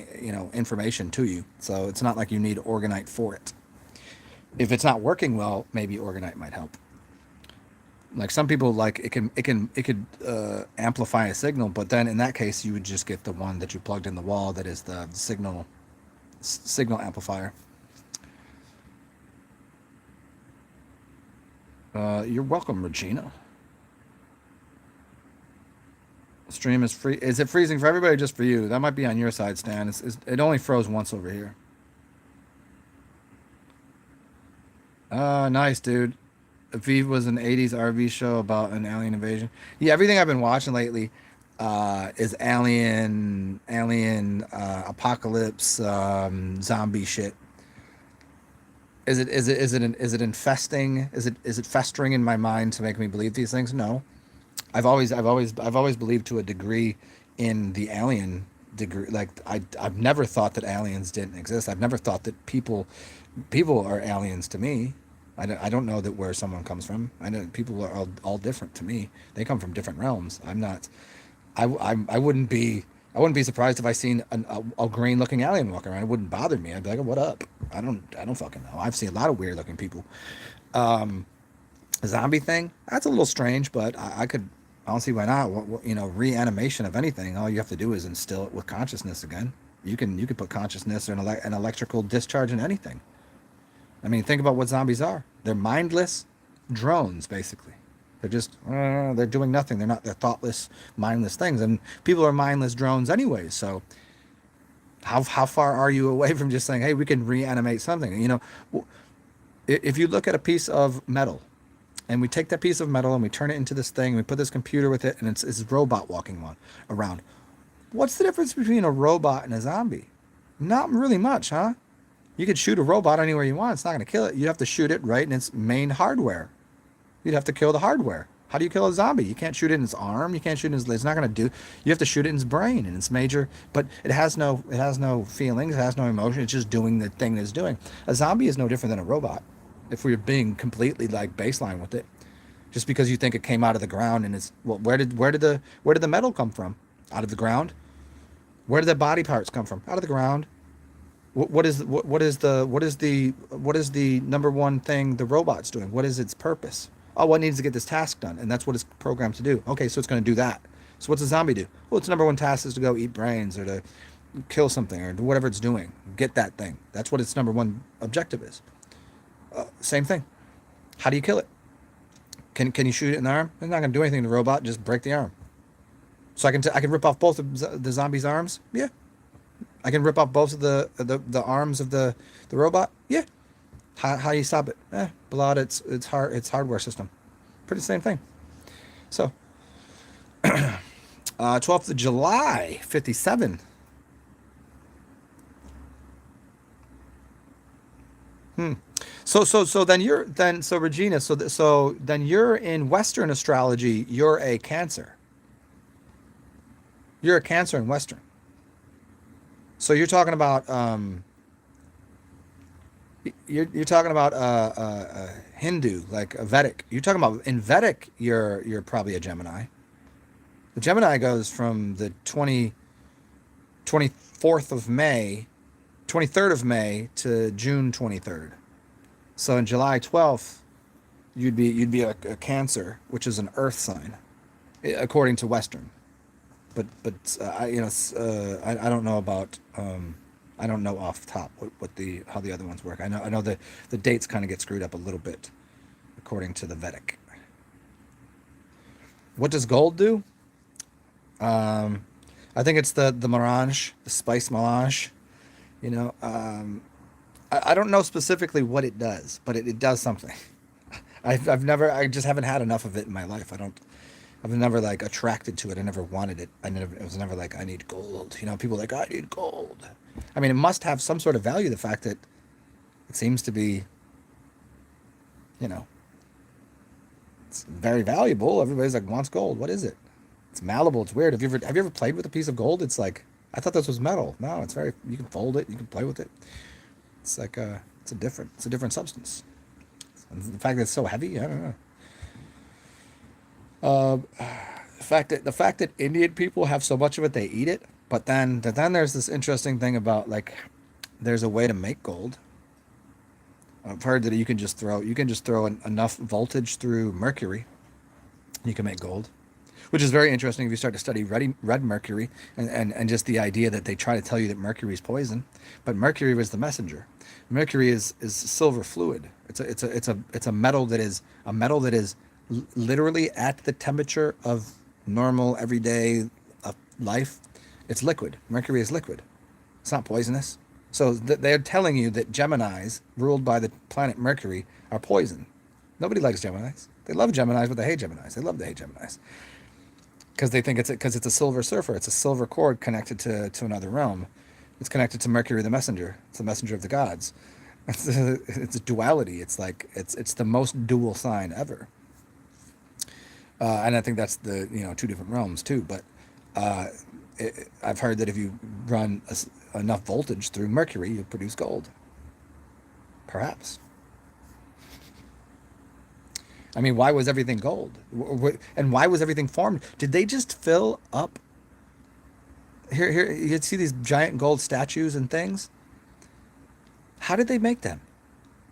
information to you. So it's not like you need Organite for it. If it's not working well, maybe Organite might help. Like some people like it could amplify a signal, but then in that case you would just get the one that you plugged in the wall that is the signal amplifier. You're welcome, Regina. Stream is free. Is it freezing for everybody or just for you? That might be on your side, Stan. It only froze once over here. Nice, dude. Aviv was an 80s RV show about an alien invasion. Yeah, everything I've been watching lately is alien apocalypse, zombie shit. Is it infesting? Is it festering in my mind to make me believe these things? No. I've always believed to a degree in the alien degree. Like I've never thought that aliens didn't exist. I've never thought that people are aliens to me. I don't know that where someone comes from. I know people are all different to me. They come from different realms. I'm not. I wouldn't be I wouldn't be surprised if I seen a green looking alien walking around. It wouldn't bother me. I'd be like, what up? I don't fucking know. I've seen a lot of weird looking people. A zombie thing, that's a little strange, but I don't see why not. Reanimation of anything, all you have to do is instill it with consciousness again. You can put consciousness or an electrical discharge in anything. I mean, think about what zombies are. They're mindless drones, basically. They're just they're doing nothing. They're thoughtless, mindless things. And people are mindless drones anyways. So how far are you away from just saying, hey, we can reanimate something? If you look at a piece of metal, and we take that piece of metal and we turn it into this thing, and we put this computer with it, and it's a robot walking around. What's the difference between a robot and a zombie? Not really much, huh? You could shoot a robot anywhere you want. It's not going to kill it. You have to shoot it right in its main hardware. You'd have to kill the hardware. How do you kill a zombie? You can't shoot it in its arm. You can't shoot it in its. It's not going to do. You have to shoot it in its brain and its major. But it has no feelings. It has no emotion. It's just doing the thing it's doing. A zombie is no different than a robot. If we're being completely like baseline with it, just because you think it came out of the ground and it's where did the metal come from? Out of the ground. Where did the body parts come from? Out of the ground. What is the number one thing the robot's doing? What is its purpose? Oh, what needs to get this task done, and that's what it's programmed to do. Okay, so it's going to do that. So what's a zombie do? Well, its number one task is to go eat brains or to kill something or whatever it's doing. Get that thing. That's what its number one objective is. Same thing. How do you kill it? Can you shoot it in the arm? It's not going to do anything to the robot. Just break the arm. So I can rip off both of the zombie's arms. Yeah. I can rip off both of the arms of the robot. Yeah. How do you stop it? Blow out its hardware system. Pretty same thing. So 12th of July, 57. So Regina, so then you're in Western astrology, you're a Cancer. You're a Cancer in Western. So you're talking about you're talking about Hindu, like a Vedic. You're talking about in Vedic, you're probably a Gemini. The Gemini goes from the 24th of May, 23rd of May to June 23rd. So in July 12th, you'd be a Cancer, which is an Earth sign, according to Western. But I don't know about I don't know off the top how the other ones work. I know the dates kind of get screwed up a little bit, according to the Vedic. What does gold do? I think it's the melange, the spice melange. I don't know specifically what it does, but it does something. I just haven't had enough of it in my life. I've never like attracted to it. I never wanted it. It was never like, I need gold. People are like, I need gold. I mean, it must have some sort of value. The fact that it seems to be, it's very valuable. Everybody's like wants gold. What is it? It's malleable. It's weird. Have you ever played with a piece of gold? It's like, I thought this was metal. No, you can fold it. You can play with it. It's like it's a different substance. And the fact that it's so heavy, I don't know. The fact that Indian people have so much of it, they eat it. But then there's this interesting thing about like, there's a way to make gold. I've heard that you can just throw enough voltage through mercury, you can make gold, which is very interesting if you start to study red mercury and just the idea that they try to tell you that mercury is poison, but mercury was the messenger. Mercury is silver fluid. It's a metal that is literally at the temperature of normal everyday life. It's liquid. Mercury is liquid. It's not poisonous. So they're telling you that Geminis, ruled by the planet Mercury, are poison. Nobody likes Geminis. They love Geminis, but they hate Geminis. They love to hate Geminis because they think it's a silver surfer. It's a silver cord connected to another realm. It's connected to Mercury, the messenger. It's the messenger of the gods. It's a duality. It's like it's the most dual sign ever. And I think that's the two different realms too. But I've heard that if you run enough voltage through Mercury, you produce gold. Perhaps. I mean, why was everything gold? And why was everything formed? Did they just fill up Here, you see these giant gold statues and things. How did they make them?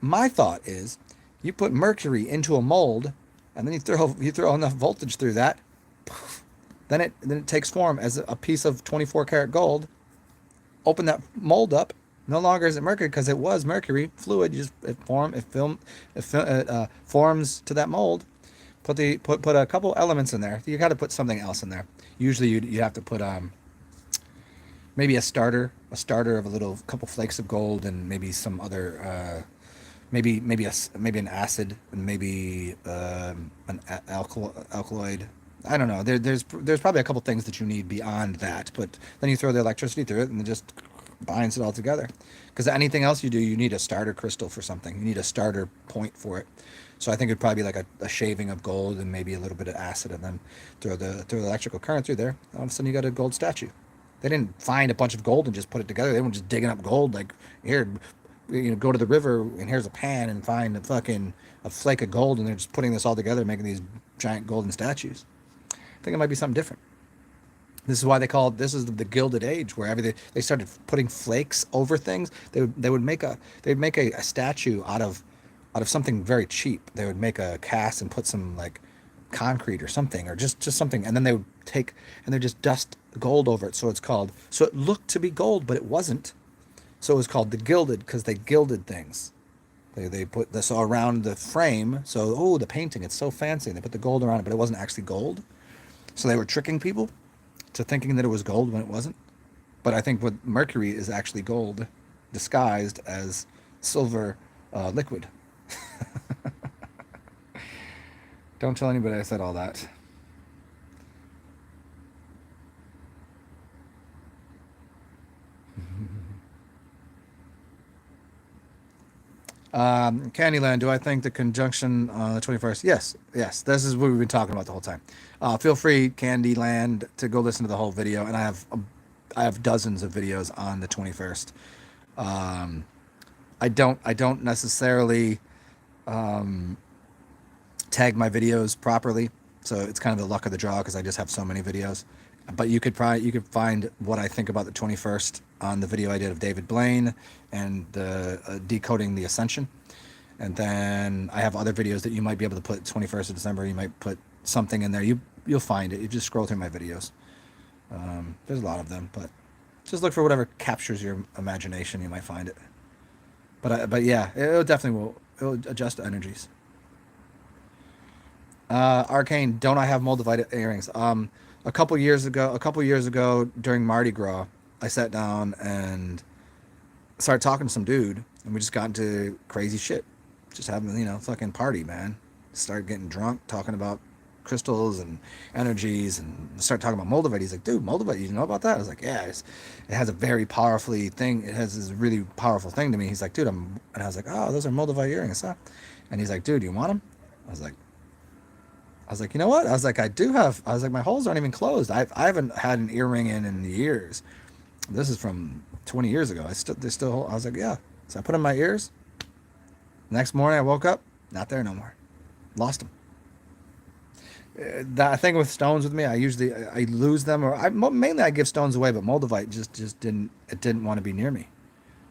My thought is, you put mercury into a mold, and then you throw enough voltage through that, then it takes form as a piece of 24 karat gold. Open that mold up. No longer is it mercury because it was mercury fluid. You just it forms to that mold. Put a couple elements in there. You got to put something else in there. Usually you have to put maybe a starter of a little couple flakes of gold and maybe some other maybe an acid and maybe an alkaloid. I don't know. There's probably a couple things that you need beyond that, but then you throw the electricity through it and it just binds it all together. Because anything else you do, you need a starter crystal for something. You need a starter point for it. So I think it'd probably be like a shaving of gold and maybe a little bit of acid, and then throw the electrical current through there. All of a sudden, you got a gold statue. They didn't find a bunch of gold and just put it together. They weren't just digging up gold like here, go to the river and here's a pan and find a flake of gold, and they're just putting this all together, making these giant golden statues. I think it might be something different. This is why this is the Gilded Age, where everything they started putting flakes over things. They'd make a statue out of something very cheap. They would make a cast and put some like concrete or something, or just something, and then they would take and they just dust gold over it. So it looked to be gold, but it wasn't. So it was called the Gilded because they gilded things. They put this around the frame. So the painting, it's so fancy. They put the gold around it, but it wasn't actually gold. So they were tricking people to thinking that it was gold when it wasn't. But I think what mercury is actually gold disguised as silver liquid. Don't tell anybody I said all that. Candyland, do I think the conjunction on the 21st? Yes, yes. This is what we've been talking about the whole time. Feel free, Candyland, to go listen to the whole video, and I have dozens of videos on the 21st. Um, I don't necessarily tag my videos properly, so it's kind of the luck of the draw because I just have so many videos. But you could find what I think about the 21st on the video I did of David Blaine and the decoding the Ascension. And then I have other videos that you might be able to put 21st of December. You might put something in there. You'll find it. You just scroll through my videos. There's a lot of them, but just look for whatever captures your imagination. You might find it. But yeah, it'll adjust energies. Arcane, don't I have moldavite earrings? A couple years ago during Mardi Gras, I sat down and started talking to some dude, and we just got into crazy shit, just having fucking party, man. Started getting drunk, talking about crystals and energies, and started talking about moldavite. He's like, dude, moldavite, you know about that? I was like, yeah, it has a very powerfully thing. It has this really powerful thing to me. He's like, dude, and I was like, oh, those are moldavite earrings, huh? And he's like, dude, you want them? I was like, you know what? I was like, I do have. I was like, my holes aren't even closed. I haven't had an earring in years. This is from 20 years ago. They still. I was like, yeah. So I put in my ears. Next morning, I woke up, not there no more. Lost them. That thing with stones with me, I lose them, or mainly I give stones away, but moldavite just didn't want to be near me.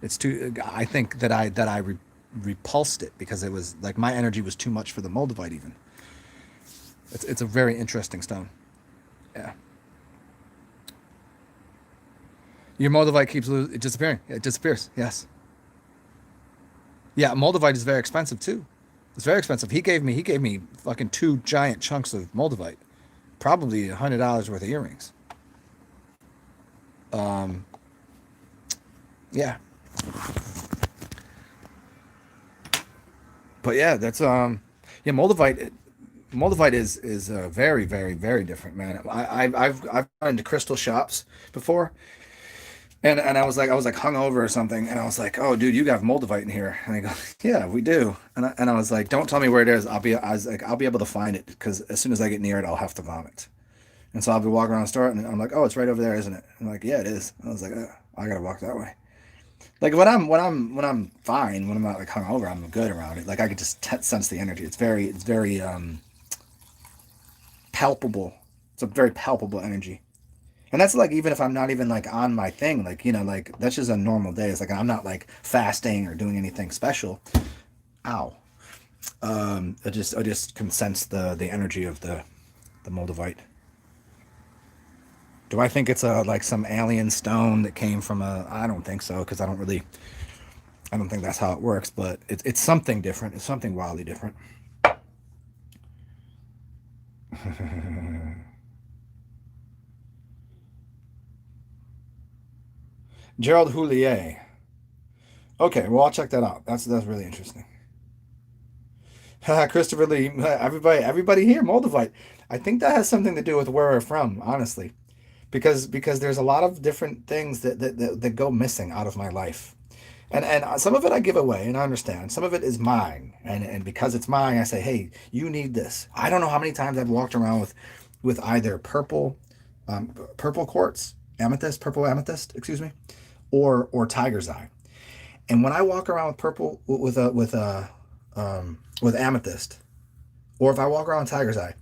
It's too. I think that I repulsed it because it was like my energy was too much for the moldavite even. It's a very interesting stone. Yeah. Your moldavite keeps disappearing. It disappears. Yes. Yeah, moldavite is very expensive too. It's very expensive. He gave me fucking two giant chunks of moldavite, probably $100 worth of earrings. Um, yeah, but yeah, that's yeah, moldavite is very very very different, man. I've gone into crystal shops before, and I was like hungover or something, and I was like, oh dude, you got moldavite in here, and I go, yeah, we do, and I was like, don't tell me where it is. I was like, I'll be able to find it because as soon as I get near it, I'll have to vomit. And so I'll be walking around the store, and I'm like, oh, it's right over there, isn't it? I'm like, yeah, it is. I was like, I gotta walk that way. Like when I'm fine, when I'm not like hungover, I'm good around it. Like I could just sense the energy. It's very palpable. It's a very palpable energy. And that's like, even if I'm not even like on my thing, like, you know, like that's just a normal day. It's like I'm not like fasting or doing anything special. Ow. I just can sense the energy of the Moldavite. Do I think it's a like some alien stone that came from a? I don't think so, because I don't think that's how it works. But it's something different. It's something wildly different. Gerald Houllier. Okay, well I'll check that out. That's really interesting. Christopher Lee, everybody here, Moldavite. I think that has something to do with where we're from, honestly, because there's a lot of different things that go missing out of my life, and some of it I give away, and I understand. Some of it is mine, and because it's mine, I say, hey, you need this. I don't know how many times I've walked around with either purple quartz, purple amethyst, excuse me, or tiger's eye. And when I walk around with purple with amethyst, or if I walk around with tiger's eye,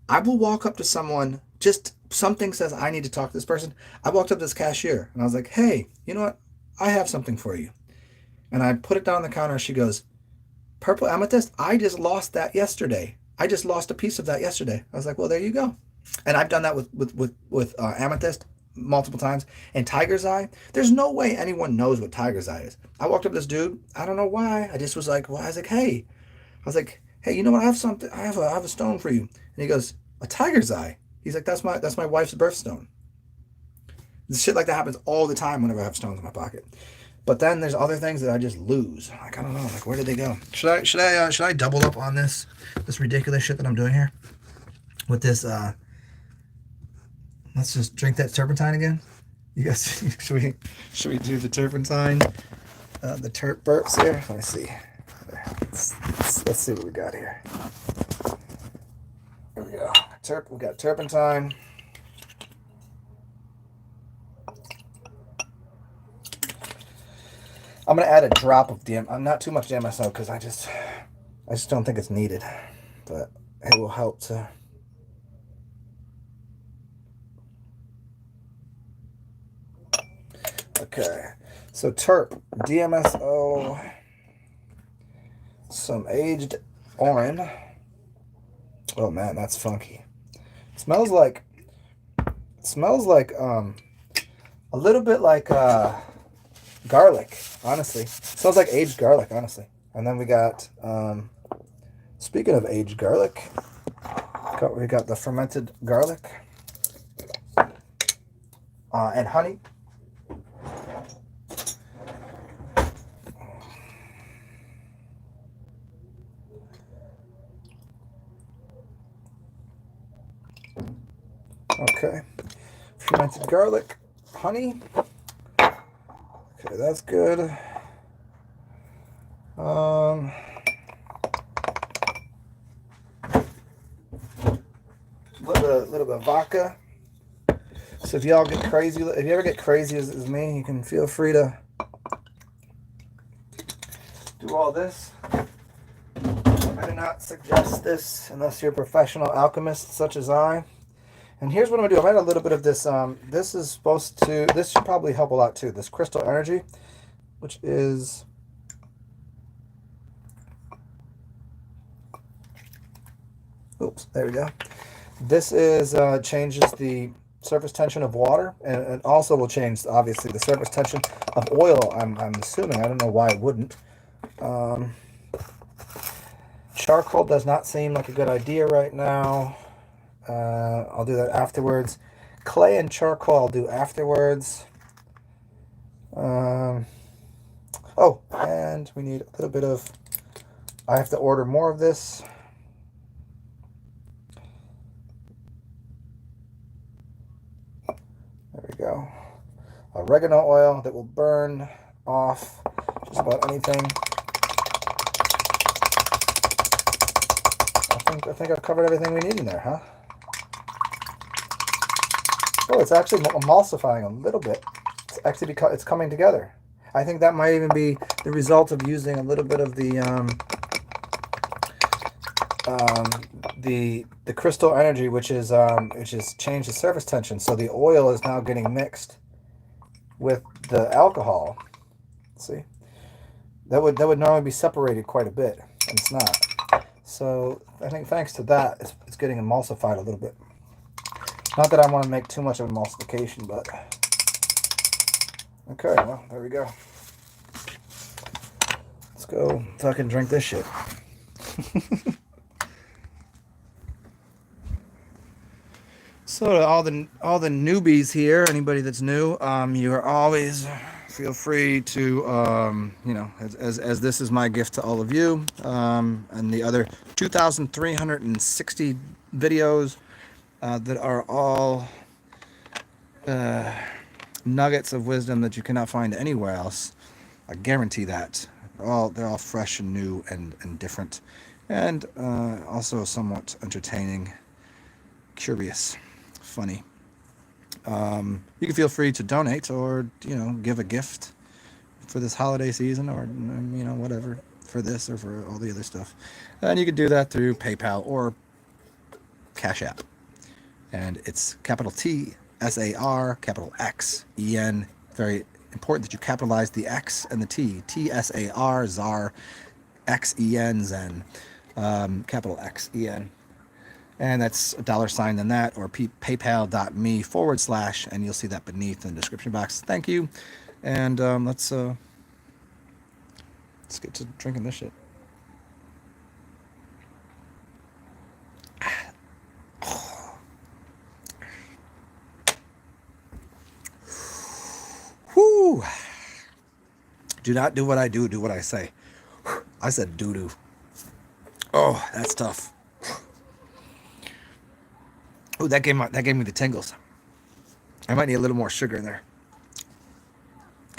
I will walk up to someone, just something says I need to talk to this person. I walked up to this cashier and I was like, hey, you know what? I have something for you. And I put it down on the counter. She goes, purple amethyst? I just lost that yesterday. I just lost a piece of that yesterday. I was like, well, there you go. And I've done that with amethyst multiple times. And tiger's eye, there's no way anyone knows what tiger's eye is. I walked up to this dude. I don't know why. I just was like, well, I was like, hey. I was like, hey, you know what? I have something. I have a stone for you. And he goes, a tiger's eye. He's like, that's my wife's birthstone. Shit like that happens all the time whenever I have stones in my pocket. But then there's other things that I just lose. Like, I don't know. Like, where did they go? Should I double up on this ridiculous shit that I'm doing here with this? Let's just drink that turpentine again. You guys, should we do the turpentine? The terp burps here. Let me see. Let's see what we got here. Here we go. We got turpentine. I'm gonna add a drop of not too much DMSO, because I just don't think it's needed, but it will help to. Okay, so terp, DMSO, some aged orange. Oh man, that's funky. It smells like a little bit like garlic, honestly. It smells like aged garlic, honestly. And then we got, speaking of aged garlic, we got the fermented garlic and honey. Okay, fermented garlic, honey. Okay, that's good. Little bit of vodka. So if y'all get crazy, if you ever get crazy as me, you can feel free to do all this. I do not suggest this unless you're a professional alchemist such as I. And here's what I'm gonna do. I'm gonna add a little bit of this. This should probably help a lot too. This crystal energy, which is oops, there we go. This is changes the surface tension of water, and it also will change obviously the surface tension of oil. I'm assuming. I don't know why it wouldn't. Charcoal does not seem like a good idea right now. I'll do that afterwards. Clay and charcoal I'll do afterwards. Oh, and we need a little bit of, I have to order more of this. There we go. Oregano oil that will burn off just about anything. I think I've covered everything we need in there, huh? Oh, it's actually emulsifying a little bit. It's actually it's coming together. I think that might even be the result of using a little bit of the the crystal energy, which is changed the surface tension. So the oil is now getting mixed with the alcohol. See, that would normally be separated quite a bit, and it's not. So I think thanks to that, it's getting emulsified a little bit. Not that I want to make too much of emulsification, but okay. Well, there we go. Let's go fucking drink this shit. So to all the newbies here, anybody that's new, you are always feel free to you know, as this is my gift to all of you, and the other 2,360 videos that are all nuggets of wisdom that you cannot find anywhere else. I guarantee that they're all fresh and new and different, and also somewhat entertaining, curious, funny. You can feel free to donate or, you know, give a gift for this holiday season, or, you know, whatever, for this or for all the other stuff. And you can do that through PayPal or Cash App. And it's capital TSAR, capital XEN. Very important that you capitalize the X and the T. TSAR, ZAR, XEN, Zen. Capital XEN. And that's $, then that, or paypal.me/, and you'll see that beneath in the description box. Thank you. And let's get to drinking this shit. Whoo! Do not do what I do what I say. I said doo-doo. Oh, that's tough. Oh, that gave me the tingles. I might need a little more sugar in there.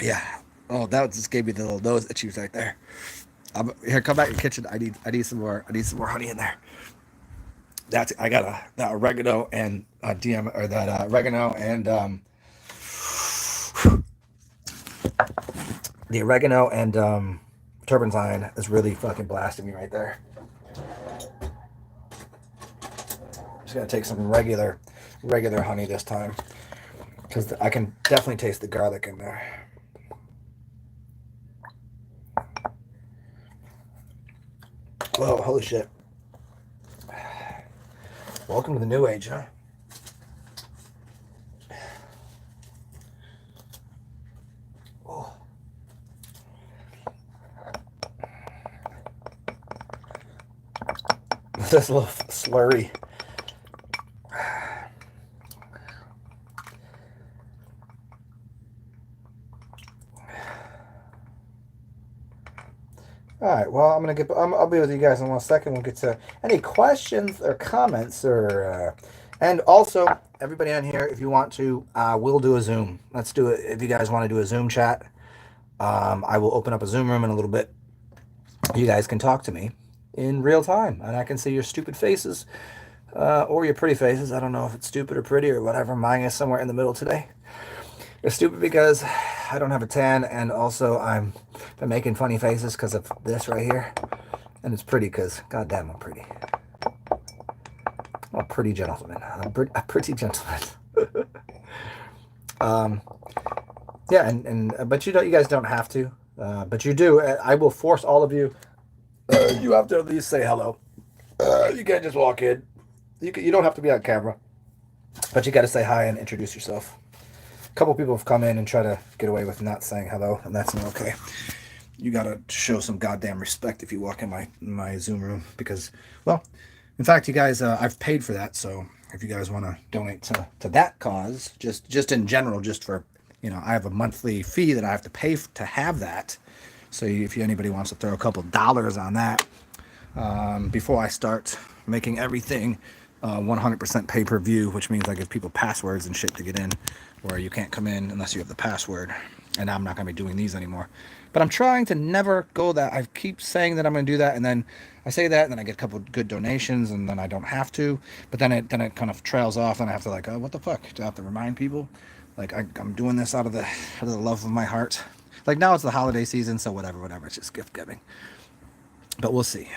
Yeah. Oh, that just gave me the little nose itchies right there. Here, come back in the kitchen. I need some more. I need some more honey in there. I got that oregano and oregano and the oregano and turpentine is really fucking blasting me right there. Just gotta take some regular honey this time, because I can definitely taste the garlic in there. Whoa, holy shit. Welcome to the new age, huh? Oh. This little slurry. All right, well, I'll be with you guys in 1 second. We'll get to any questions or comments, or and also everybody on here, if you want to, we'll do a Zoom. Let's do it. If you guys want to do a Zoom chat, I will open up a Zoom room in a little bit. You guys can talk to me in real time, and I can see your stupid faces, or your pretty faces. I don't know if it's stupid or pretty or whatever. Mine is somewhere in the middle today. It's stupid because I don't have a tan, and also I'm been making funny faces because of this right here. And it's pretty because, goddamn, I'm pretty. I'm a pretty gentleman. I'm a pretty gentleman. Yeah, but you guys don't have to. But you do. I will force all of you. You have to at least say hello. You can't just walk in. You don't have to be on camera. But you got to say hi and introduce yourself. A couple people have come in and try to get away with not saying hello, and that's not okay. You gotta show some goddamn respect if you walk in my Zoom room, because, well, in fact, you guys, I've paid for that, so if you guys want to donate to that cause, just in general, just for, you know, I have a monthly fee that I have to pay to have that. So if anybody wants to throw a couple dollars on that, before I start making everything 100% pay-per-view, which means I give people passwords and shit to get in, where you can't come in unless you have the password. And I'm not going to be doing these anymore. But I'm trying to never go that. I keep saying that I'm going to do that, and then I say that, and then I get a couple good donations, and then I don't have to. But then it kind of trails off, and I have to, like, oh, what the fuck? Do I have to remind people? Like, I'm doing this out of the love of my heart. Like, now it's the holiday season, so whatever. It's just gift giving. But we'll see.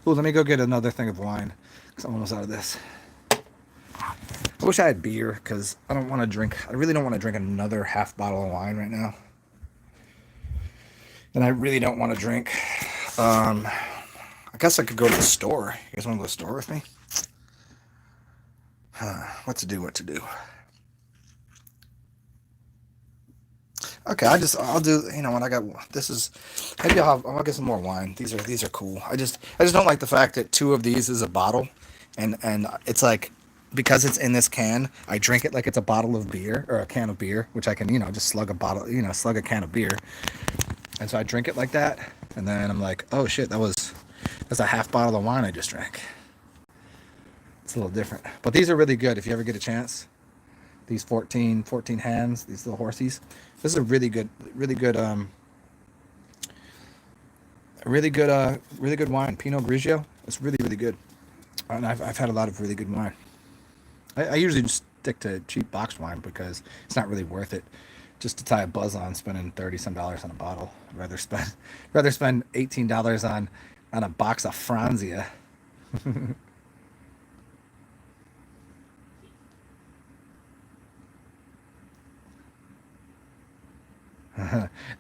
Ooh, let me go get another thing of wine because I'm almost out of this. I wish I had beer because I don't want to drink. I really don't want to drink another half bottle of wine right now. And I really don't want to drink. I guess I could go to the store. You guys want to go to the store with me? What to do? What to do? Okay, I'll do. You know what? I got this is. Maybe I'll get some more wine. These are cool. I just don't like the fact that two of these is a bottle, and it's like because it's in this can, I drink it like it's a bottle of beer or a can of beer, which I can just slug a bottle, slug a can of beer, and so I drink it like that, and then I'm like, oh shit, that's a half bottle of wine I just drank. It's a little different, but these are really good if you ever get a chance. These 14 hands, these little horsies. This is a really good really good wine. Pinot Grigio. It's really, really good. And I've had a lot of really good wine. I usually just stick to cheap boxed wine because it's not really worth it just to tie a buzz on spending $30 on a bottle. I'd rather spend $18 on a box of Franzia.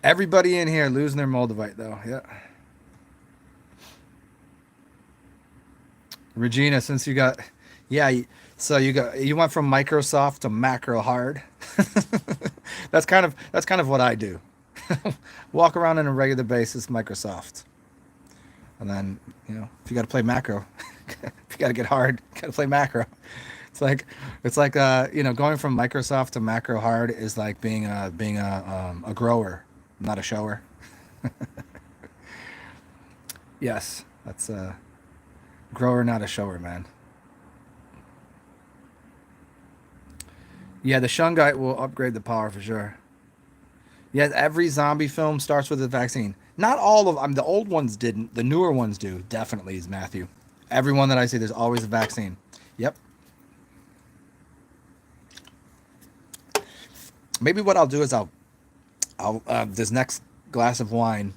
Everybody in here losing their Moldavite though. Yeah. Regina, since you got, yeah, so you went from Microsoft to macro hard. That's kind of what I do. Walk around on a regular basis, Microsoft, and then if you got to play macro, if you got to get hard, you got to play macro. It's like going from Microsoft to macro hard is like being a grower, not a shower. Yes, that's a grower, not a shower, man. Yeah, the Shungite will upgrade the power for sure. Yeah, every zombie film starts with a vaccine. Not all of them. The old ones didn't. The newer ones do. Definitely is Matthew. Everyone that I see, there's always a vaccine. Yep. Maybe what I'll do is I'll this next glass of wine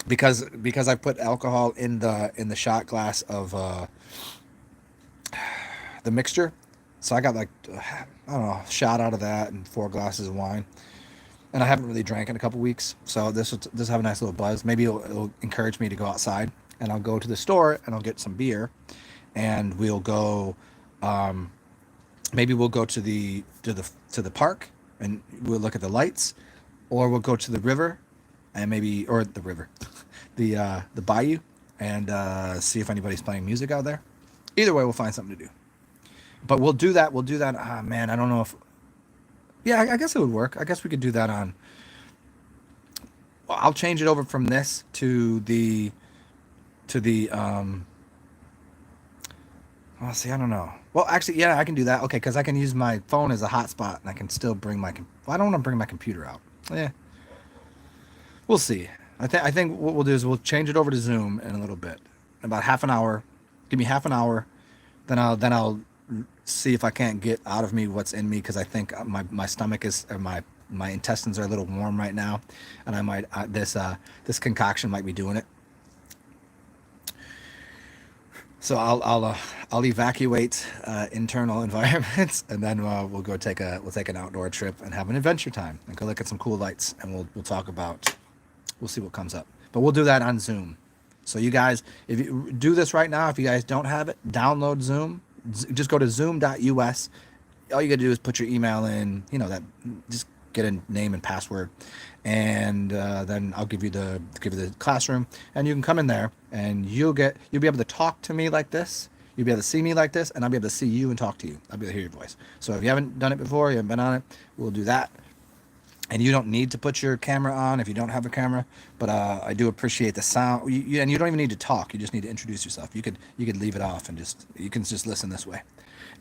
because I put alcohol in the shot glass of the mixture. So I got like I don't know, a shot out of that and 4 glasses of wine. And I haven't really drank in a couple weeks, so this will have a nice little buzz. Maybe it'll encourage me to go outside, and I'll go to the store and I'll get some beer, and we'll go. Maybe we'll go to the park and we'll look at the lights, or we'll go to the river, and maybe or the river, the bayou, and see if anybody's playing music out there. Either way, we'll find something to do. But we'll do that. We'll do that. Ah, man, I don't know if. Yeah, I guess it would work. I guess we could do that on. Well, I'll change it over from this to the. Oh, see, I don't know. Well, actually, yeah, I can do that. Okay, because I can use my phone as a hotspot, and I can still bring my. Well, I don't want to bring my computer out. Yeah, we'll see. I think what we'll do is we'll change it over to Zoom in a little bit, about half an hour. Give me half an hour, then I'll see if I can't get out of me what's in me because I think my stomach is or my intestines are a little warm right now, and I might this concoction might be doing it. So I'll evacuate internal environments, and then we'll take an outdoor trip and have an adventure time and go look at some cool lights, and we'll see what comes up. But we'll do that on Zoom. So you guys, if you do this right now, if you guys don't have it, download Zoom. Just go to zoom.us. All you got to do is put your email in. Just get a name and password, and then I'll give you the classroom, and you can come in there, and you'll be able to talk to me like this. You'll be able to see me like this, and I'll be able to see you and talk to you. I'll be able to hear your voice. So if you haven't done it before, you haven't been on it, we'll do that. And you don't need to put your camera on if you don't have a camera, but I do appreciate the sound. And you don't even need to talk. You just need to introduce yourself. You could leave it off and you can just listen this way.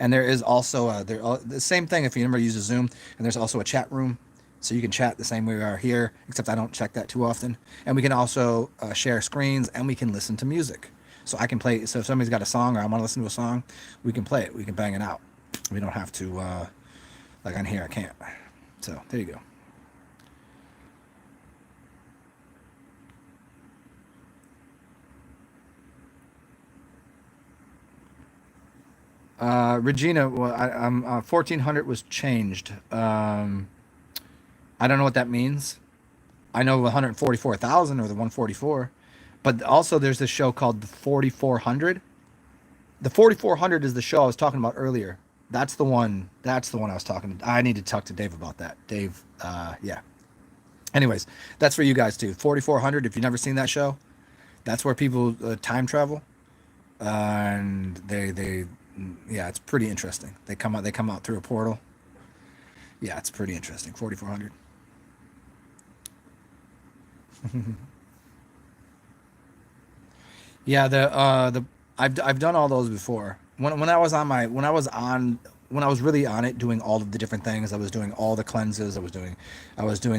And there is also the same thing if you never use a Zoom. And there's also a chat room, so you can chat the same way we are here, except I don't check that too often. And we can also share screens, and we can listen to music. So I can play. So if somebody's got a song or I want to listen to a song, we can play it. We can bang it out. We don't have to like on here. I can't. So there you go. Regina, well, I'm 1400 was changed. I don't know what that means. I know 144,000 or the 144, but also there's this show called the 4400. The 4400 is the show I was talking about earlier. That's the one. That's the one I was talking to. I need to talk to Dave about that. Dave, yeah. Anyways, that's for you guys too. 4400. If you've never seen that show, that's where people time travel, and yeah, it's pretty interesting. They come out through a portal. Yeah, it's pretty interesting. 4400. Yeah, the I've done all those before. When I was on my when I was really on it, doing all of the different things. I was doing all the cleanses. I was doing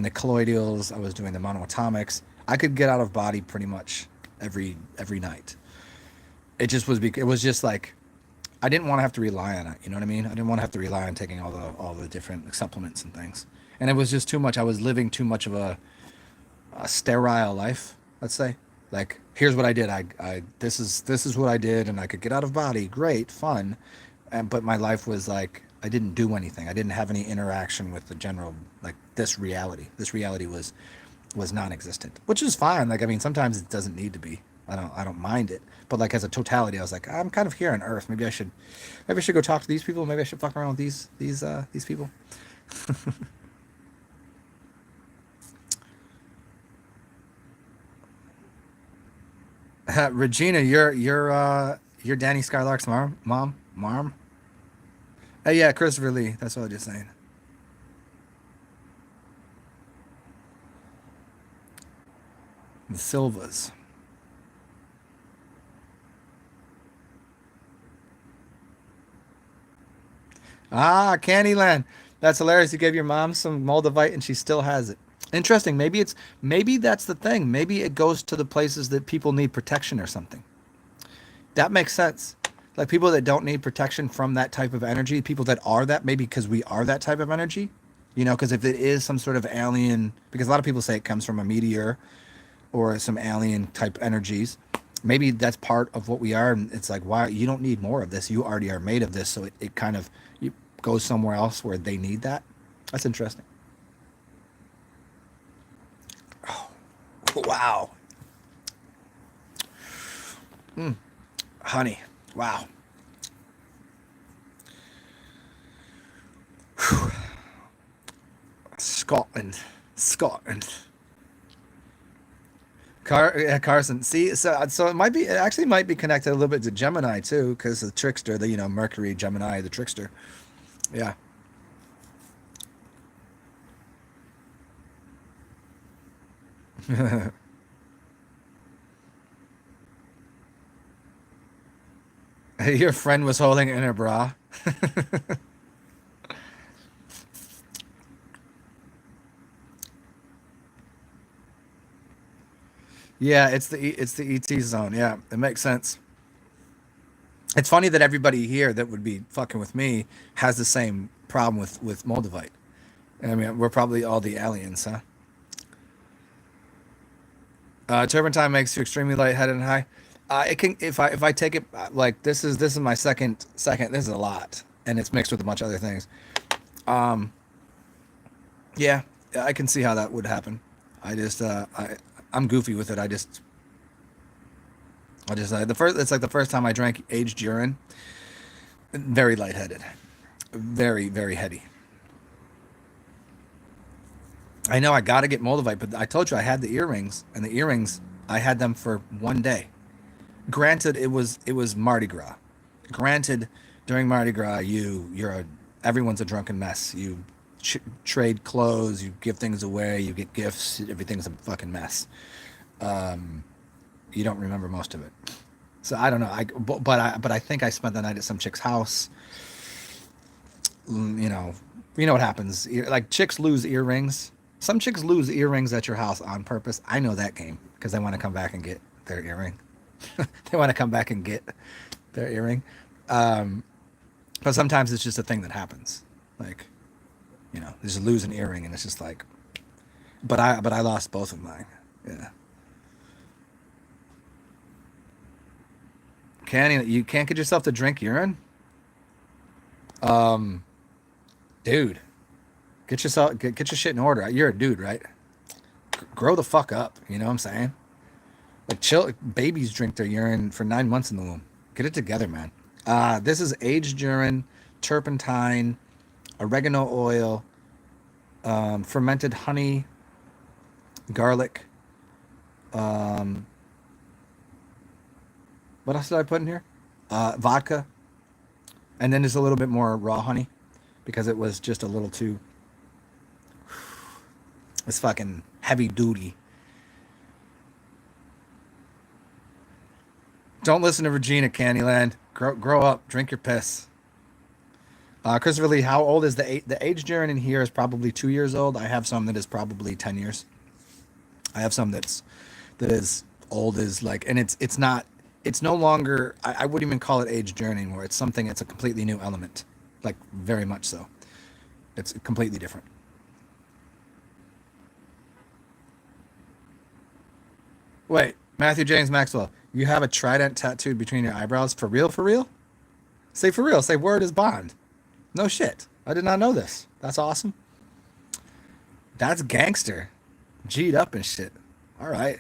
the colloidals. I was doing the monoatomics. I could get out of body pretty much every night. It was just like I didn't want to have to rely on it. You know what I mean? I didn't want to have to rely on taking all the different supplements and things. And it was just too much. I was living too much of a sterile life, let's say. Like, here's what I did. This is what I did, and I could get out of body. Great, fun. But my life was like I didn't do anything. I didn't have any interaction with the general, like, this reality. This reality was non-existent, which is fine. Like, I mean, sometimes it doesn't need to be. I don't mind it. But like as a totality, I was like, I'm kind of here on Earth. Maybe I should go talk to these people. Maybe I should fuck around with these people. Regina, you're Danny Skylark's mom. Yeah, Christopher Lee. That's what I was just saying. The Silvas. Ah, Candyland. That's hilarious. You gave your mom some Moldavite and she still has it. Interesting. Maybe that's the thing. Maybe it goes to the places that people need protection or something. That makes sense. Like people that don't need protection from that type of energy, people that are that, maybe because we are that type of energy, because if it is some sort of alien, because a lot of people say it comes from a meteor or some alien type energies, maybe that's part of what we are. And it's like, why you don't need more of this? You already are made of this. So it kind of goes somewhere else where they need that. That's interesting. Oh, wow. Mm, honey. Wow. Scotland. Scotland. Yeah, Carson. See, so it actually might be connected a little bit to Gemini too, because the trickster, the Mercury, Gemini, the trickster. Yeah. Your friend was holding it in her bra. Yeah, it's the ET zone. Yeah, it makes sense. It's funny that everybody here that would be fucking with me has the same problem with Moldavite. I mean, we're probably all the aliens, huh? Turpentine makes you extremely lightheaded and high. It can if I take it like this is my second. This is a lot, and it's mixed with a bunch of other things. Um, yeah, I can see how that would happen. I just I'm goofy with it. I just the first it's like the first time I drank aged urine. Very lightheaded, very heady. I know I got to get Moldavite, but I told you I had the earrings, and the earrings I had them for one day. Granted, it was Mardi Gras. Granted, during Mardi Gras, everyone's a drunken mess. You trade clothes, you give things away, you get gifts. Everything's a fucking mess. Um, you don't remember most of it. So I don't know. But I think I spent the night at some chick's house. Mm, you know what happens. Like chicks lose earrings. Some chicks lose earrings at your house on purpose. I know that game because they want to come back and get their earring. They want to come back and get their earring. Um, but sometimes it's just a thing that happens. Like, they just lose an earring and it's just like, but I lost both of mine. Yeah. You can't get yourself to drink urine? Dude, get your shit in order. You're a dude, right? Grow the fuck up. You know what I'm saying? Like chill. Babies drink their urine for 9 months in the womb. Get it together, man. This is aged urine, turpentine, oregano oil, fermented honey, garlic. Um, what else did I put in here? Vodka, and then there's a little bit more raw honey because it was just a little too. It's fucking heavy duty. Don't listen to Regina, Candyland. Grow up. Drink your piss. Christopher Lee, how old is the age urine in here is probably 2 years old. I have some that is probably 10 years. I have some that is old as like, and it's not, it's no longer. I wouldn't even call it age urine anymore. It's something. It's a completely new element, like very much so. It's completely different. Wait, Matthew James Maxwell, you have a trident tattooed between your eyebrows for real? For real? Say for real. Say word is bond. No shit. I did not know this. That's awesome. That's gangster. G'd up and shit. All right.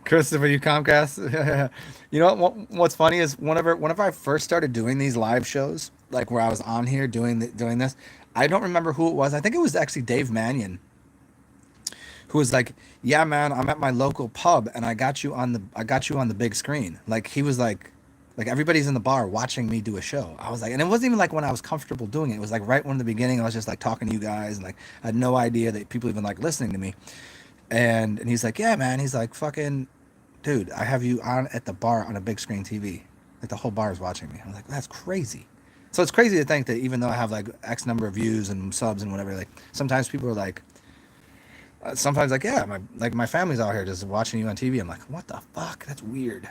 Christopher, you Comcast. You know what's funny is whenever I first started doing these live shows, like where I was on here doing this, I don't remember who it was. I think it was actually Dave Mannion who was like, "Yeah, man, I'm at my local pub and I got you on the big screen." Like he was like everybody's in the bar watching me do a show. I was like, and it wasn't even like when I was comfortable doing it. It was like right when the beginning, I was just like talking to you guys and like I had no idea that people even like listening to me. And he's like, "Yeah, man." He's like, "Fucking dude, I have you on at the bar on a big screen TV. Like the whole bar is watching me." I'm like, "That's crazy." So it's crazy to think that even though I have like X number of views and subs and whatever, like sometimes people are like, sometimes like, "Yeah, my family's out here just watching you on TV." I'm like, "What the fuck? That's weird."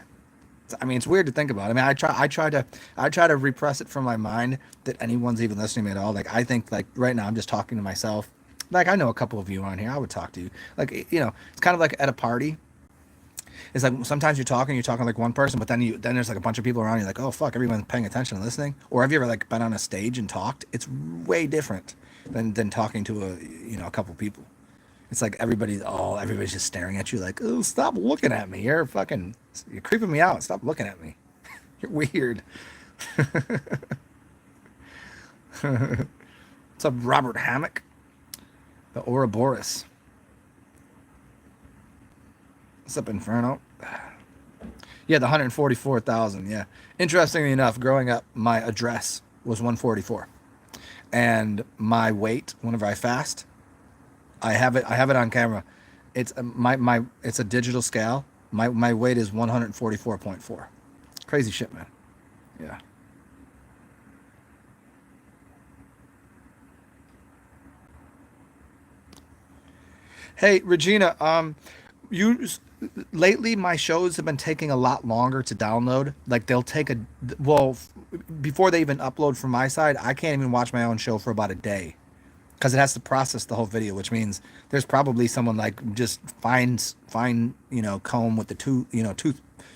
I mean, it's weird to think about. I mean, I try to repress it from my mind that anyone's even listening to me at all. Like, I think like right now I'm just talking to myself. Like, I know a couple of you on here. I would talk to you. Like, it's kind of like at a party. It's like sometimes you're talking like one person, but then there's like a bunch of people around you. Like, oh fuck, everyone's paying attention and listening. Or have you ever like been on a stage and talked? It's way different than talking to a couple people. It's like everybody's just staring at you like, oh, stop looking at me. You're creeping me out. Stop looking at me. You're weird. What's up, Robert Hammock? The Ouroboros. What's up, Inferno? Yeah, the 144,000. Yeah. Interestingly enough, growing up, my address was 144, and my weight whenever I fast, I have it on camera. It's my it's a digital scale. My weight is 144.4. Crazy shit, man. Yeah. Hey, Regina, you lately my shows have been taking a lot longer to download. Like they'll take before they even upload from my side, I can't even watch my own show for about a day because it has to process the whole video, which means there's probably someone like just fine comb with the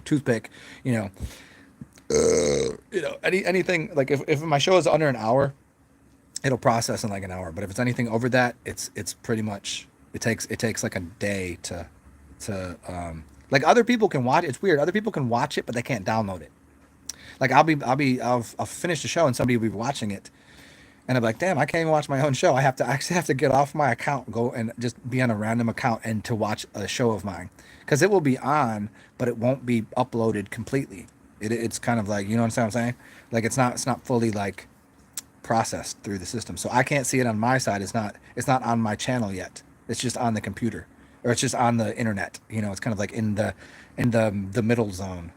toothpick, you know anything like if my show is under an hour, it'll process in like an hour. But if it's anything over that, it's pretty much it takes like a day to like other people can watch it. It's weird. Other people can watch it, but they can't download it. Like I'll finish the show and somebody will be watching it, and I'm like, damn, I can't even watch my own show. I actually have to get off my account, go and just be on a random account and to watch a show of mine because it will be on, but it won't be uploaded completely. It's kind of like, you know what I'm saying? Like it's not fully like processed through the system, so I can't see it on my side. It's not on my channel yet. It's just on the computer, or it's just on the internet. It's kind of like in the middle zone.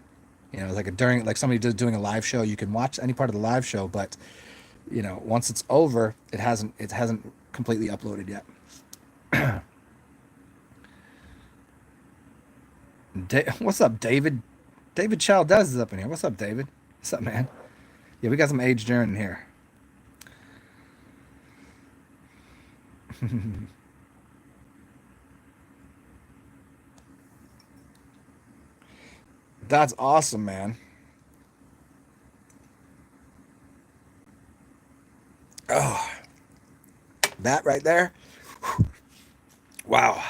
Like during like somebody doing a live show, you can watch any part of the live show, but once it's over, it hasn't completely uploaded yet. What's up, David? David Chaldez is up in here. What's up, David? What's up, man? Yeah, we got some age journey in here. That's awesome, man. Oh, that right there. Wow.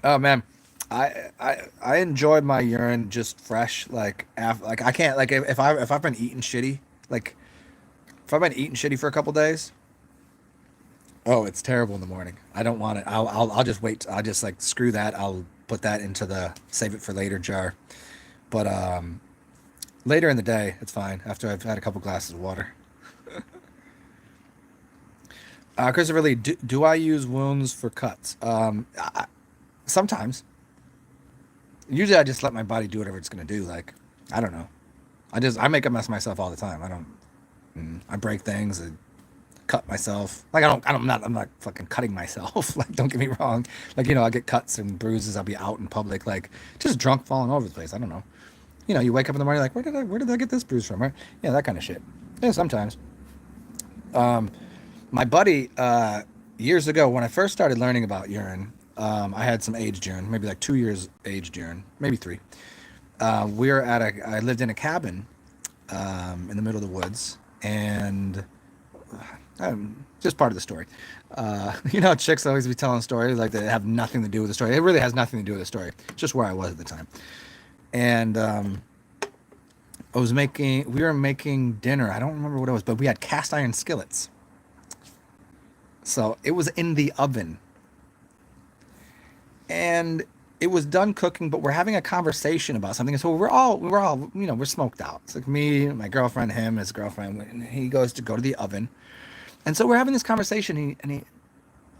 Oh man, I enjoyed my urine just fresh. Like I can't like if I've been eating shitty, like if I've been eating shitty for a couple days. Oh, it's terrible in the morning. I don't want it. I'll just wait. I'll just like screw that. I'll put that into the save it for later jar. But later in the day, it's fine. After I've had a couple glasses of water. Christopher Lee, do I use wounds for cuts? Sometimes. Usually, I just let my body do whatever it's gonna do. Like, I don't know. I make a mess of myself all the time. I don't. I break things. I cut myself. Like I'm not fucking cutting myself. Like don't get me wrong. Like I get cuts and bruises. I'll be out in public, like just drunk, falling over the place. I don't know. You wake up in the morning like where did I get this bruise from? Right? Yeah, that kind of shit. Yeah, sometimes. My buddy, years ago when I first started learning about urine, I had some aged urine, maybe like 2 years aged urine, maybe three. I lived in a cabin in the middle of the woods, and just part of the story. Chicks always be telling stories like they have nothing to do with the story. It really has nothing to do with the story. It's just where I was at the time. And we were making dinner. I don't remember what it was, but we had cast iron skillets. So it was in the oven. And it was done cooking, but we're having a conversation about something. And so we're smoked out. It's like me, my girlfriend, him, his girlfriend, and he goes to go to the oven. And so we're having this conversation, and he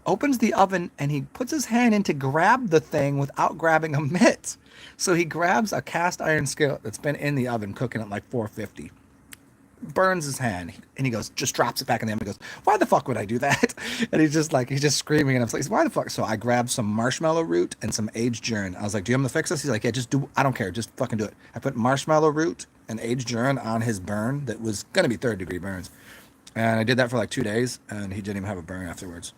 opens the oven and he puts his hand in to grab the thing without grabbing a mitt. So he grabs a cast iron skillet that's been in the oven cooking at like 450, burns his hand, and he goes, just drops it back in the oven. He goes, why the fuck would I do that? And he's just screaming, and I'm like, why the fuck? So I grabbed some marshmallow root and some aged urine. I was like, do you want me to fix this? He's like, yeah, just do. I don't care, just fucking do it. I put marshmallow root and aged urine on his burn that was gonna be third-degree burns, and I did that for like 2 days, and he didn't even have a burn afterwards.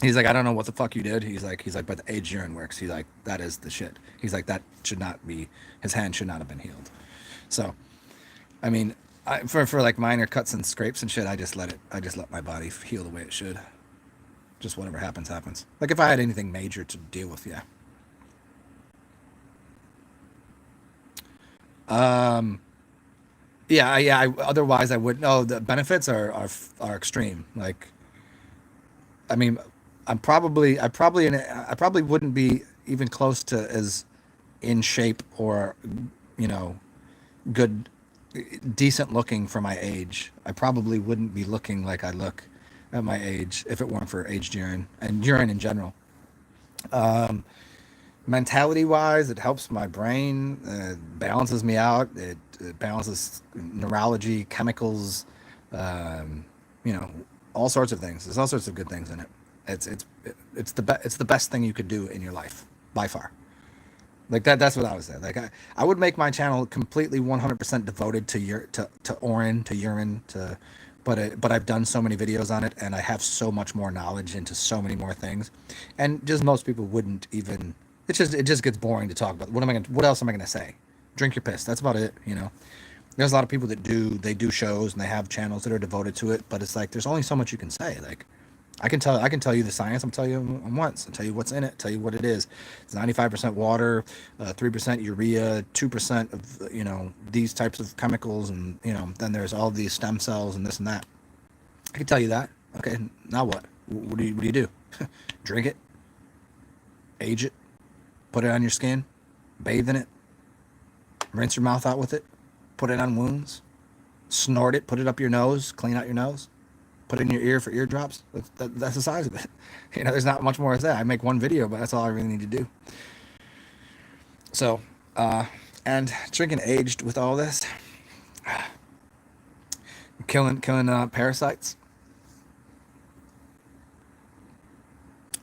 He's like, I don't know what the fuck you did. He's like, but the aged urine works. He's like, that is the shit. He's like, that should not be. His hand should not have been healed. So, I mean, for like minor cuts and scrapes and shit, I just let it. I just let my body heal the way it should. Just whatever happens, happens. Like if I had anything major to deal with, yeah. Um, yeah. Otherwise, I would. No, the benefits are extreme. Like, I mean, I probably wouldn't be even close to as in shape or, you know, good, decent looking for my age. I probably wouldn't be looking like I look at my age if it weren't for aged urine and urine in general. Mentality wise, it helps my brain, balances me out. It balances neurology, chemicals, um, you know, all sorts of things. There's all sorts of good things in it. It's it's the best thing you could do in your life by far. Like that's what I was saying. Like I would make my channel completely 100% devoted to Orin, to urine, to but I've done so many videos on it, and I have so much more knowledge into so many more things, and just most people wouldn't even. It just gets boring to talk about. What else am I gonna say? Drink your piss. That's about it. There's a lot of people that do shows and they have channels that are devoted to it, but it's like there's only so much you can say. Like I can tell you the science. I'm tell you once. I'll tell you what's in it. Tell you what it is. It's 95% water, 3% urea, 2% of these types of chemicals, and then there's all these stem cells and this and that. I can tell you that. Okay, now what? What do you do? Drink it, age it, put it on your skin, bathe in it, rinse your mouth out with it, put it on wounds, snort it, put it up your nose, clean out your nose, put it in your ear for eardrops. That's the size of it. There's not much more to that. I make one video, but that's all I really need to do. So, and drinking aged with all this, killing parasites.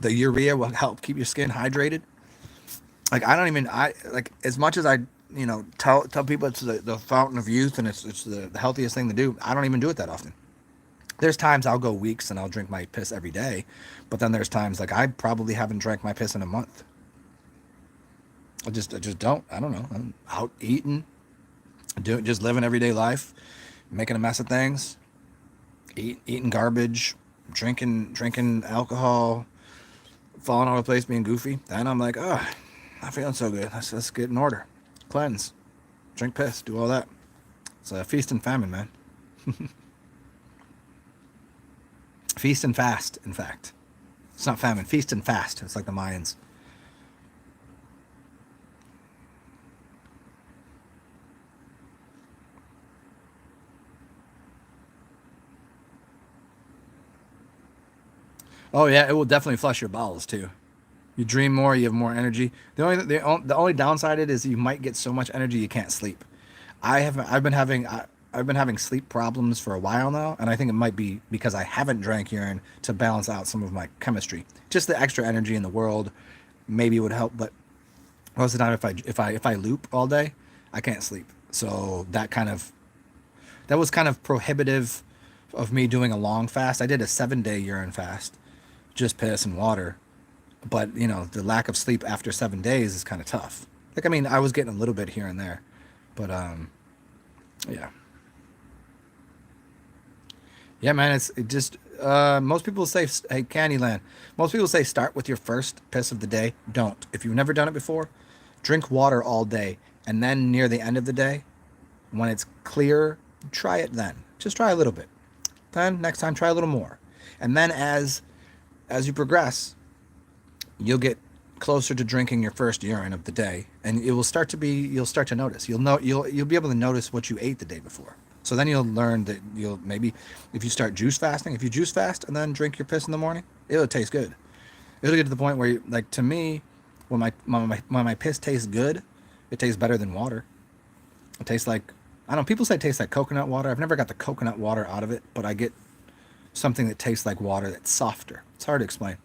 The urea will help keep your skin hydrated. Like I like as much as I tell people it's the fountain of youth and it's the healthiest thing to do. I don't even do it that often. There's times I'll go weeks and I'll drink my piss every day, but then there's times like I probably haven't drank my piss in a month. I just don't. I don't know. I'm out eating, just living everyday life, making a mess of things, eating garbage, drinking alcohol, falling all over the place, being goofy. And I'm like, oh, I'm feeling so good. Let's get in order, cleanse, drink piss, do all that. It's a feast and famine, man. Feast and fast, in fact. It's not famine. Feast and fast. It's like the Mayans. Oh yeah, it will definitely flush your bowels too. You dream more, you have more energy. The only downside it is you might get so much energy you can't sleep. I've been having sleep problems for a while now, and I think it might be because I haven't drank urine to balance out some of my chemistry. Just the extra energy in the world maybe would help, but most of the time if I loop all day, I can't sleep. So that was kind of prohibitive of me doing a long fast. I did a 7-day urine fast, just piss and water. But the lack of sleep after 7 days is kind of tough. Like I mean, I was getting a little bit here and there, but yeah, yeah, man. It just most people say, hey, Candyland. Most people say start with your first piss of the day. Don't. If you've never done it before, drink water all day, and then near the end of the day, when it's clear, try it then. Just try a little bit. Then next time, try a little more, and then as you progress, you'll get closer to drinking your first urine of the day, and it will start to be you'll start to notice you'll be able to notice what you ate the day before. So then you'll learn that you'll maybe if you start juice fasting, if you juice fast and then drink your piss in the morning, it'll taste good. It'll get to the point where like to me, when my piss tastes good, it tastes better than water. It tastes like I don't know, people say it tastes like coconut water. I've never got the coconut water out of it, but I get something that tastes like water that's softer. It's hard to explain.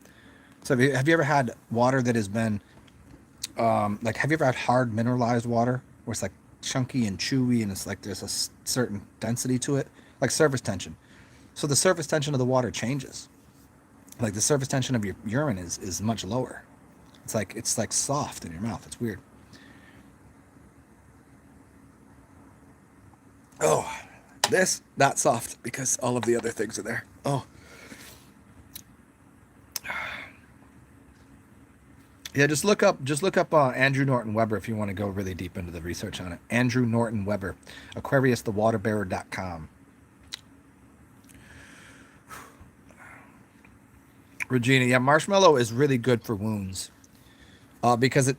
So have you ever had water that has been like have you ever had hard mineralized water where it's like chunky and chewy and it's like there's a certain density to it, like surface tension. So the surface tension of the water changes. Like the surface tension of your urine is much lower. It's like soft in your mouth. It's weird. Oh, this not soft because all of the other things are there. Oh, yeah, just look up Andrew Norton Webber if you want to go really deep into the research on it. Andrew Norton Webber, AquariusTheWaterBearer.com. Regina, yeah, marshmallow is really good for wounds. Because it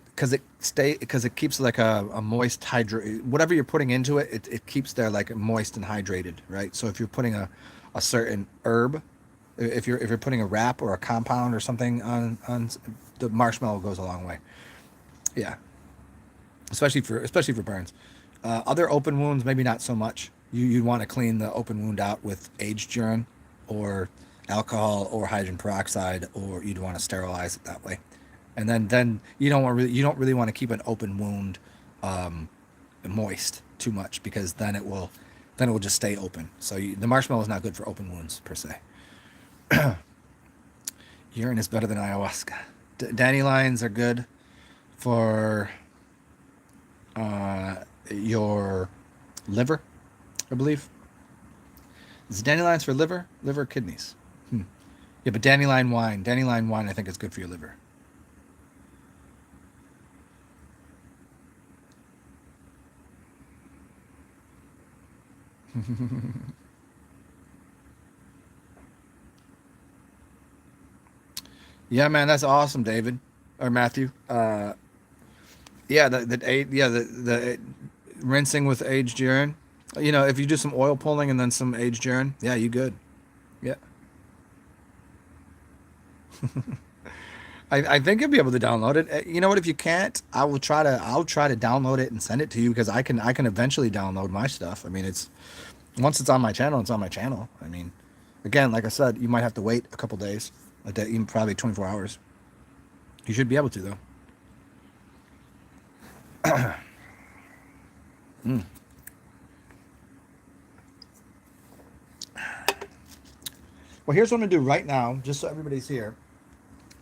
keeps like a moist hydrate whatever you're putting into it, it keeps there like moist and hydrated, right? So if you're putting a certain herb, if you're putting a wrap or a compound or something on the marshmallow goes a long way. Yeah, especially for burns. Other open wounds, maybe not so much. You'd want to clean the open wound out with aged urine, or alcohol, or hydrogen peroxide, or you'd want to sterilize it that way. And then you don't really want to keep an open wound moist too much because then it will just stay open. So the marshmallow is not good for open wounds per se. Urine is better than ayahuasca. Dandelions are good for your liver, I believe. Is dandelions for liver, kidneys? Yeah, but dandelion wine, I think is good for your liver. Yeah, man, that's awesome, David or Matthew. Yeah, the rinsing with aged urine. If you do some oil pulling and then some aged urine, yeah, you good. Yeah, I think you'll be able to download it. You know what? If you can't, I'll try to download it and send it to you because I can eventually download my stuff. I mean, it's once it's on my channel, it's on my channel. I mean, again, like I said, you might have to wait a couple days, a day, even probably 24 hours. You should be able to though. Well, here's what I'm gonna do right now, just so everybody's here.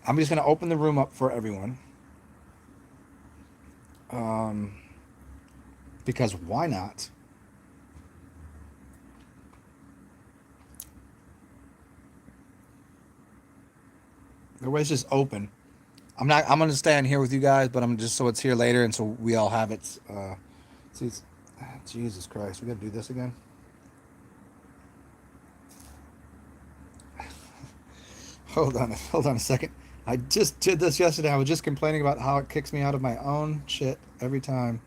I'm just gonna open the room up for everyone. Um, because why not? The way's just open. I'm gonna stay in here with you guys, but I'm just so it's here later, and so we all have it. See, Jesus Christ, we gotta do this again. Hold on a second. I just did this yesterday. I was just complaining about how it kicks me out of my own shit every time.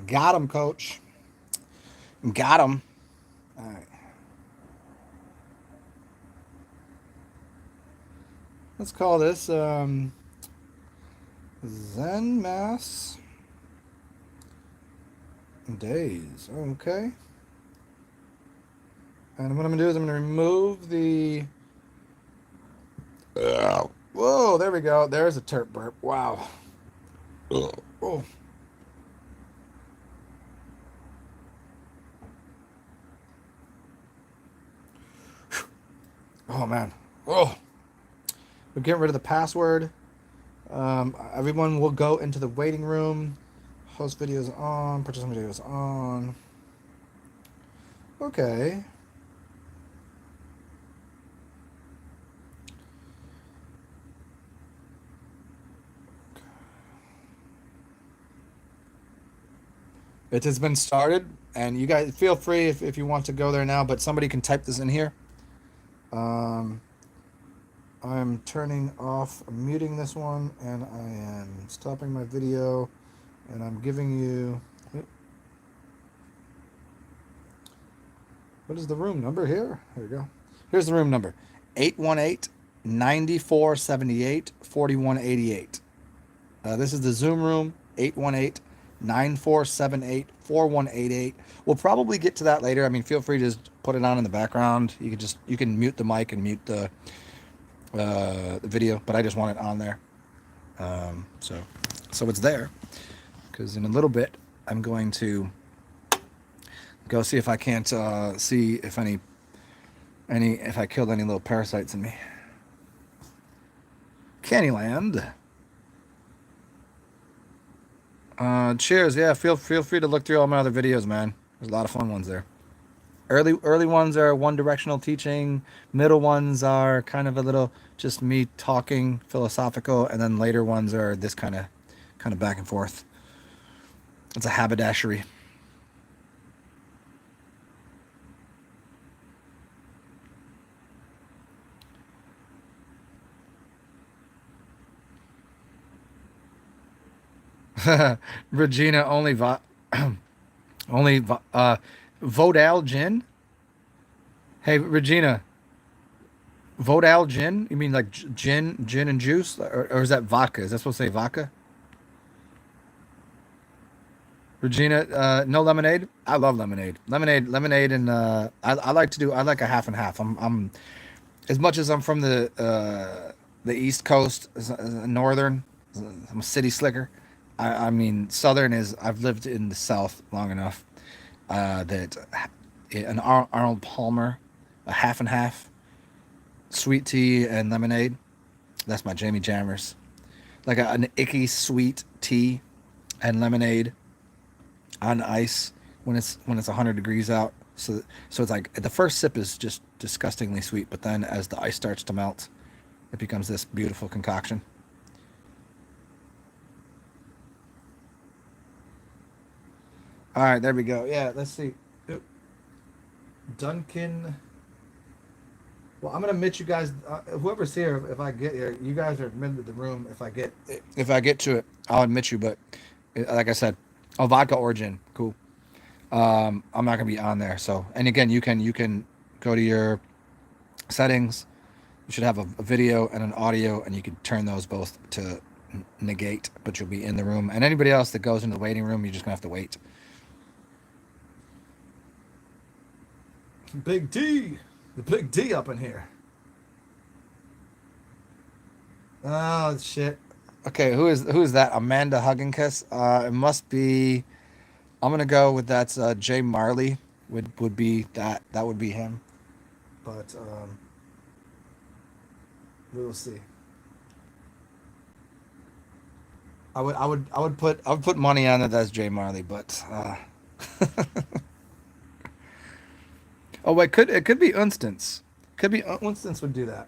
Got him, coach. Got him. All right. Let's call this ZenMass Daze. Okay. And what I'm gonna do is I'm gonna remove the. Whoa! There we go. There's a terp burp. Wow. Oh. Oh man. Oh. We're getting rid of the password. Everyone will go into the waiting room. Host videos on. Participant videos on. Okay. It has been started, and you guys feel free if you want to go there now, but somebody can type this in here. Um, I'm turning off, I'm muting this one, and I am stopping my video, and I'm giving you. What is the room number here? Here we go. Here's the room number 818 9478 4188. This is the Zoom room 818 9478 4188. We'll probably get to that later. I mean, feel free to just put it on in the background. You can mute the mic and mute the video, but I just want it on there. So it's there, because in a little bit I'm going to go see if I can't see if if I killed any little parasites in me. Candyland. Cheers. Yeah, feel free to look through all my other videos, man. There's a lot of fun ones there. Early ones are one directional teaching. Middle ones are kind of a little just me talking philosophical, and then later ones are this kind of back and forth. It's a haberdashery. Regina only Vodal gin. Hey Regina, Vodal gin? You mean like gin and juice, or is that vodka? Is that supposed to say vodka? Regina, no lemonade. I love lemonade. Lemonade, and I like to do. I like a half and half. I'm as much as I'm from the East Coast, northern. I'm a city slicker. I mean, southern is. I've lived in the South long enough that an Arnold Palmer, a half and half, sweet tea and lemonade. That's my Jamie Jammers. Like an icky sweet tea and lemonade on ice when it's 100 degrees out. So it's like the first sip is just disgustingly sweet, but then as the ice starts to melt, it becomes this beautiful concoction. All right, there we go. Yeah, let's see. Duncan. Well, I'm gonna admit you guys. Whoever's here, if I get here, you guys are admitted to the room. If I get to it, I'll admit you. But Like I said, oh, vodka or gin, cool. I'm not gonna be on there. So, and again, you can go to your settings. You should have a video and an audio, and you can turn those both to negate, but you'll be in the room. And anybody else that goes into the waiting room, you're just gonna have to wait. Big D, the big D up in here. Oh shit. Okay, who is that? Amanda Hugginkiss. It must be. I'm gonna go with that's Jay Marley. Would be that. That would be him. But we will see. I would put money on that. That's Jay Marley, but oh wait, it could be Unstance. Could be Unstance would do that.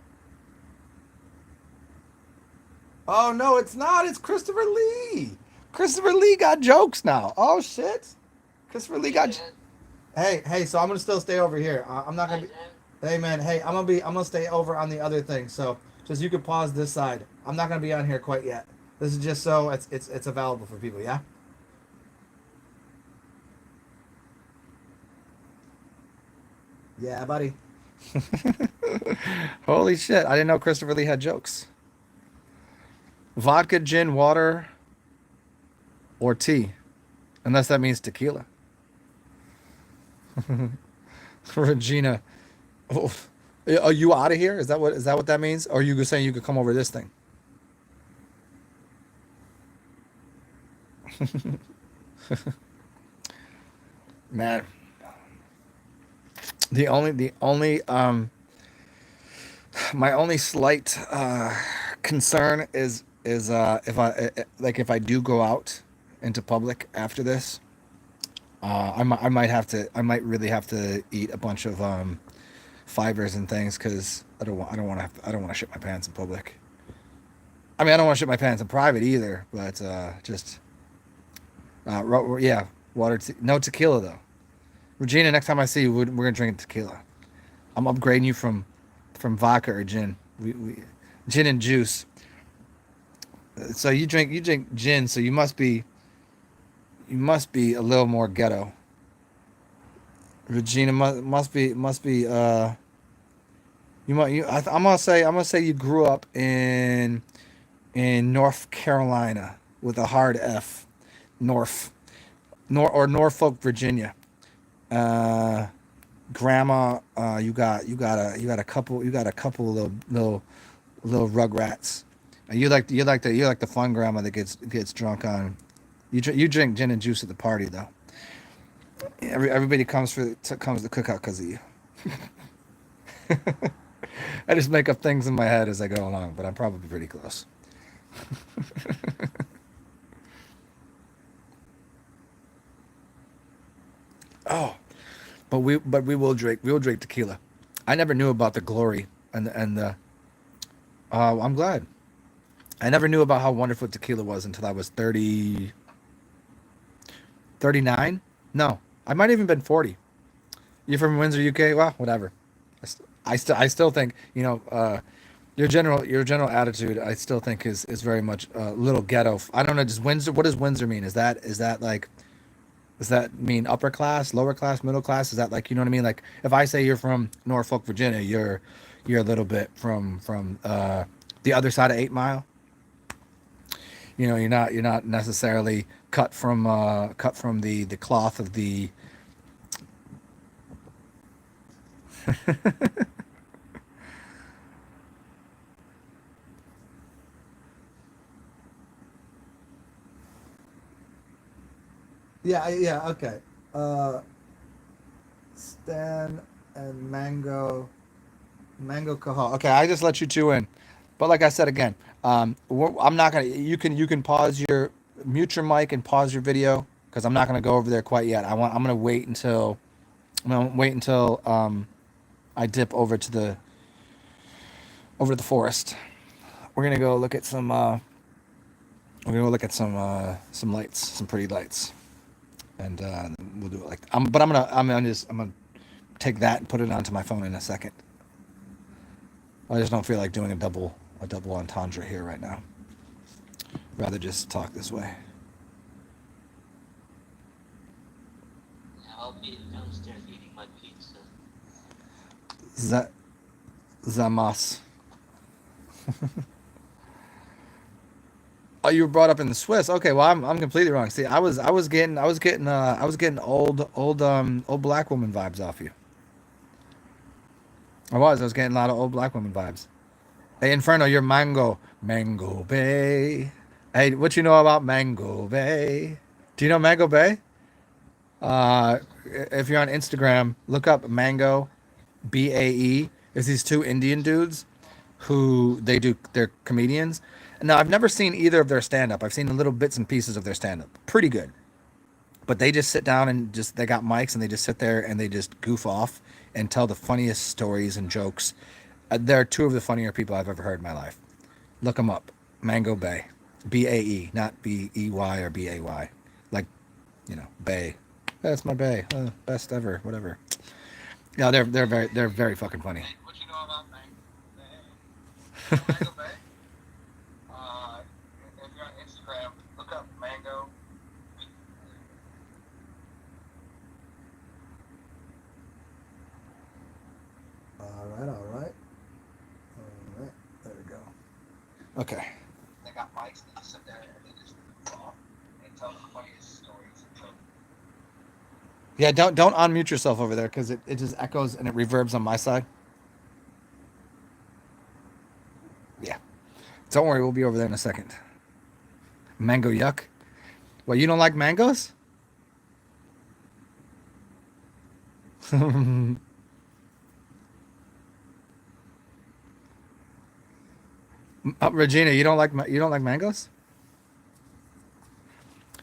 Oh no, it's not. It's Christopher Lee. Christopher Lee got jokes now. Oh shit. Christopher Lee got. Hey. So I'm gonna still stay over here. I'm not gonna be. Hey man. Hey, I'm gonna stay over on the other thing. So just you could pause this side. I'm not gonna be on here quite yet. This is just so it's available for people. Yeah. Yeah, buddy. Holy shit! I didn't know Christopher Lee had jokes. Vodka, gin, water, or tea, unless that means tequila. Regina, oh, are you out of here? Is that what that means? Or are you saying you could come over this thing? Man, the only my only slight concern is if I do go out into public after this, I might really have to eat a bunch of fibers and things because I don't want to shit my pants in public. I mean, I don't want to shit my pants in private either, but just yeah, no tequila though. Regina, next time I see you, we're gonna drink tequila. I'm upgrading you from vodka or gin. We gin and juice. So you drink gin, so you must be a little more ghetto. Regina must be I'm gonna say you grew up in North Carolina with a hard F, North, or Norfolk, Virginia. Uh, Grandma, you got a couple little rugrats. And you like the fun grandma that gets drunk on. You drink gin and juice at the party though. Everybody comes to cook out because of you. I just make up things in my head as I go along, but I'm probably pretty close. Oh, but we will drink tequila. I never knew about the glory and the. I'm glad. I never knew about how wonderful tequila was until I was 30, 39. No, I might have even been 40. You from Windsor, UK? Well, whatever. I still think your general attitude. I still think is very much a little ghetto. I don't know. Does Windsor? What does Windsor mean? Is that like? Does that mean upper class, lower class, middle class? Is that like you know what I mean? Like if I say you're from Norfolk, Virginia, you're a little bit from the other side of 8 Mile. You're not necessarily cut from the cloth of the. Yeah, yeah, okay. Uh, Stan and Mango Cahal. Okay, I just let you two in, but like I said again, I'm not gonna. You can mute your mic and pause your video because I'm not gonna go over there quite yet. I'm gonna wait until I dip over to the forest. We're gonna go look at some lights, some pretty lights, and we'll do it like. But I'm gonna take that and put it onto my phone in a second. I just don't feel like doing a double entendre here right now. Rather just talk this way. Z ZenMass. Oh, you were brought up in the Swiss. Okay, well, I'm completely wrong. See, I was getting old black woman vibes off you. I was getting a lot of old black woman vibes. Hey, Inferno, you're Mango Bay. Hey, what you know about Mango Bay? Do you know Mango Bay? If you're on Instagram, look up Mango BAE. There's these two Indian dudes who they're comedians. Now I've never seen either of their stand up. I've seen little bits and pieces of their stand up. Pretty good. But they just sit down and just they got mics and they just sit there and they just goof off and tell the funniest stories and jokes. They're two of the funnier people I've ever heard in my life. Look them up. Mango Bay. BAE, not BEY or BAY. Like, Bay. That's my Bay. Best ever, whatever. Yeah, they're very fucking funny. What you know about Mango Bay? If you're on Instagram, look up Mango. All right, all right. All right, there we go. Okay. They got mics, they just sit there and they just talk and tell the funniest stories. Yeah, don't unmute yourself over there because it just echoes and it reverbs on my side. Yeah. Don't worry, we'll be over there in a second. Mango yuck. Well, you don't like mangoes? Regina, you don't like mangoes?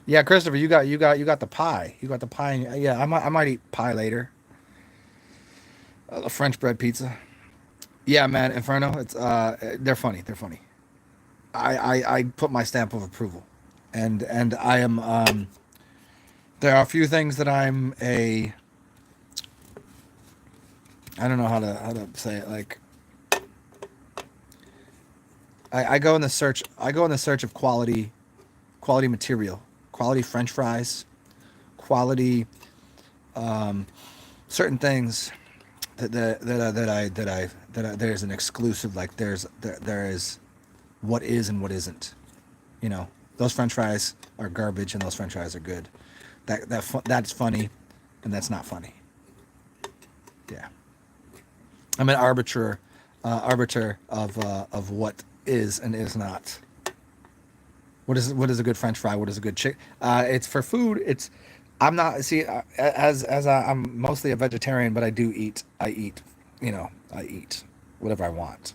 Yeah, Christopher, you got the pie. You got the pie. Yeah, I might eat pie later. A French bread pizza. Yeah, man, Inferno. It's they're funny. They're funny. I put my stamp of approval, and I am. There are a few things that I'm a. I don't know how to say it. Like I go in the search. I go in the search of quality material, quality French fries, quality certain things that there's an exclusive, like there is what is and what isn't. Those French fries are garbage and those French fries are good. That's funny, and that's not funny. Yeah, I'm an arbiter of what is and is not. What is a good French fry? What is a good chick? It's for food. I'm not see I'm mostly a vegetarian, but I do eat. I eat whatever I want.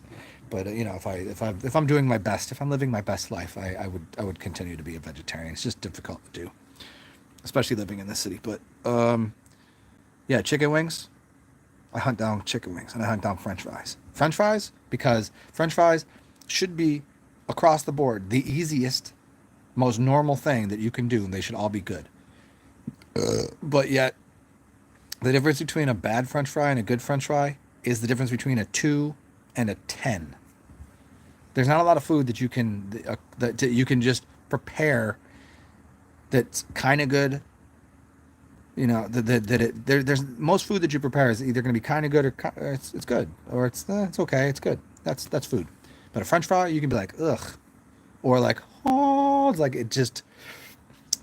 But if I'm doing my best, if I'm living my best life, I would continue to be a vegetarian. It's just difficult to do, especially living in the city. But yeah, chicken wings. I hunt down chicken wings and I hunt down French fries. French fries because French fries should be across the board the easiest, most normal thing that you can do, and they should all be good. But yet, the difference between a bad French fry and a good French fry is the difference between a 2 and a 10. There's not a lot of food that you can just prepare that's kind of good. There's most food that you prepare is either going to be kind of good or it's good, or it's okay, it's good. That's food. But a French fry, you can be like ugh, or like oh, it's like it just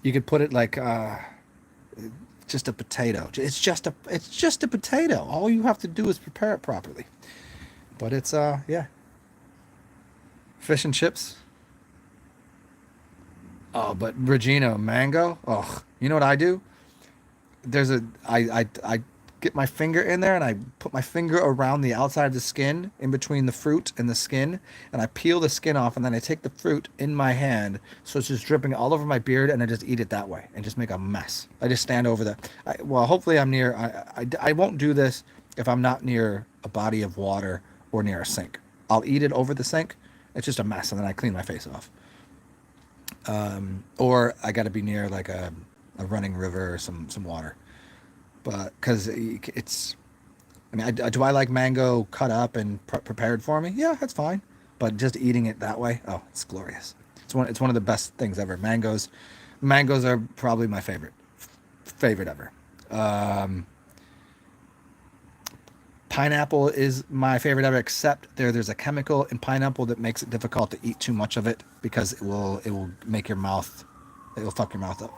you could put it like just a potato. It's just a potato. All you have to do is prepare it properly. But it's yeah, fish and chips. Oh, but Regina, mango. Oh, you know what I do? I get my finger in there and I put my finger around the outside of the skin in between the fruit and the skin, and I peel the skin off, and then I take the fruit in my hand so it's just dripping all over my beard, and I just eat it that way and just make a mess. I just stand over well, hopefully I'm near I won't do this if I'm not near a body of water or near a sink. I'll eat it over the sink. It's just a mess, and then I clean my face off. Or I got to be near like a running river or some water. But because it's, I mean, do I like mango cut up and prepared for me? Yeah, that's fine. But just eating it that way, oh, it's glorious. It's one of the best things ever. Mangoes are probably my favorite ever. Um, Pineapple is my favorite ever, except there's a chemical in pineapple that makes it difficult to eat too much of it because it will make your mouth, it will fuck your mouth up.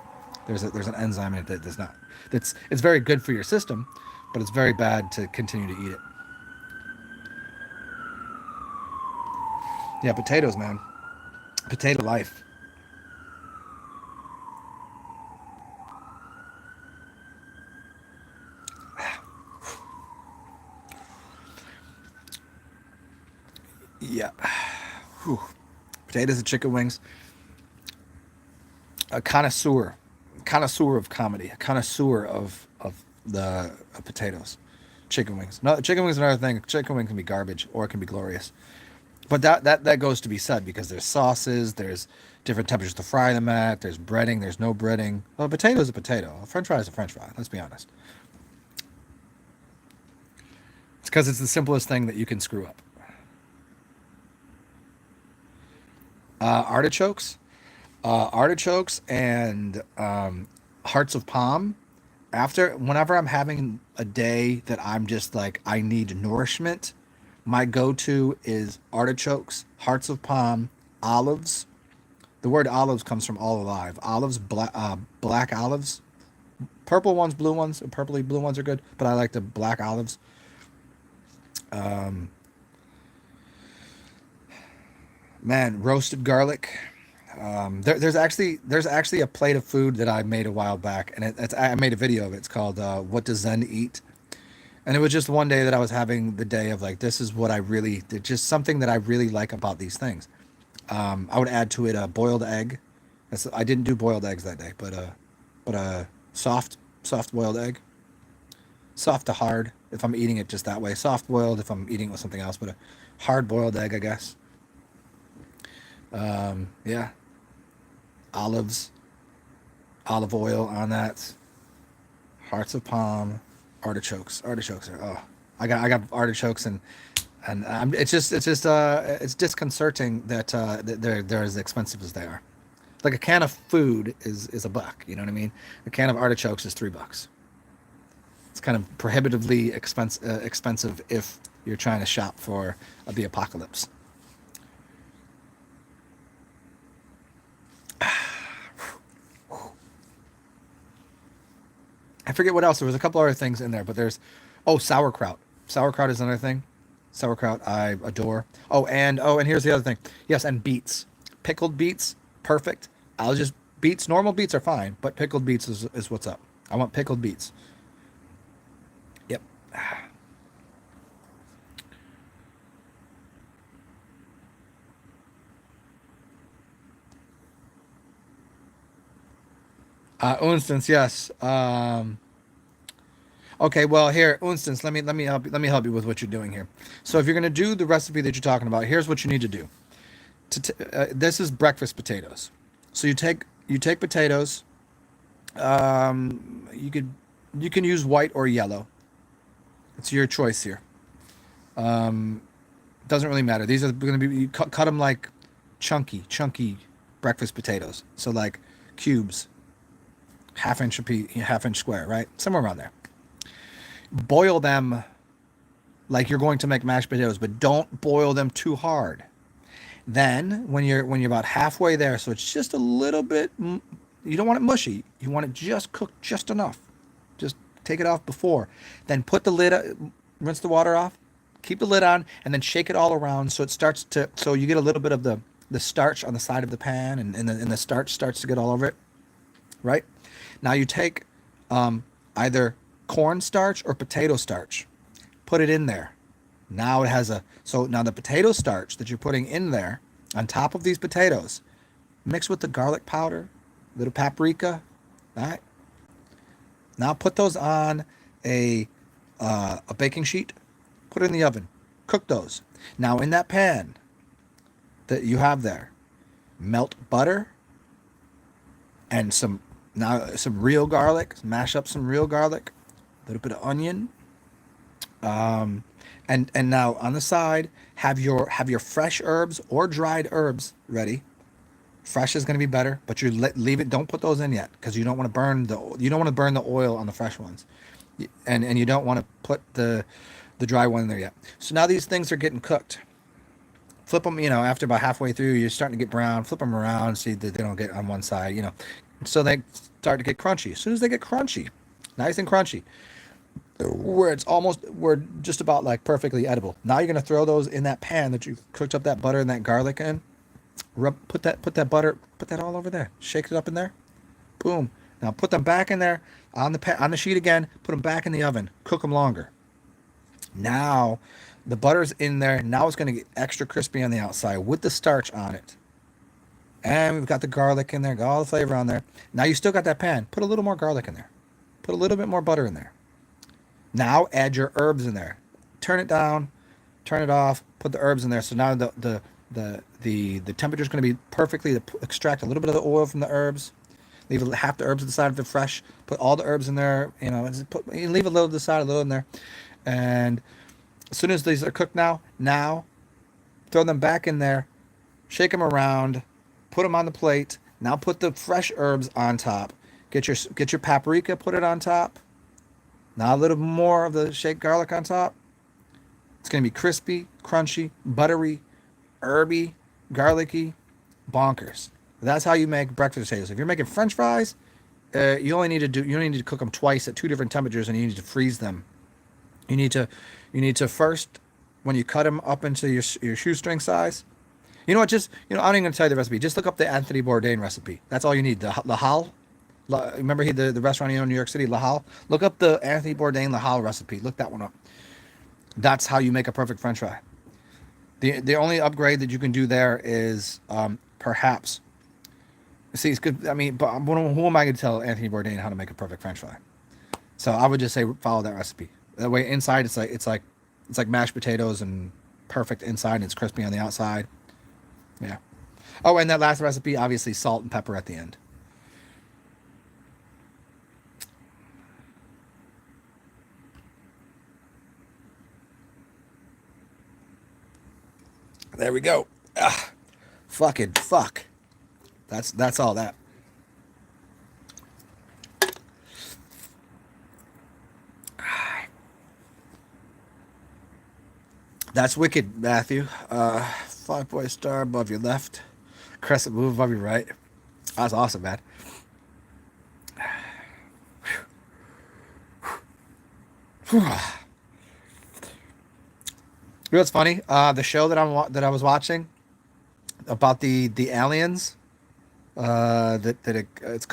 There's an enzyme in it that does not. It's very good for your system, but it's very bad to continue to eat it. Yeah, potatoes, man. Potato life. Yeah. Whew. Potatoes and chicken wings. A connoisseur of comedy, a connoisseur of the potatoes, chicken wings. No, chicken wings is another thing. Chicken wing can be garbage or it can be glorious, but that goes to be said because there's sauces, there's different temperatures to fry them at, there's breading, there's no breading. Well, a potato is a potato. A French fry is a French fry. Let's be honest. It's because it's the simplest thing that you can screw up. Artichokes, artichokes and hearts of palm. Whenever I'm having a day that I'm just like I need nourishment, my go-to is artichokes, hearts of palm, olives. The word olives comes from all alive. Olives, black olives, purple ones, blue ones, purpley blue ones are good, but I like the black olives. Um, Man, roasted garlic. There's actually a plate of food that I made a while back, and I made a video of it. It's called "What Does Zen Eat?" And it was just one day that I was having the day of like, this is what I really, just something that I really like about these things. I would add to it a boiled egg. I didn't do boiled eggs that day, but a soft boiled egg, soft to hard. If I'm eating it just that way, soft boiled. If I'm eating it with something else, but a hard boiled egg, I guess. Yeah, olives, olive oil on that. Hearts of palm, artichokes. Artichokes are I got artichokes and it's disconcerting that they're as expensive as they are. Like a can of food is a buck. You know what I mean? A can of artichokes is $3. It's kind of prohibitively expensive if you're trying to shop for the apocalypse. I forget what else. There was a couple other things in there, but sauerkraut. Sauerkraut is another thing. Sauerkraut I adore. And here's the other thing. Yes, and beets. Pickled beets, perfect. Beets, normal beets are fine, but pickled beets is what's up. I want pickled beets. Yep. Instance, yes. Okay, well here, instance, let me help you with what you're doing here. So if you're gonna do the recipe that you're talking about, here's what you need to do. This is breakfast potatoes. So you take potatoes. You could you can use white or yellow. It's your choice here. Um, doesn't really matter. These are going to be you cut them like chunky breakfast potatoes. So like cubes, half inch a piece, half-inch square, right? Somewhere around there. Boil them like you're going to make mashed potatoes, but don't boil them too hard. Then when you're about halfway there, so it's just a little bit, you don't want it mushy. You want it just cooked just enough. Just take it off before. Then put the lid, rinse the water off, keep the lid on, and then shake it all around so it starts to, so you get a little bit of the starch on the side of the pan, and the starch starts to get all over it, right? Now you take either corn starch or potato starch, put it in there. Now it has so now the potato starch that you're putting in there on top of these potatoes, mix with the garlic powder, little paprika, all right? Now put those on a a baking sheet, put it in the oven, cook those. Now in that pan that you have there, melt butter and some real garlic, mash up some real garlic, a little bit of onion, um, and now on the side have your fresh herbs or dried herbs ready. Fresh is going to be better, but you leave it. Don't put those in yet because you don't want to burn the oil on the fresh ones, and you don't want to put the dry one in there yet. So now these things are getting cooked. Flip them, after about halfway through, you're starting to get brown. Flip them around, see that they don't get on one side, so they start to get crunchy. As soon as they get crunchy, nice and crunchy, we're just about like perfectly edible. Now you're gonna throw those in that pan that you cooked up that butter and that garlic in. Put that butter, put that all over there. Shake it up in there. Boom. Now put them back in there on the sheet again. Put them back in the oven. Cook them longer. Now the butter's in there. Now it's gonna get extra crispy on the outside with the starch on it. And we've got the garlic in there. Got all the flavor on there. Now you still got that pan. Put a little more garlic in there. Put a little bit more butter in there. Now add your herbs in there. Turn it down. Turn it off. Put the herbs in there. So now the temperature is going to be perfectly to extract a little bit of the oil from the herbs. Leave half the herbs to the side if they're fresh. Put all the herbs in there. You leave a little to the side, a little in there. And as soon as these are cooked now throw them back in there. Shake them around. Put them on the plate. Now put the fresh herbs on top. Get your paprika. Put it on top. Now a little more of the shake garlic on top. It's going to be crispy, crunchy, buttery, herby, garlicky, bonkers. That's how you make breakfast potatoes. If you're making French fries, you only need to cook them twice at 2 different temperatures, and you need to freeze them. You need to first, when you cut them up into your shoestring size. You know what? I'm not even going to tell you the recipe. Just look up the Anthony Bourdain recipe. That's all you need. The Lahal. Remember the restaurant in New York City, Lahal? Look up the Anthony Bourdain Lahal recipe. Look that one up. That's how you make a perfect French fry. The only upgrade that you can do there is perhaps. See, it's good. I mean, but who am I going to tell Anthony Bourdain how to make a perfect French fry? So I would just say follow that recipe. That way, inside it's like mashed potatoes and perfect inside, and it's crispy on the outside. Yeah. Oh, and that last recipe, obviously, salt and pepper at the end. There we go. Fucking fuck. That's all that. That's wicked, Matthew. 5-point star above your left. Crescent move above your right. That's awesome, man. You know what's funny? The show that I was watching about the aliens. It's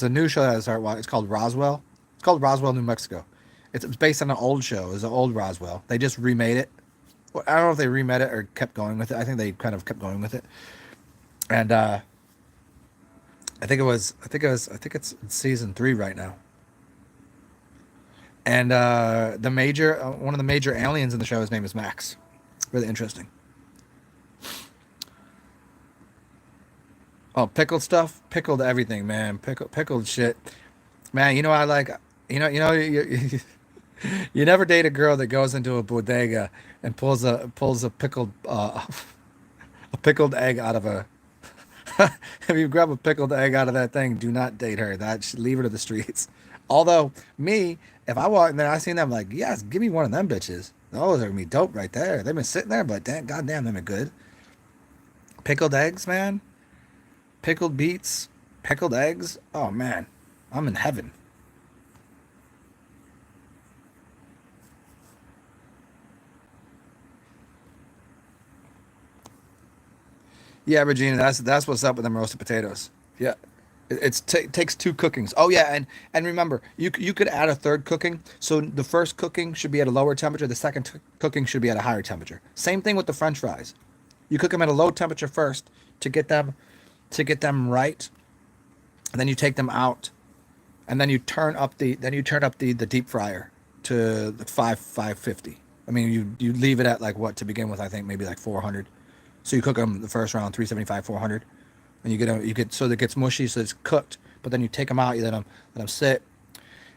a new show that I started watching. It's called Roswell. It's called Roswell, New Mexico. It's based on an old show. It's an old Roswell. They just remade it. Well, I don't know if they remade it or kept going with it. I think they kind of kept going with it. And I think it's season 3 right now. And one of the major aliens in the show, his name is Max. Really interesting. Oh, pickled stuff, pickled everything, man. Pickled shit, man. I like. You never date a girl that goes into a bodega and pulls a pickled a pickled egg out of a. If you grab a pickled egg out of that thing, do not date her. Leave her to the streets. Although me, if I walk in there, I seen them like, yes, give me one of them bitches. Those are gonna be dope right there. They've been sitting there, but goddamn, them are good. Pickled eggs, man. Pickled beets, pickled eggs. Oh man, I'm in heaven. Yeah, Regina, that's what's up with them roasted potatoes. Yeah, it takes 2 cookings. Oh yeah, and remember, you could add a third cooking. So the first cooking should be at a lower temperature. The second cooking should be at a higher temperature. Same thing with the French fries. You cook them at a low temperature first to get them right, and then you take them out, and then you turn up the deep fryer to the 550. I mean, you leave it at like what to begin with? I think maybe like 400. So you cook them the first round 375, 400, and you get so that it gets mushy, so it's cooked. But then you take them out, you let them sit,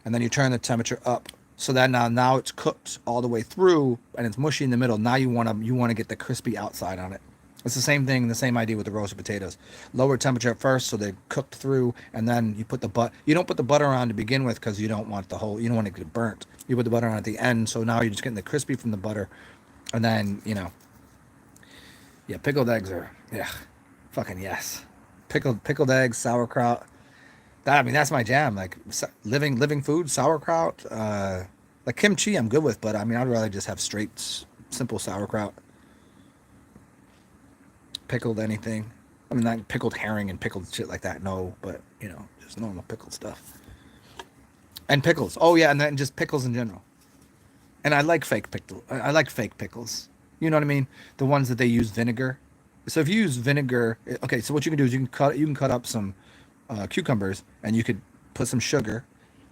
and then you turn the temperature up. So that now it's cooked all the way through, and it's mushy in the middle. Now you want to get the crispy outside on it. It's the same thing, the same idea with the roasted potatoes. Lower temperature at first, so they're cooked through, and then you put the You don't put the butter on to begin with because you don't want the whole. You don't want it to get burnt. You put the butter on at the end, so now you're just getting the crispy from the butter, and then yeah, pickled eggs are yeah, fucking yes. Pickled eggs, sauerkraut. I mean, that's my jam. Like living food, sauerkraut. Like kimchi, I'm good with, but I mean, I'd rather just have straight, simple sauerkraut. Pickled anything. I mean, not pickled herring and pickled shit like that. No, but just normal pickled stuff. And pickles. Oh yeah, and then just pickles in general. And I like fake pickle. I like fake pickles. You know what I mean? The ones that they use vinegar. So if you use vinegar, okay. So what you can do is you can cut up some cucumbers, and you could put some sugar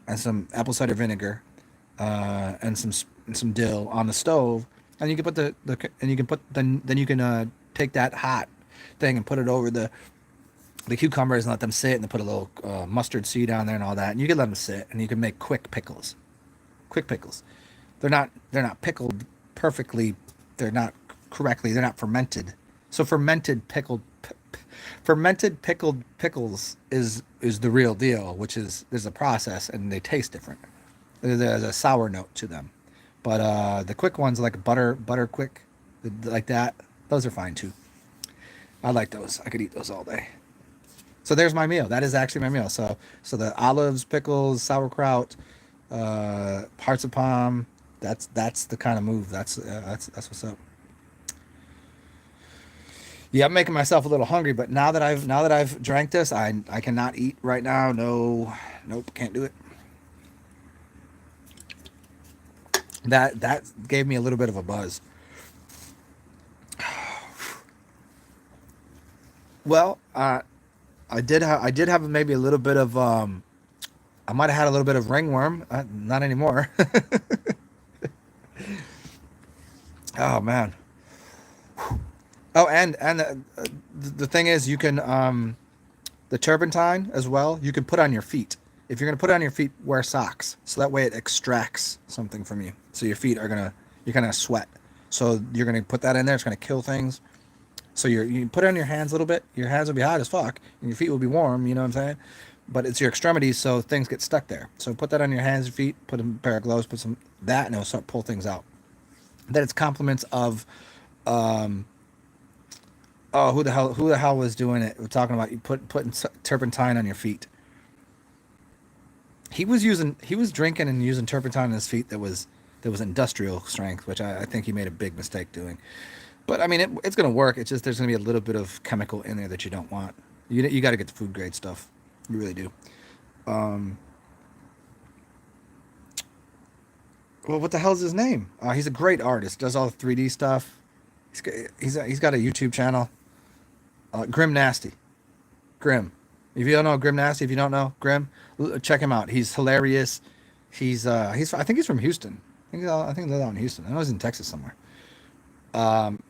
and some apple cider vinegar and some dill on the stove, and you can put and you can put then you can take that hot thing and put it over the cucumbers and let them sit, and then put a little mustard seed on there and all that, and you can let them sit, and you can make quick pickles. Quick pickles. They're not pickled perfectly. They're not correctly. They're not fermented. So fermented pickled pickles is the real deal, which is there's a process and they taste different. There's a sour note to them, but the quick ones like butter quick, like that, those are fine too. I like those. I could eat those all day. So there's my meal. That is actually my meal. So the olives, pickles, sauerkraut, hearts of palm. That's the kind of move. That's what's up. Yeah, I'm making myself a little hungry, but now that I've drank this, I cannot eat right now. No, nope, can't do it. That gave me a little bit of a buzz. Well, I did have maybe a little bit of I might have had a little bit of ringworm. Not anymore. Oh man. Oh, and the thing is, you can the turpentine as well. You can put on your feet. If you're gonna put it on your feet, wear socks. So that way it extracts something from you. So your feet are you're gonna sweat. So you're gonna put that in there. It's gonna kill things. So you put it on your hands a little bit. Your hands will be hot as fuck, and your feet will be warm. You know what I'm saying? But it's your extremities, so things get stuck there. So put that on your hands and feet. Put a pair of gloves. Put some that, and it'll start pull things out. Then it's compliments of um, oh, who the hell was doing it? We're talking about you putting turpentine on your feet. He was drinking and using turpentine on his feet that was industrial strength, which I think he made a big mistake doing. But I mean, it's gonna work. It's just there's gonna be a little bit of chemical in there that you don't want. You got to get the food grade stuff. You really do. Um, well, what the hell's his name? He's a great artist. Does all the 3D stuff. He's got a YouTube channel. Grim Nasty. Grim. If you don't know Grim Nasty, if you don't know Grim, check him out. He's hilarious. He's I think he's from Houston. I think he lives out in Houston. I know he's in Texas somewhere.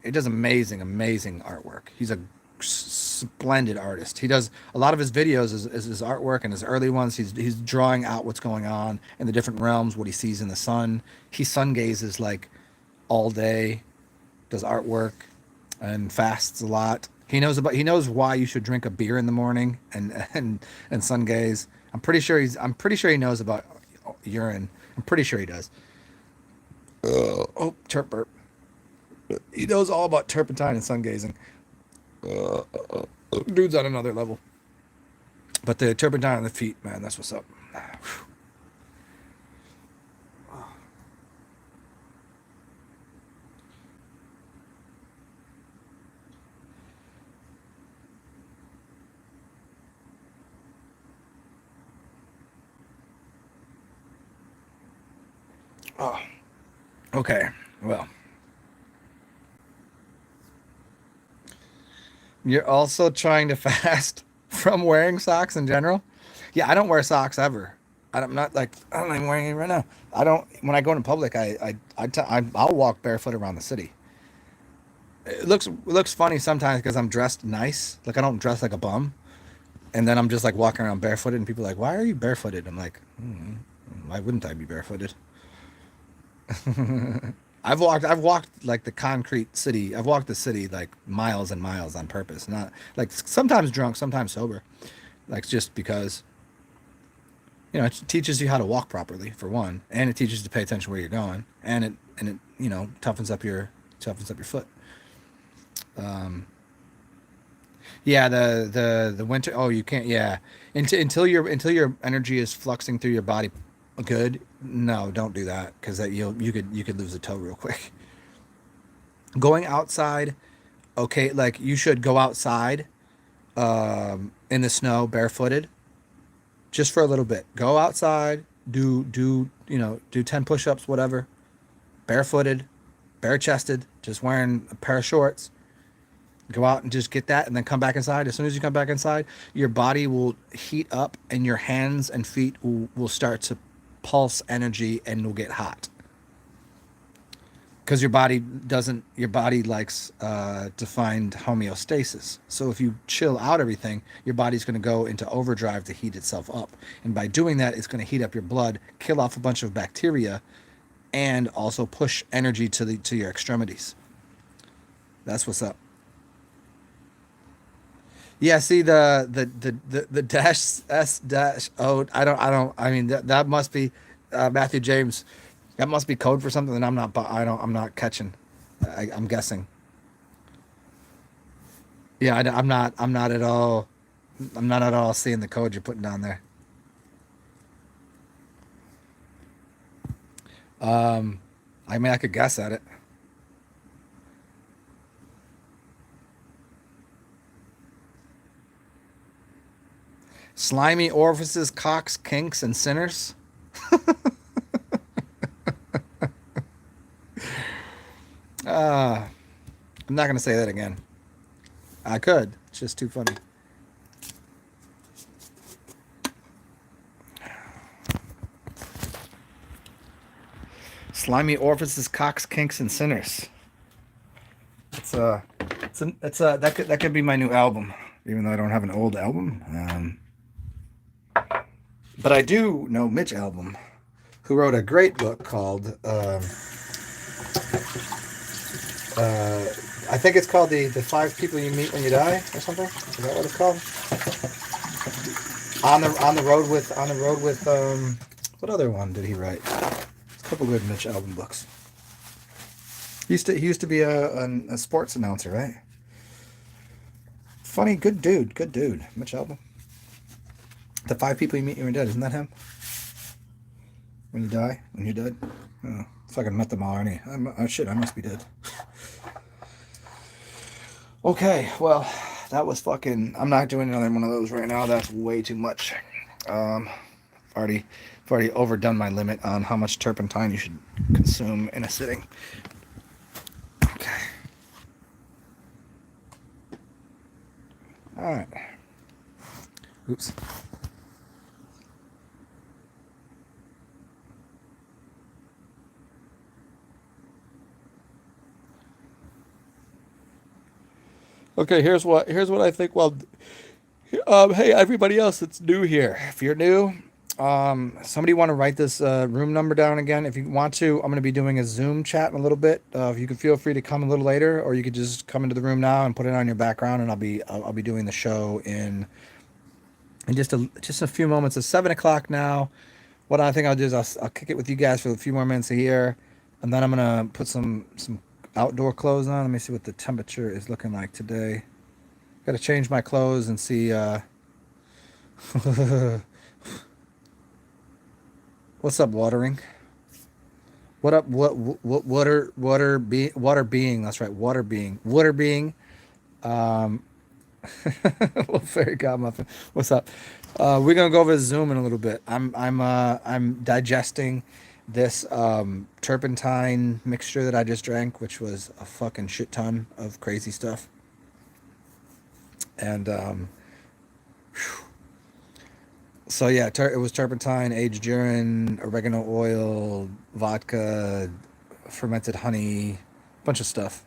It does amazing artwork. He's a splendid artist. He does a lot of his videos is his artwork, and his early ones he's drawing out what's going on in the different realms, what he sees in the sun. He sun gazes like all day, does artwork, and fasts a lot. He knows why you should drink a beer in the morning and sun gaze. I'm pretty sure he knows about urine. I'm pretty sure he does. Oh, chirp burp. He knows all about turpentine and sun gazing. Dude's on another level. But the turpentine on the feet, man, that's what's up. Oh, okay. Well, you're also trying to fast from wearing socks in general. Yeah, I don't wear socks ever. I'm not like I don't even wearing it right now. I don't. When I go in public, I'll walk barefoot around the city. It looks funny sometimes because I'm dressed nice. Like I don't dress like a bum, and then I'm just like walking around barefooted, and people are like, "Why are you barefooted?" I'm like, "Why wouldn't I be barefooted?" I've walked like the concrete city. I've walked the city like miles and miles on purpose. Not like sometimes drunk, sometimes sober. Like just because, it teaches you how to walk properly for one, and it teaches you to pay attention where you're going, and it toughens up your foot. Yeah, the winter. Oh, you can't. Yeah, until your energy is fluxing through your body, good. No, don't do that because that you could lose a toe real quick. Going outside, okay, like you should go outside in the snow barefooted just for a little bit. Go outside, do 10 push-ups, whatever, barefooted, bare chested, just wearing a pair of shorts. Go out and just get that and then come back inside. As soon as you come back inside, your body will heat up and your hands and feet will start to pulse energy and will get hot. Because your body likes to find homeostasis. So if you chill out everything, your body's going to go into overdrive to heat itself up. And by doing that, it's going to heat up your blood, kill off a bunch of bacteria, and also push energy to your extremities. That's what's up. Yeah, see the dash S dash O. I don't. I mean that must be Matthew James. That must be code for something that I'm not. I don't. I'm not catching. I'm guessing. Yeah, I'm not. I'm not at all. I'm not at all seeing the code you're putting down there. Um, I mean, I could guess at it. Slimy orifices, cocks, kinks, and sinners. Uh, I'm not gonna say that again. I could. It's just too funny. Slimy orifices, cocks, kinks, and sinners. It's that could be my new album, even though I don't have an old album. But I do know Mitch Album, who wrote a great book called uh, I think it's called the five people you meet when you die or something. Is that what it's called? On the road with what other one did he write? A couple good Mitch Album books. He used to be a sports announcer, right? Funny, good dude. Mitch Album. The five people you meet when you're dead, isn't that him? When you die, when you're dead. Oh, fucking met them all already. Shit, I must be dead. Okay, well, that was fucking. I'm not doing another one of those right now. That's way too much. Um, already, I've already overdone my limit on how much turpentine you should consume in a sitting. Okay. All right. Oops. Okay, here's what I think. Well, hey, everybody else that's new here, if you're new, somebody want to write this room number down again. If you want to, I'm going to be doing a Zoom chat in a little bit. If you can feel free to come a little later, or you could just come into the room now and put it on your background, and I'll be doing the show in just a few moments. It's 7 o'clock now. What I think I'll do is I'll kick it with you guys for a few more minutes here, and then I'm gonna put some outdoor clothes on. Let me see what the temperature is looking like today. Got to change my clothes and see. What's up, watering? What up? What water being? That's right, water being. Um, Little fairy godmuffin. What's up? We're gonna go over Zoom in a little bit. I'm digesting this turpentine mixture that I just drank, which was a fucking shit ton of crazy stuff. And so yeah, it was turpentine, aged urine, oregano oil, vodka, fermented honey, bunch of stuff.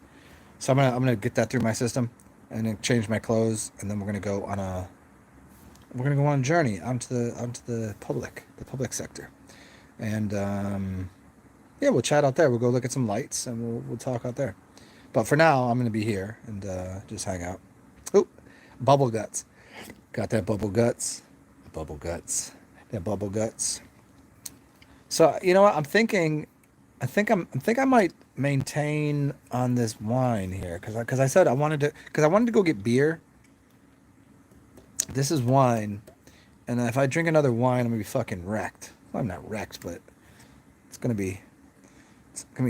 So I'm gonna get that through my system, and then change my clothes, and then we're gonna go on a journey onto the public sector, and Yeah, we'll chat out there. We'll go look at some lights and we'll talk out there. But for now, I'm gonna be here and just hang out. Oh, bubble guts. Got that bubble guts. Bubble guts. That bubble guts. So you know what? I'm thinking. I think I might maintain on this wine here because I said I wanted to go get beer. This is wine, and if I drink another wine, I'm gonna be fucking wrecked. Well, I'm not wrecked, but it's gonna be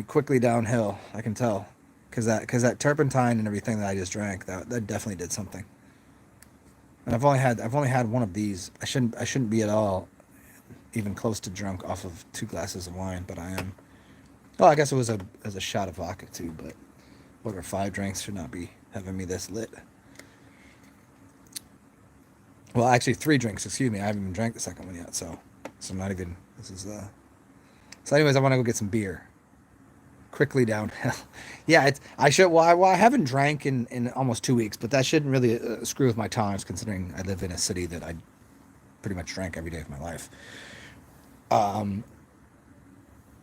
quickly downhill. I can tell, because that turpentine and everything that I just drank, that definitely did something. And I've only had one of these. I shouldn't be at all even close to drunk off of 2 glasses of wine, but I am. Well, I guess it was a shot of vodka too, but whatever. 5 drinks should not be having me this lit. Well, actually 3 drinks. Excuse me. I haven't even drank the second one yet, so I'm not even. This is. So, anyways, I want to go get some beer. Quickly downhill. Yeah, I should. Well, I haven't drank in almost 2 weeks, but that shouldn't really screw with my tolerance, considering I live in a city that I pretty much drank every day of my life. Um.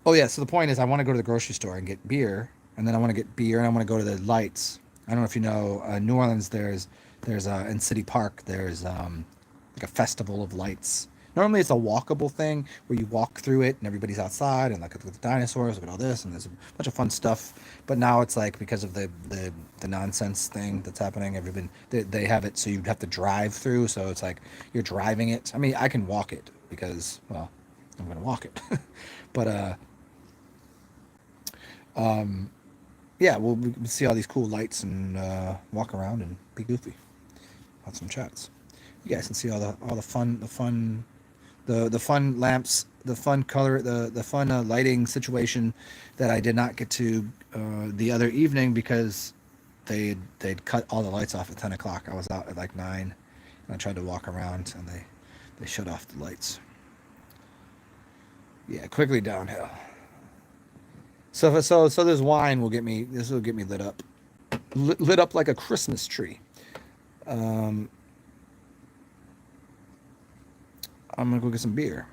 Oh yeah. So the point is, I want to go to the grocery store and get beer, and then I want to get beer, and I want to go to the lights. I don't know if you know, New Orleans. There's in City Park. There's like a festival of lights. Normally it's a walkable thing where you walk through it and everybody's outside and like look at the dinosaurs, look at all this, and there's a bunch of fun stuff. But now it's like because of the nonsense thing that's happening, they have it so you have to drive through. So it's like you're driving it. I mean, I can walk it because well, I'm gonna walk it. But um, yeah, we can see all these cool lights and walk around and be goofy, have some chats. You guys can see all the fun lamps, the fun color, the fun lighting situation that I did not get to the other evening because they'd cut all the lights off at 10 o'clock. I was out at like 9, and I tried to walk around, and they shut off the lights. Yeah, quickly downhill. So this wine will get me. This will get me lit up, lit up like a Christmas tree. Um, I'm gonna go get some beer.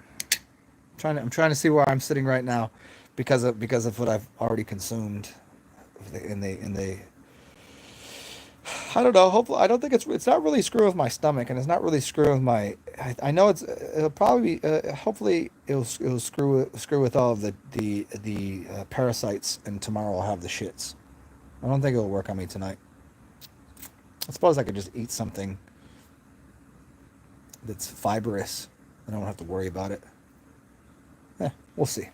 I'm trying to see where I'm sitting right now, because of what I've already consumed. In the I don't know. Hopefully, I don't think it's not really screwing with my stomach, and it's not really screwing with my. I know it'll probably be. Hopefully, it'll screw with all of the parasites, and tomorrow I'll have the shits. I don't think it'll work on me tonight. I suppose I could just eat something that's fibrous. I don't have to worry about it. We'll see.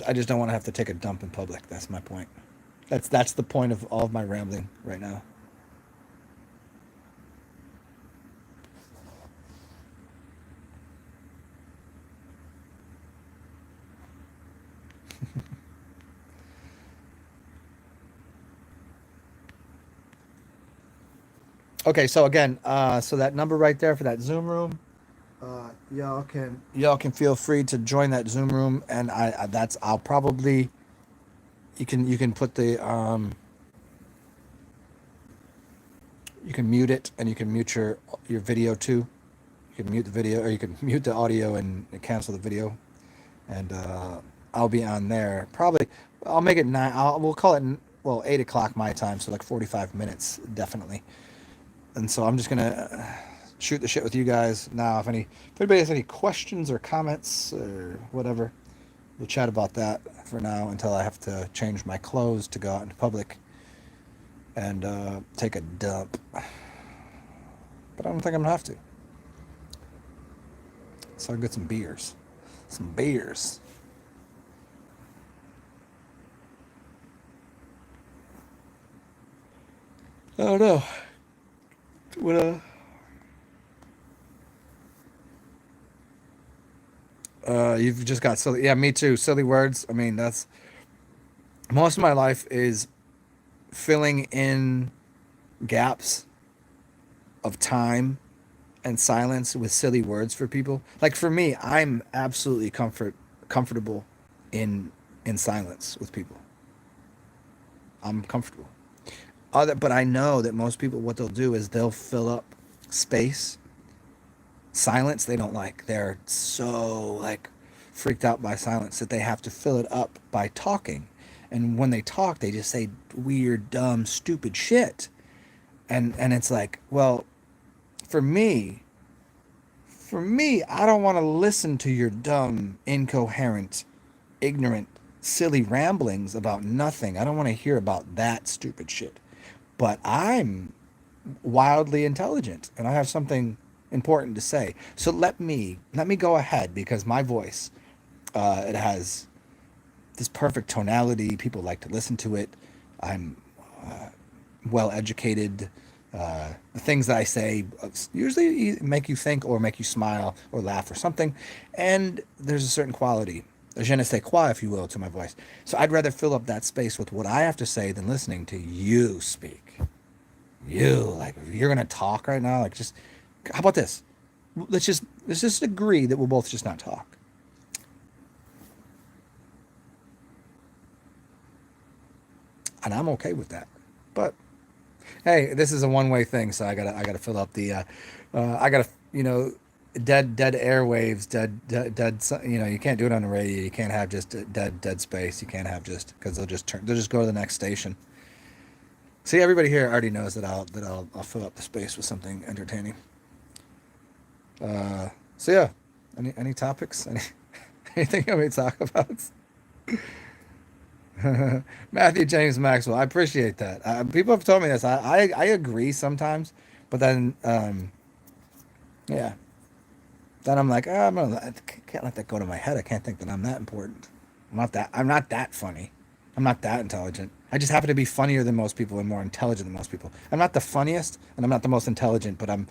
I just don't want to have to take a dump in public. That's my point. That's the point of all of my rambling right now. Okay, so again, so that number right there for that Zoom room, y'all can feel free to join that Zoom room, and I'll probably you can put the you can mute it, and you can mute your video too. You can mute the video, or you can mute the audio and cancel the video, and I'll be on there probably. I'll make it 9. We'll call it well 8 o'clock my time, so like 45 minutes definitely. And so I'm just gonna shoot the shit with you guys now. If anybody has any questions or comments or whatever, we'll chat about that for now until I have to change my clothes to go out into public and take a dump. But I don't think I'm gonna have to. So I'll get some beers. Some beers. I don't know. What you've just got silly. Yeah, me too. Silly words. I mean, that's most of my life is filling in gaps of time and silence with silly words for people. Like for me, I'm absolutely comfortable in silence with people. I'm comfortable. But I know that most people, what they'll do is they'll fill up space. Silence they don't like. They're so like freaked out by silence that they have to fill it up by talking. And when they talk, they just say weird, dumb, stupid shit. And it's like, well, for me, I don't want to listen to your dumb, incoherent, ignorant, silly ramblings about nothing. I don't want to hear about that stupid shit. But I'm wildly intelligent and I have something important to say. So let me go ahead because my voice, it has this perfect tonality. People like to listen to it. I'm well educated. The things that I say usually make you think or make you smile or laugh or something. And there's a certain quality, a je ne sais quoi, if you will, to my voice. So I'd rather fill up that space with what I have to say than listening to you speak. You, like, if you're going to talk right now, like, just, how about this? Let's just agree that we'll both just not talk. And I'm okay with that. But hey, this is a one-way thing, so I gotta fill up the I gotta, dead airwaves, you can't do it on the radio. You can't have just dead space. You can't have just, because they'll just go to the next station. See, everybody here already knows that I'll fill up the space with something entertaining. So yeah, any topics? Anything you want me to talk about? Matthew James Maxwell, I appreciate that. People have told me this. I agree sometimes, but then yeah, then I'm like, I can't let that go to my head. I can't think that I'm that important. I'm not that funny. I'm not that intelligent. I just happen to be funnier than most people and more intelligent than most people. I'm not the funniest and I'm not the most intelligent, but I'm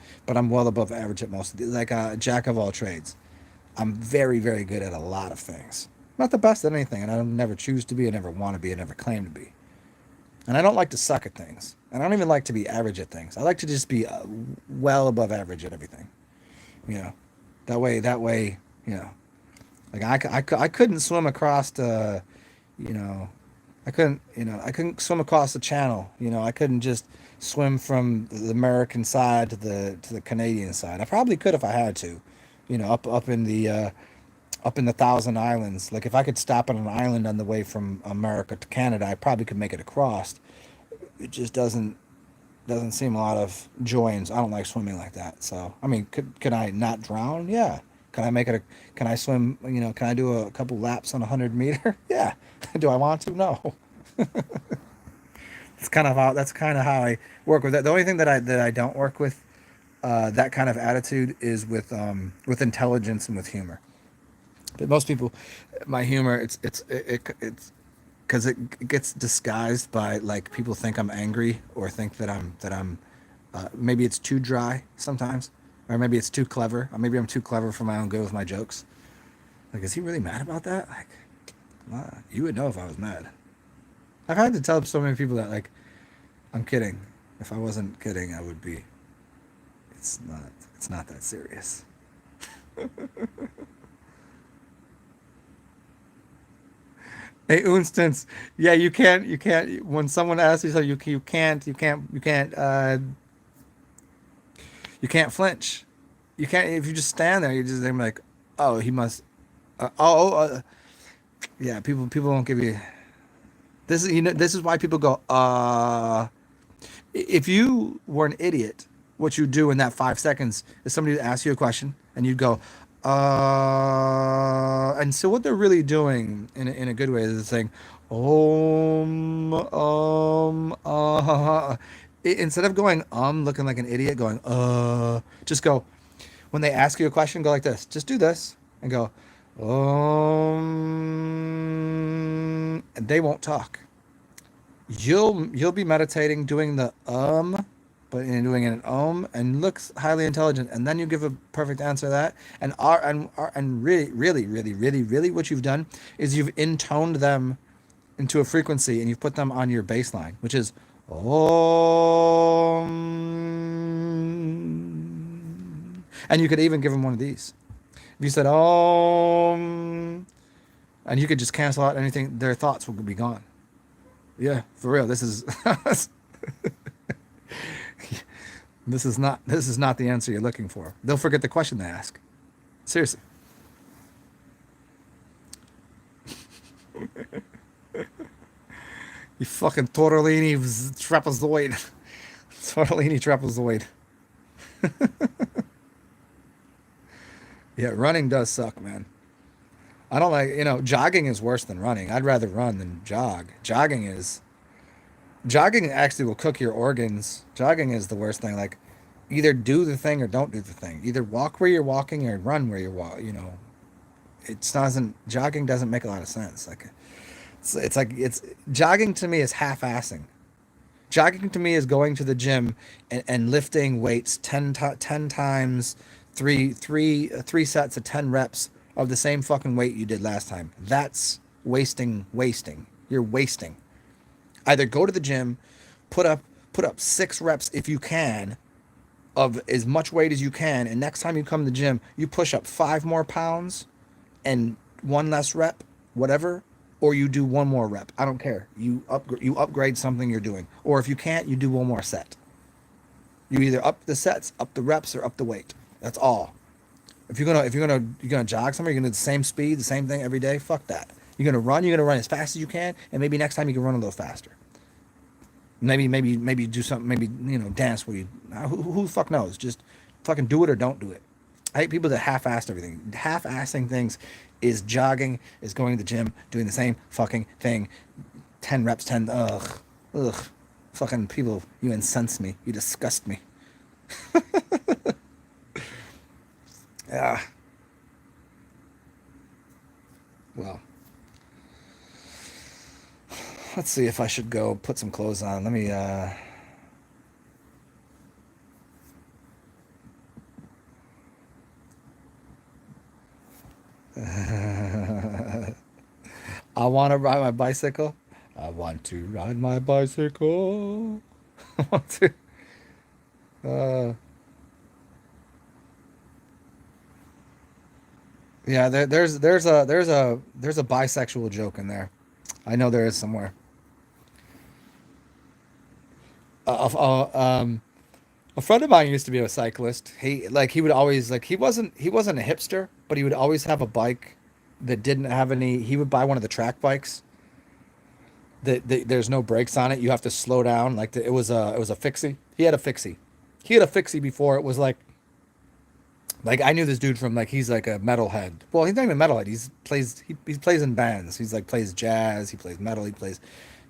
well above average at most. Like a jack of all trades. I'm very, very good at a lot of things. Not the best at anything, and I don't never choose to be, I never want to be, I never claim to be. And I don't like to suck at things. And I don't even like to be average at things. I like to just be well above average at everything. You know, that way, like I couldn't swim across the, you know, I couldn't swim across the channel. I couldn't just swim from the American side to the Canadian side. I probably could if I had to, up in the Thousand Islands. Like if I could stop on an island on the way from America to Canada, I probably could make it across. It just doesn't seem a lot of joy, and I don't like swimming like that. So I mean, could I not drown? Yeah. Can I swim? Can I do a couple laps on 100 meter? Yeah. Do I want to? No. That's kind of how I work with that. The only thing that I don't work with that kind of attitude is with intelligence and with humor. But most people, my humor, it's because it gets disguised by, like, people think I'm angry or think that I'm maybe it's too dry sometimes, or maybe it's too clever, or maybe I'm too clever for my own good with my jokes. Like, is he really mad about that? Like, you would know if I was mad. I've had to tell so many people that, like, I'm kidding. If I wasn't kidding, I would be. It's not that serious. Hey, Unstance, yeah, you can't. When someone asks you something, you can't flinch. You can't if you just stand there. You just they're like, oh, he must. Yeah. People don't give you. This is why people go. If you were an idiot, what you do in that 5 seconds is somebody asks you a question and you'd go, and so what they're really doing in a good way is saying, instead of going, looking like an idiot, going, just go, when they ask you a question, go like this, just do this and go, and they won't talk. You'll be meditating, doing the but in doing an and looks highly intelligent, and then you give a perfect answer to that, and really, really, really, really, really, what you've done is you've intoned them into a frequency, and you've put them on your baseline, which is and you could even give them one of these. If you said and you could just cancel out anything, their thoughts will be gone. Yeah, for real. This is this is not the answer you're looking for. They'll forget the question they ask. Seriously. You fucking tortellini trapezoid. Tortellini trapezoid. Yeah, running does suck, man. I don't like, jogging is worse than running. I'd rather run than jog. Jogging actually will cook your organs. Jogging is the worst thing. Like, either do the thing or don't do the thing. Either walk where you're walking or run where you're walking. Jogging doesn't make a lot of sense. Like, it's jogging to me is half-assing. Jogging to me is going to the gym and lifting weights 10 times, three sets of 10 reps of the same fucking weight you did last time. That's wasting. You're wasting. Either go to the gym, put up 6 reps if you can of as much weight as you can, and next time you come to the gym, you push up 5 more pounds and one less rep, whatever, or you do one more rep. I don't care. You upgrade something you're doing, or if you can't, you do one more set. You either up the sets, up the reps, or up the weight. That's all. If you're gonna jog somewhere, you're gonna do the same speed, the same thing every day. Fuck that. You're gonna run as fast as you can, and maybe next time you can run a little faster. Maybe do something. Maybe dance where you. Who the fuck knows? Just fucking do it or don't do it. I hate people that half-ass everything. Half-assing things is jogging, is going to the gym, doing the same fucking thing. 10 reps, 10. Ugh. Fucking people, you incense me. You disgust me. Yeah. Well, let's see if I should go put some clothes on. Let me. I want to ride my bicycle. I want to ride my bicycle. I want to. Uh, yeah, there's a bisexual joke in there. I know there is somewhere. Um, a friend of mine used to be a cyclist. He would always he wasn't a hipster, but he would always have a bike that didn't have any. He would buy one of the track bikes there's no brakes on it. You have to slow down. It was a fixie. He had a fixie. He had a fixie before it was like I knew this dude from he's like a metalhead. Well, he's not even a metalhead. He plays in bands. He's like plays jazz. He plays metal.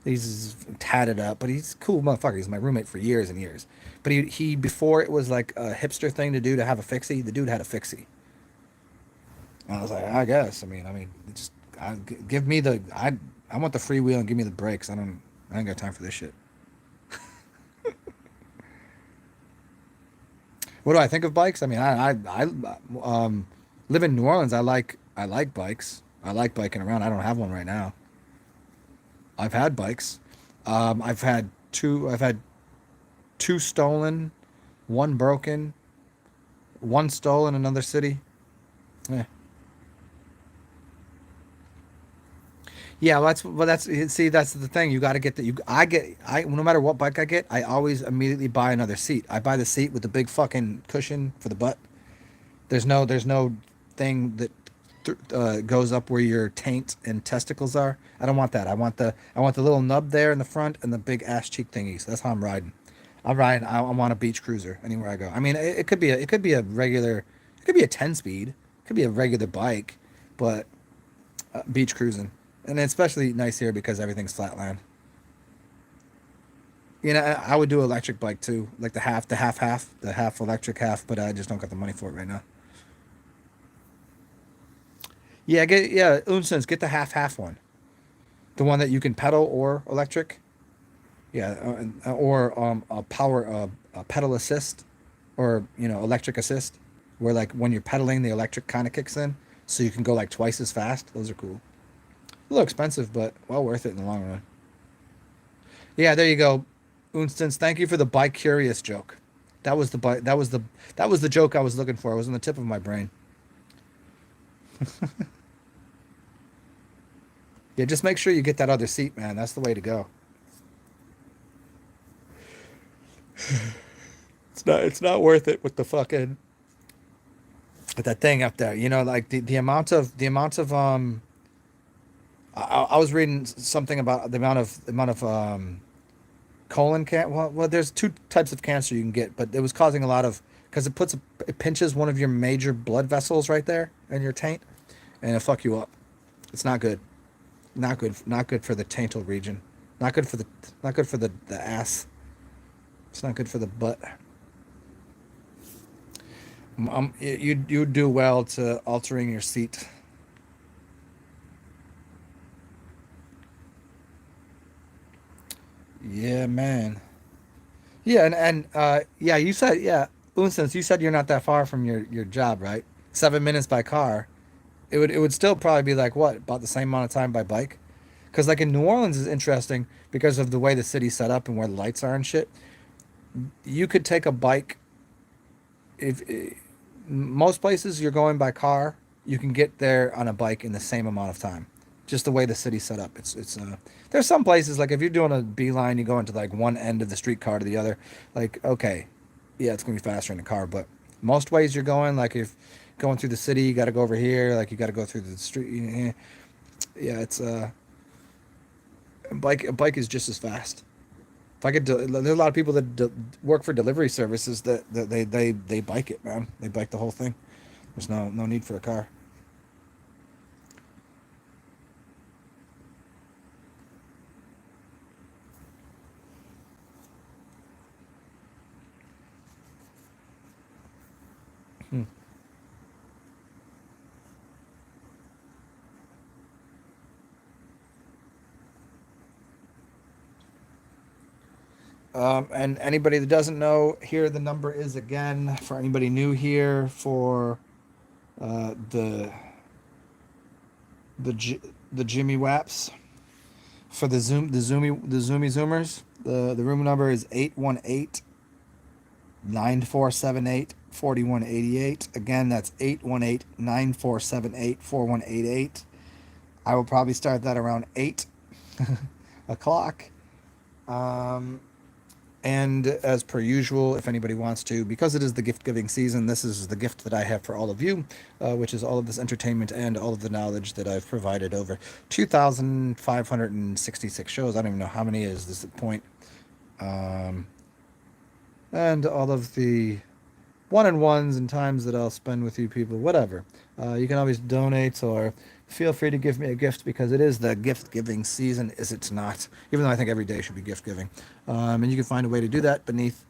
He's tatted up, but he's a cool motherfucker. He's my roommate for years and years. But he before it was like a hipster thing to do to have a fixie. The dude had a fixie. And I was like, I guess. Just give me I want the freewheel and give me the brakes. I ain't got time for this shit. What do I think of bikes? I live in New Orleans. I like bikes. I like biking around. I don't have one right now. I've had bikes. I've had two stolen, one broken, one stolen in another city. Yeah. Yeah, that's the thing. You got to get that. I no matter what bike I get, I always immediately buy another seat. I buy the seat with the big fucking cushion for the butt. There's no thing that goes up where your taint and testicles are. I don't want that. I want the little nub there in the front and the big ass cheek thingies. That's how I'm riding. I'm riding. I want a beach cruiser anywhere I go. It could be a regular. It could be a 10 speed. It could be a regular bike, but beach cruising. And especially nice here because everything's flatland. I would do electric bike too, like the half electric half, but I just don't got the money for it right now. Unsense, get the half one, the one that you can pedal or electric. Yeah, or a pedal assist, or electric assist, where like when you're pedaling, the electric kind of kicks in, so you can go like twice as fast. Those are cool. A little expensive, but well worth it in the long run. Yeah, there you go. Unstance, thank you for the bike curious joke. That was the bike. That was the joke I was looking for. It was on the tip of my brain. Yeah, just make sure you get that other seat, man. That's the way to go. It's not worth it with the fucking with that thing up there. Like the amount of I was reading something about the amount of colon can. Well, there's two types of cancer you can get, but it was causing a lot of because it pinches one of your major blood vessels right there in your taint, and it'll fuck you up. It's not good. Not good. Not good for the taintal region. Not good for the not good for the ass. It's not good for the butt. You do well to altering your seat. Yeah, man. Yeah, and yeah, you said yeah, Unsense, you said you're not that far from your job, right? 7 minutes by car. It would still probably be like what about the same amount of time by bike? Because like in New Orleans is interesting because of the way the city's set up and where the lights are and shit. You could take a bike if most places you're going by car, you can get there on a bike in the same amount of time. Just the way the city's set up. It's there's some places like if you're doing a beeline, you go into like one end of the streetcar to the other. Like okay, yeah, it's gonna be faster in the car, but most ways you're going, like if going through the city, you got to go over here. Like you got to go through the street. Yeah, it's a bike is just as fast. If I could, there's a lot of people that work for delivery services that they bike it, man. They bike the whole thing. There's no need for a car. Hmm. And anybody that doesn't know, here the number is again for anybody new here for the the J- the Jimmy Waps for the Zoomy Zoomers. The room number is 818-9478-4188. Again, that's 818-9478-4188. I will probably start that around 8 o'clock. Um, and as per usual, if anybody wants to, because it is the gift giving season, this is the gift that I have for all of you, which is all of this entertainment and all of the knowledge that I've provided over 2,566 shows. I don't even know how many is this point. Um, and all of the one-on-ones and times that I'll spend with you people, whatever. You can always donate or feel free to give me a gift because it is the gift giving season, is it not? Even though I think every day should be gift giving. And you can find a way to do that beneath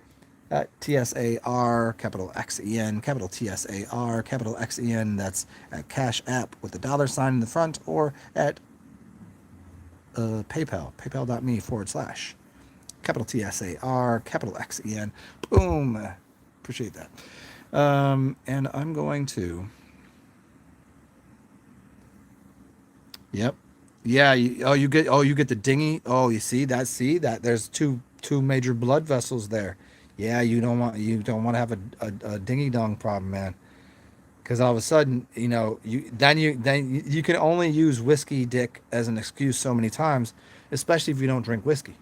at TSAR, capital XEN, capital TSAR, capital XEN. That's at Cash App with the dollar sign in the front or at PayPal, paypal.me/. Capital TSAR, capital XEN. Boom. Appreciate that. And I'm going to. Yep. Yeah. You get the dinghy. Oh, you see that. There's two major blood vessels there. Yeah. You don't want to have a dinghy dong problem, man. Because all of a sudden, you can only use whiskey dick as an excuse so many times, especially if you don't drink whiskey.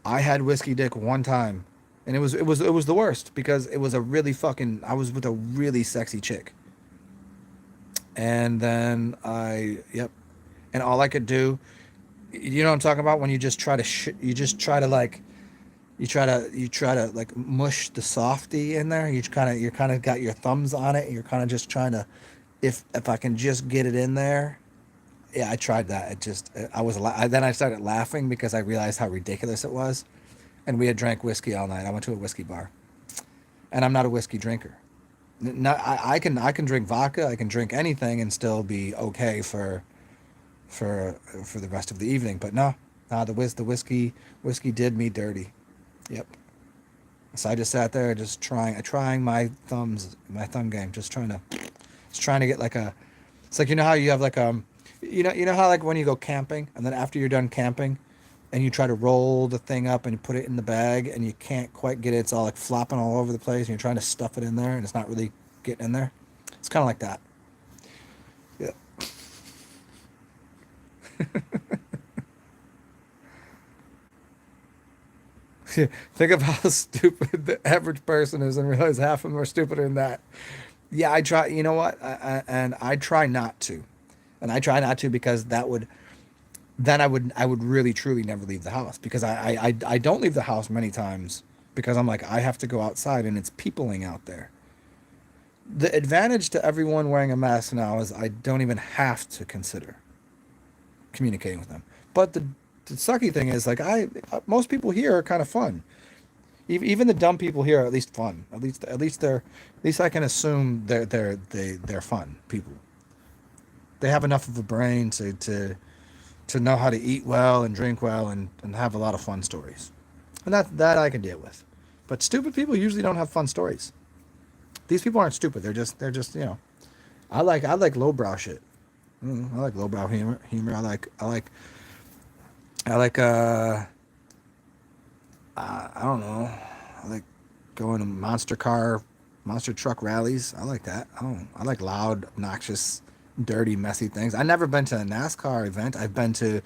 I had whiskey dick one time, and it was the worst because it was a really fucking. I was with a really sexy chick, and then yep, and all I could do, you know what I'm talking about when you just try to you just try to like you try to like mush the softy in there. You're kind of got your thumbs on it, and you're kind of just trying to, if I can just get it in there. Yeah, I tried that. It just then I started laughing because I realized how ridiculous it was. And we had drank whiskey all night. I went to a whiskey bar, and I'm not a whiskey drinker. Not, I can drink vodka, I can drink anything, and still be okay for the rest of the evening. But no, the whiskey did me dirty. Yep. So I just sat there, just trying my thumb game, just trying to get like a. It's like how you have like you know how like when you go camping, and then after you're done camping and you try to roll the thing up and you put it in the bag and you can't quite get it. It's all like flopping all over the place and you're trying to stuff it in there and it's not really getting in there. It's kind of like that. Yeah. Think of how stupid the average person is and realize half of them are stupider than that. Yeah, I try. You know what? And I try not to. And I try not to because then I would really truly never leave the house, because I don't leave the house many times because I'm like, I have to go outside and it's peopling out there. The advantage to everyone wearing a mask now is I don't even have to consider communicating with them. But the sucky thing is, like, most people here are kind of fun. Even the dumb people here are at least fun. At least I can assume they're fun people. They have enough of a brain to know how to eat well and drink well and have a lot of fun stories. And that I can deal with. But stupid people usually don't have fun stories. These people aren't stupid. They're just I like lowbrow shit. I like lowbrow humor. I like I don't know. I like going to monster truck rallies. I like that. I like loud, obnoxious, dirty, messy things. I've never been to a NASCAR event. I've been to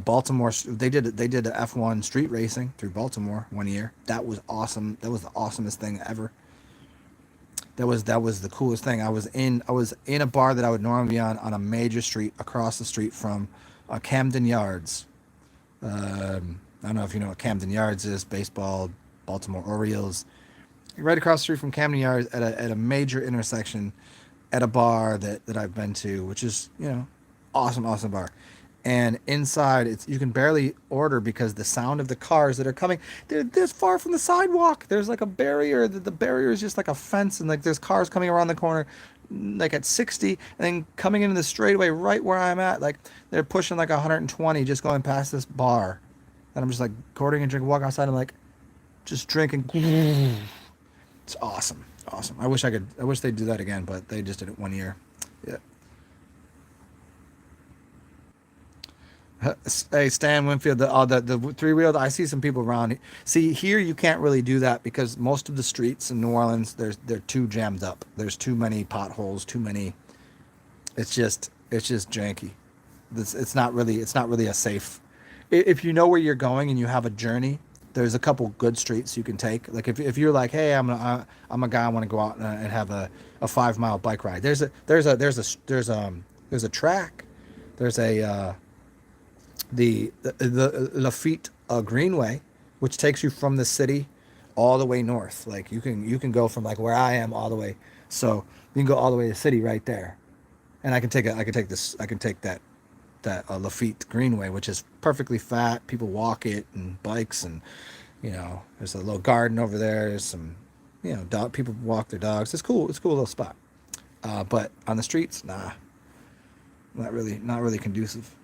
Baltimore. They did a F1 street racing through Baltimore one year. That was awesome. That was the awesomest thing ever. That was the coolest thing. I was in a bar that I would normally be on a major street across the street from Camden Yards. I don't know if you know what Camden Yards is. Baseball, Baltimore Orioles. Right across the street from Camden Yards at a major intersection, at a bar that I've been to, which is, awesome bar. And inside, you can barely order because the sound of the cars that are coming, they're this far from the sidewalk. There's like a barrier. The barrier is just like a fence, and like there's cars coming around the corner, like at 60, and then coming into the straightaway right where I'm at. Like they're pushing like 120 just going past this bar. And I'm just like ordering a drink, walk outside, and like just drinking. It's awesome. Awesome. I wish they'd do that again, but they just did it one year. Yeah. Hey, Stan Winfield, the three wheeled. I see some people around. See, here you can't really do that because most of the streets in New Orleans, they're too jammed up. There's too many potholes, too many. It's just janky. It's not really a safe. If you know where you're going and you have a journey, there's a couple good streets you can take. Like if you're like, hey, I'm a guy, I want to go out and have a 5 mile bike ride. There's a track. There's the Lafitte Greenway, which takes you from the city all the way north. Like you can go from like where I am all the way. So you can go all the way to the city right there. And I can take that Lafitte Greenway, which is perfectly fat. People walk it and bikes, and there's a little garden over there. There's some, dog people walk their dogs. It's cool. It's a cool little spot. But on the streets, nah, not really conducive.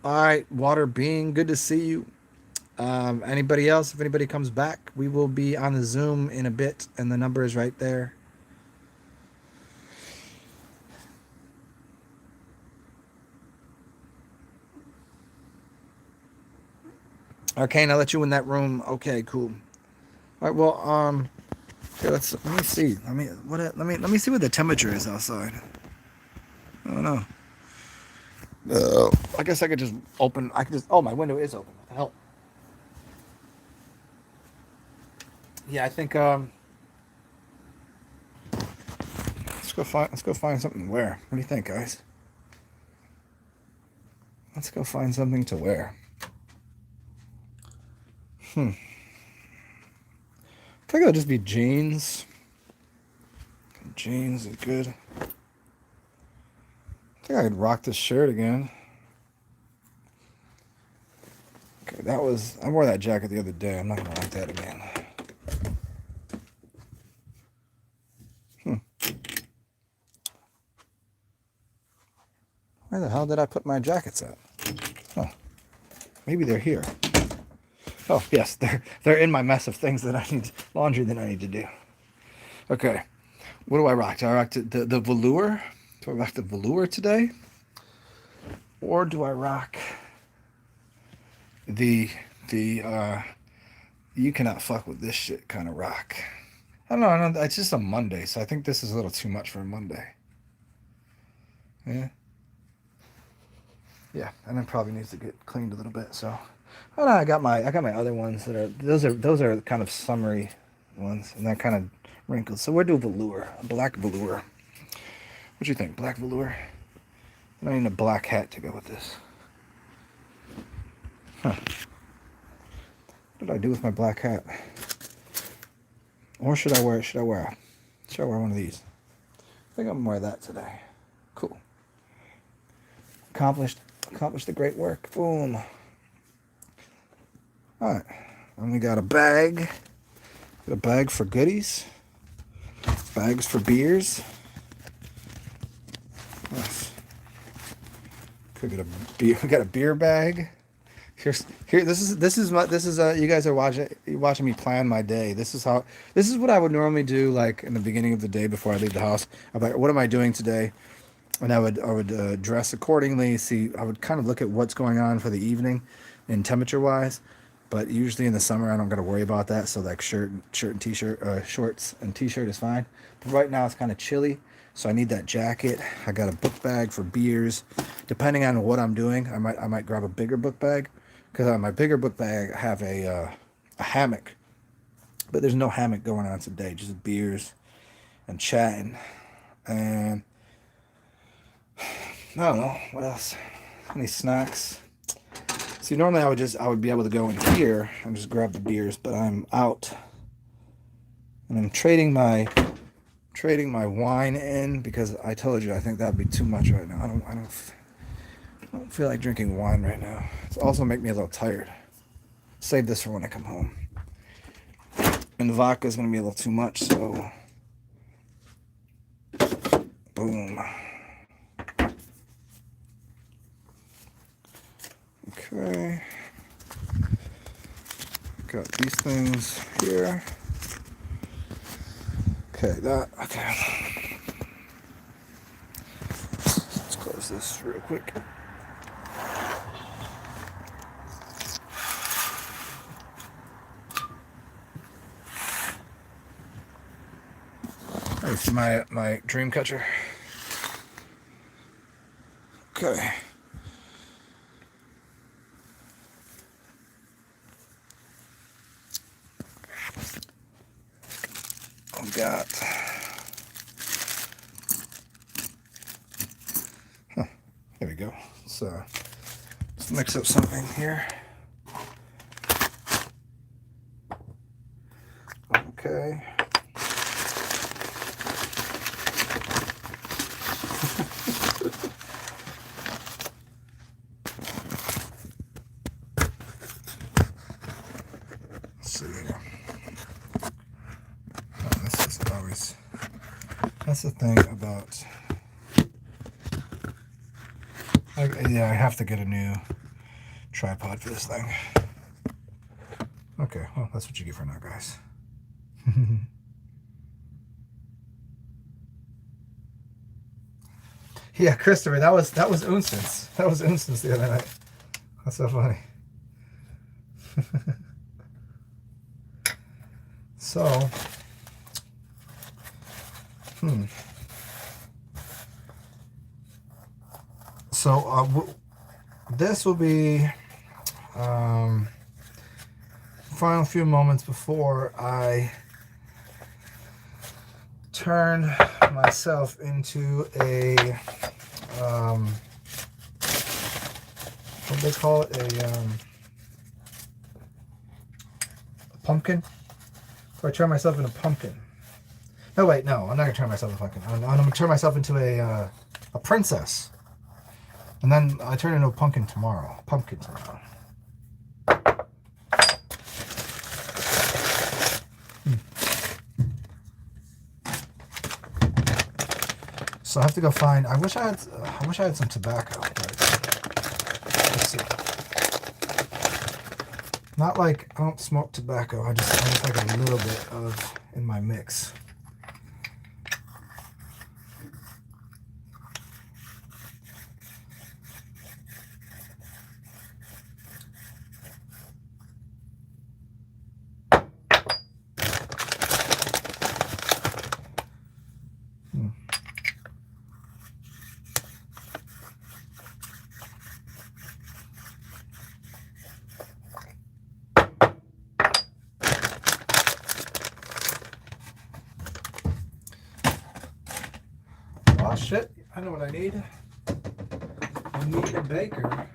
All right, Water Being, good to see you. Anybody else? If anybody comes back, we will be on the Zoom in a bit, and the number is right there. Arcane, I'll let you in that room. Okay, cool. All right, well, okay, let me see. Let me see what the temperature is outside. I don't know. I guess I could just open. Oh, my window is open. What the hell? Yeah, I think. Let's go find something to wear. What do you think, guys? Let's go find something to wear. I think it'll just be jeans. Jeans is good. I think I could rock this shirt again. Okay, I wore that jacket the other day. I'm not gonna rock that again. Where the hell did I put my jackets at? Oh, maybe they're here. Oh, yes, they're in my mess of things laundry that I need to do. Okay, what do I rock? Do I rock the velour? Do I rock the velour today? Or do I rock the you cannot fuck with this shit kind of rock? I don't know, it's just a Monday, so I think this is a little too much for a Monday. Yeah. Yeah, and it probably needs to get cleaned a little bit, so. Oh no, I got my other ones those are kind of summery ones, and they're kind of wrinkles. So we'll do velour, a black velour. What do you think, black velour? I need a black hat to go with this. Huh. What did I do with my black hat? Or should I wear one of these? I think I'm gonna wear that today. Cool. Accomplished the great work. Boom. Alright. And we got a bag. Got a bag for goodies. Bags for beers. Nice. Could get a beer. We got a beer bag. This is you guys are watching me plan my day. This is what I would normally do, like in the beginning of the day before I leave the house. I'm like, what am I doing today? And I would dress accordingly. I would kind of look at what's going on for the evening, in temperature wise. But usually in the summer I don't got to worry about that. So like shirt and t-shirt, shorts and t-shirt is fine. But right now it's kind of chilly, so I need that jacket. I got a book bag for beers. Depending on what I'm doing, I might grab a bigger book bag. Because on my bigger book bag, I have a hammock. But there's no hammock going on today. Just beers and chatting. And I don't know. What else? Any snacks? See, normally I would be able to go in here and just grab the beers. But I'm out. And I'm trading my wine in. Because I told you, I think that would be too much right now. I don't feel like drinking wine right now. It's also make me a little tired. Save this for when I come home. And the vodka is going to be a little too much, so boom. Okay. Got these things here. Okay, okay. Let's close this real quick. It's my dream catcher. Okay. I've got. There we go. Let's mix up something here. Okay. That's the thing about. I have to get a new tripod for this thing. Okay, well, that's what you get for now, guys. Yeah, Christopher, that was Unstance. That was Unstance the other night. That's so funny. So, this will be final few moments before I turn myself into a what do they call it, a pumpkin. So I turn myself into a pumpkin. No, wait, no, I'm not gonna turn myself into a pumpkin. I'm gonna turn myself into a princess, and then I turn into a pumpkin tomorrow. So I have to go find. I wish I had some tobacco. But let's see. Not like I don't smoke tobacco. I just like a little bit of in my mix. Oh shit, I know what I need. I need a baker.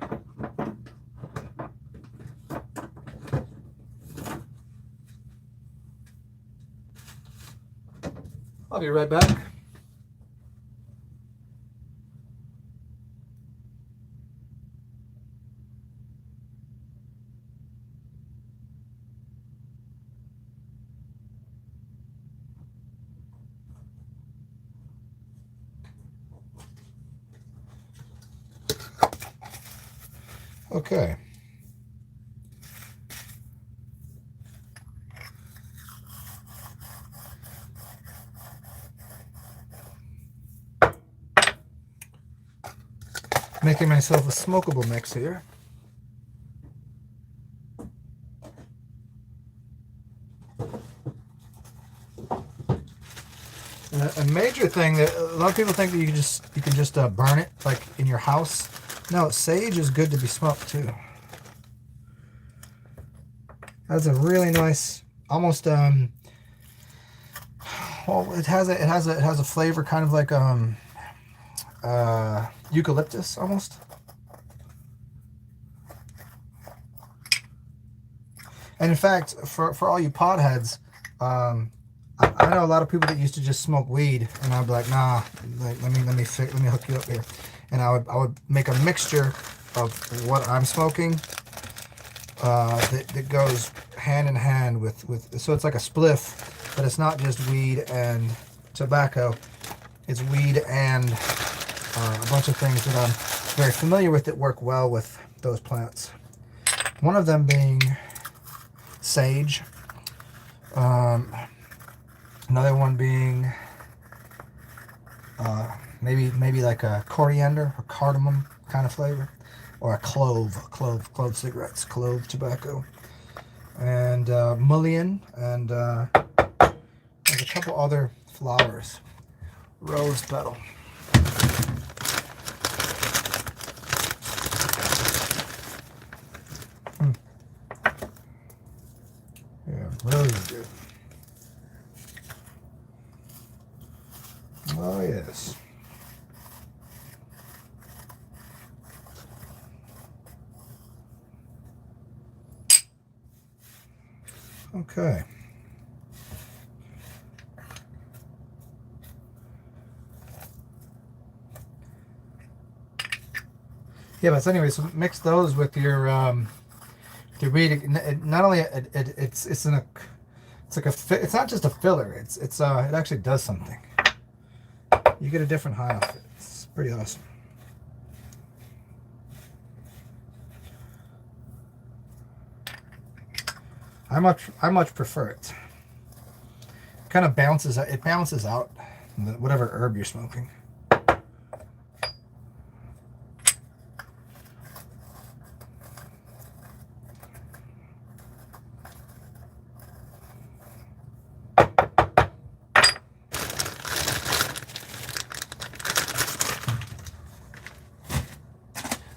I'll be right back. Okay. Making myself a smokable mix here. A major thing that a lot of people think that you can just burn it like in your house. No, sage is good to be smoked too. That's a really nice, almost well, it has a flavor kind of like eucalyptus almost. And in fact, for all you potheads, I know a lot of people that used to just smoke weed, and I'd be like, nah, like, let me hook you up here, and I would make a mixture of what I'm smoking that goes hand in hand with so it's like a spliff, but it's not just weed and tobacco, it's weed and a bunch of things that I'm very familiar with that work well with those plants. One of them being sage. Another one being maybe like a coriander or cardamom kind of flavor, or a clove cigarettes, clove tobacco, and mullein, and there's a couple other flowers, rose petal. Yeah, really good. Oh, yes. Okay. Yeah, but anyways, so mix those with your weed. Not only it's not just a filler. It actually does something. You get a different high off it. It's pretty awesome. I much prefer it. Kind of balances out whatever herb you're smoking.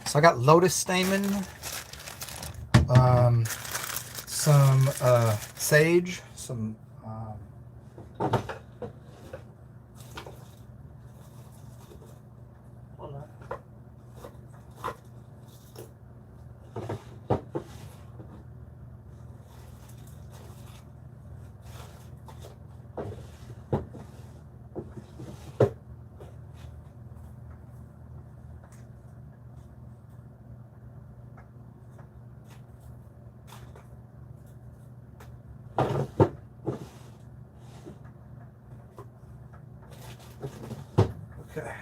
So I got lotus stamen, some sage, some okay.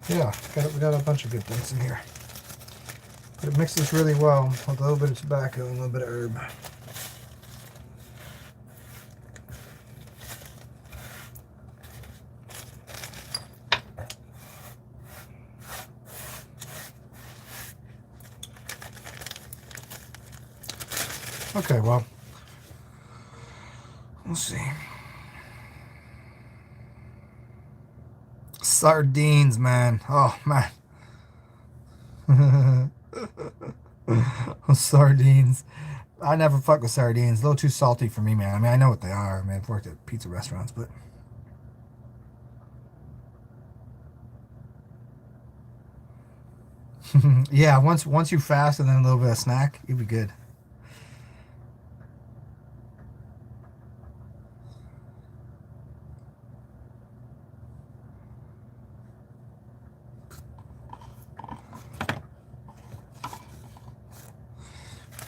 Yeah, we got a bunch of good things in here. But it mixes really well with a little bit of tobacco and a little bit of herb. Okay, well, we'll see. Sardines, man. Oh, man. Sardines. I never fuck with sardines. A little too salty for me, man. I mean, I know what they are. I mean, I've worked at pizza restaurants, but Yeah, once you fast and then a little bit of snack, you'll be good.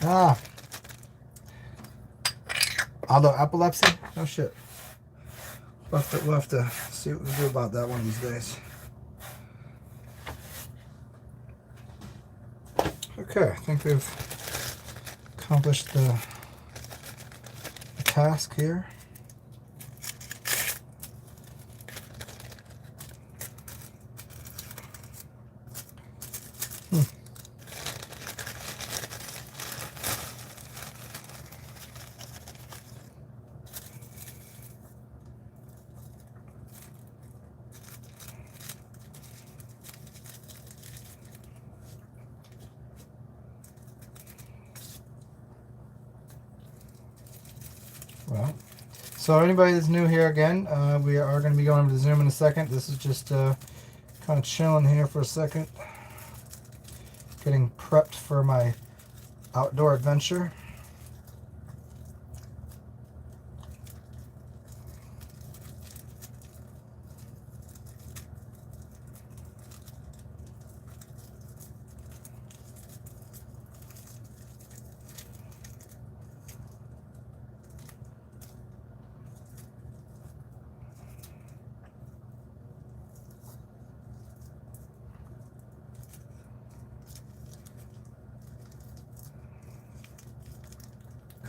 Ah, although epilepsy? No shit. We'll have to see what we do about that one of these days. Okay, I think we've accomplished the task here. Well, so anybody that's new here again, we are going to be going over to Zoom in a second. This is just kind of chilling here for a second, getting prepped for my outdoor adventure.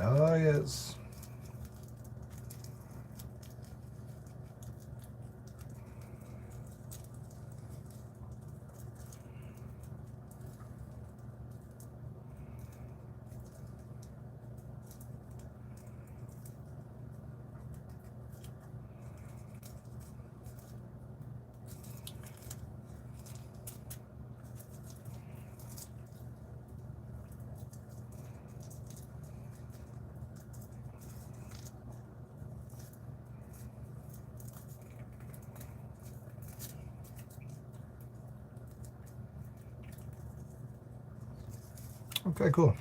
Oh, yes. Okay, cool.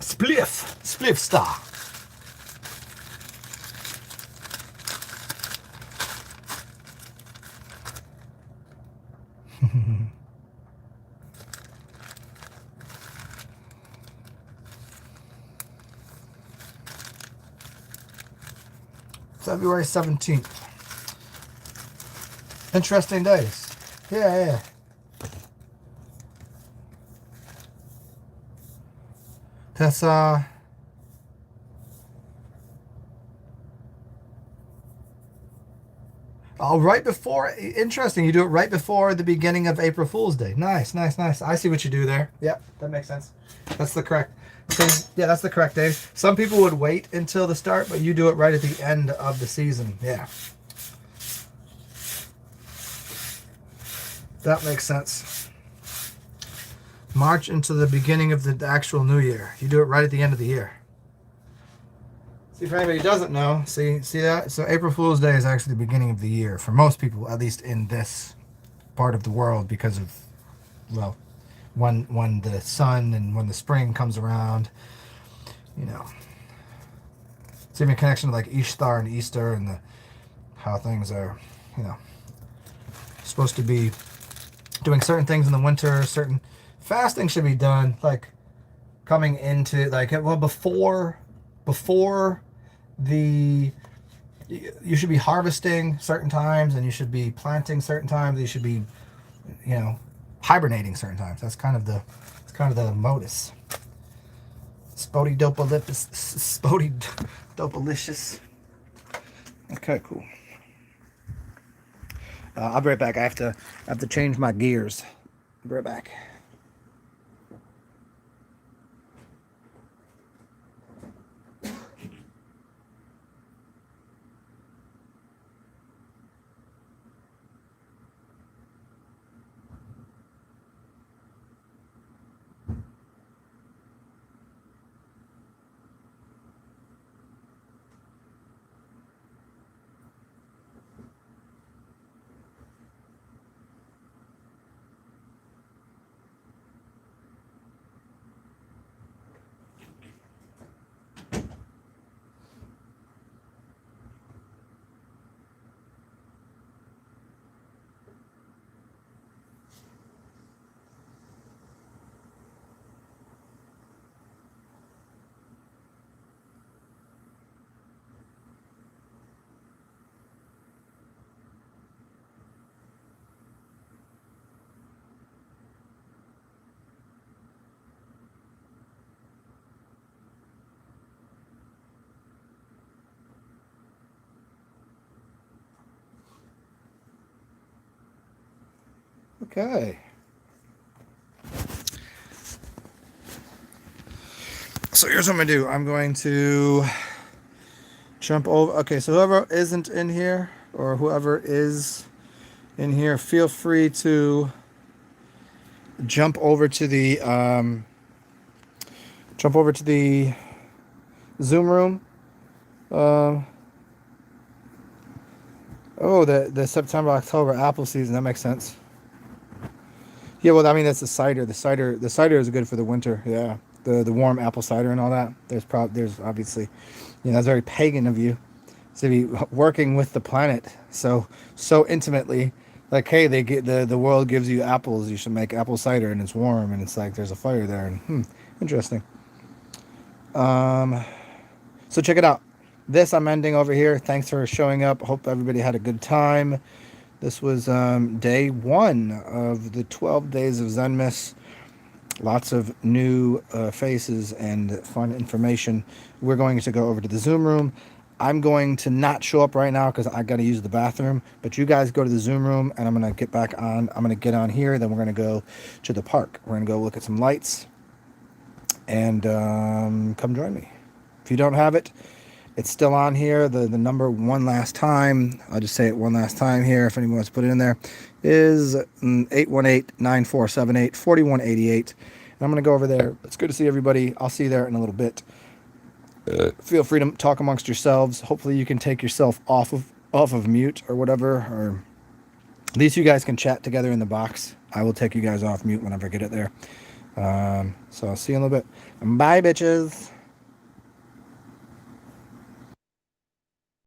Spliff star. February 17th. Interesting days. Yeah. That's oh, right before, interesting. You do it right before the beginning of April Fool's Day. Nice. I see what you do there. Yep, that makes sense. That's the correct. Yeah, that's the correct day. Some people would wait until the start, but you do it right at the end of the season. Yeah. That makes sense. March into the beginning of the actual new year. You do it right at the end of the year. See, for anybody who doesn't know, see that? So April Fool's Day is actually the beginning of the year for most people, at least in this part of the world, because of, well, when the sun and when the spring comes around, you know. It's even a connection to like Ishtar and Easter and how things are, you know, supposed to be doing certain things in the winter. Certain fasting should be done like coming into like, well, before the, you should be harvesting certain times and you should be planting certain times. You should be, you know, hibernating certain times. That's kind of the modus. Spody dopalicious. Okay, cool. I'll be right back. I have to change my gears. I'll be right back. Okay. So here's what I'm going to do. I'm going to jump over. Okay, so whoever isn't in here or whoever is in here, feel free to jump over to the Zoom room. Oh, the September October apple season. That makes sense. Yeah, well, I mean that's the cider. The cider is good for the winter. Yeah, the warm apple cider and all that. There's obviously, that's very pagan of you to be working with the planet so intimately. Like, hey, the world gives you apples. You should make apple cider, and it's warm, and it's like there's a fire there, and interesting. So check it out. This I'm ending over here. Thanks for showing up. Hope everybody had a good time. This was day 1 of the 12 days of ZenMass. Lots of new faces and fun information. We're going to go over to the Zoom room. I'm going to not show up right now because I got to use the bathroom. But you guys go to the Zoom room, and I'm going to get back on. I'm going to get on here. Then we're going to go to the park. We're going to go look at some lights. And come join me. If you don't have it, it's still on here. The number one last time, I'll just say it one last time here if anyone wants to put it in there, is 818-9478-4188. And I'm going to go over there. It's good to see everybody. I'll see you there in a little bit. Feel free to talk amongst yourselves. Hopefully you can take yourself off of mute or whatever. Or at least you guys can chat together in the box. I will take you guys off mute whenever I get it there. So I'll see you in a little bit. Bye, bitches.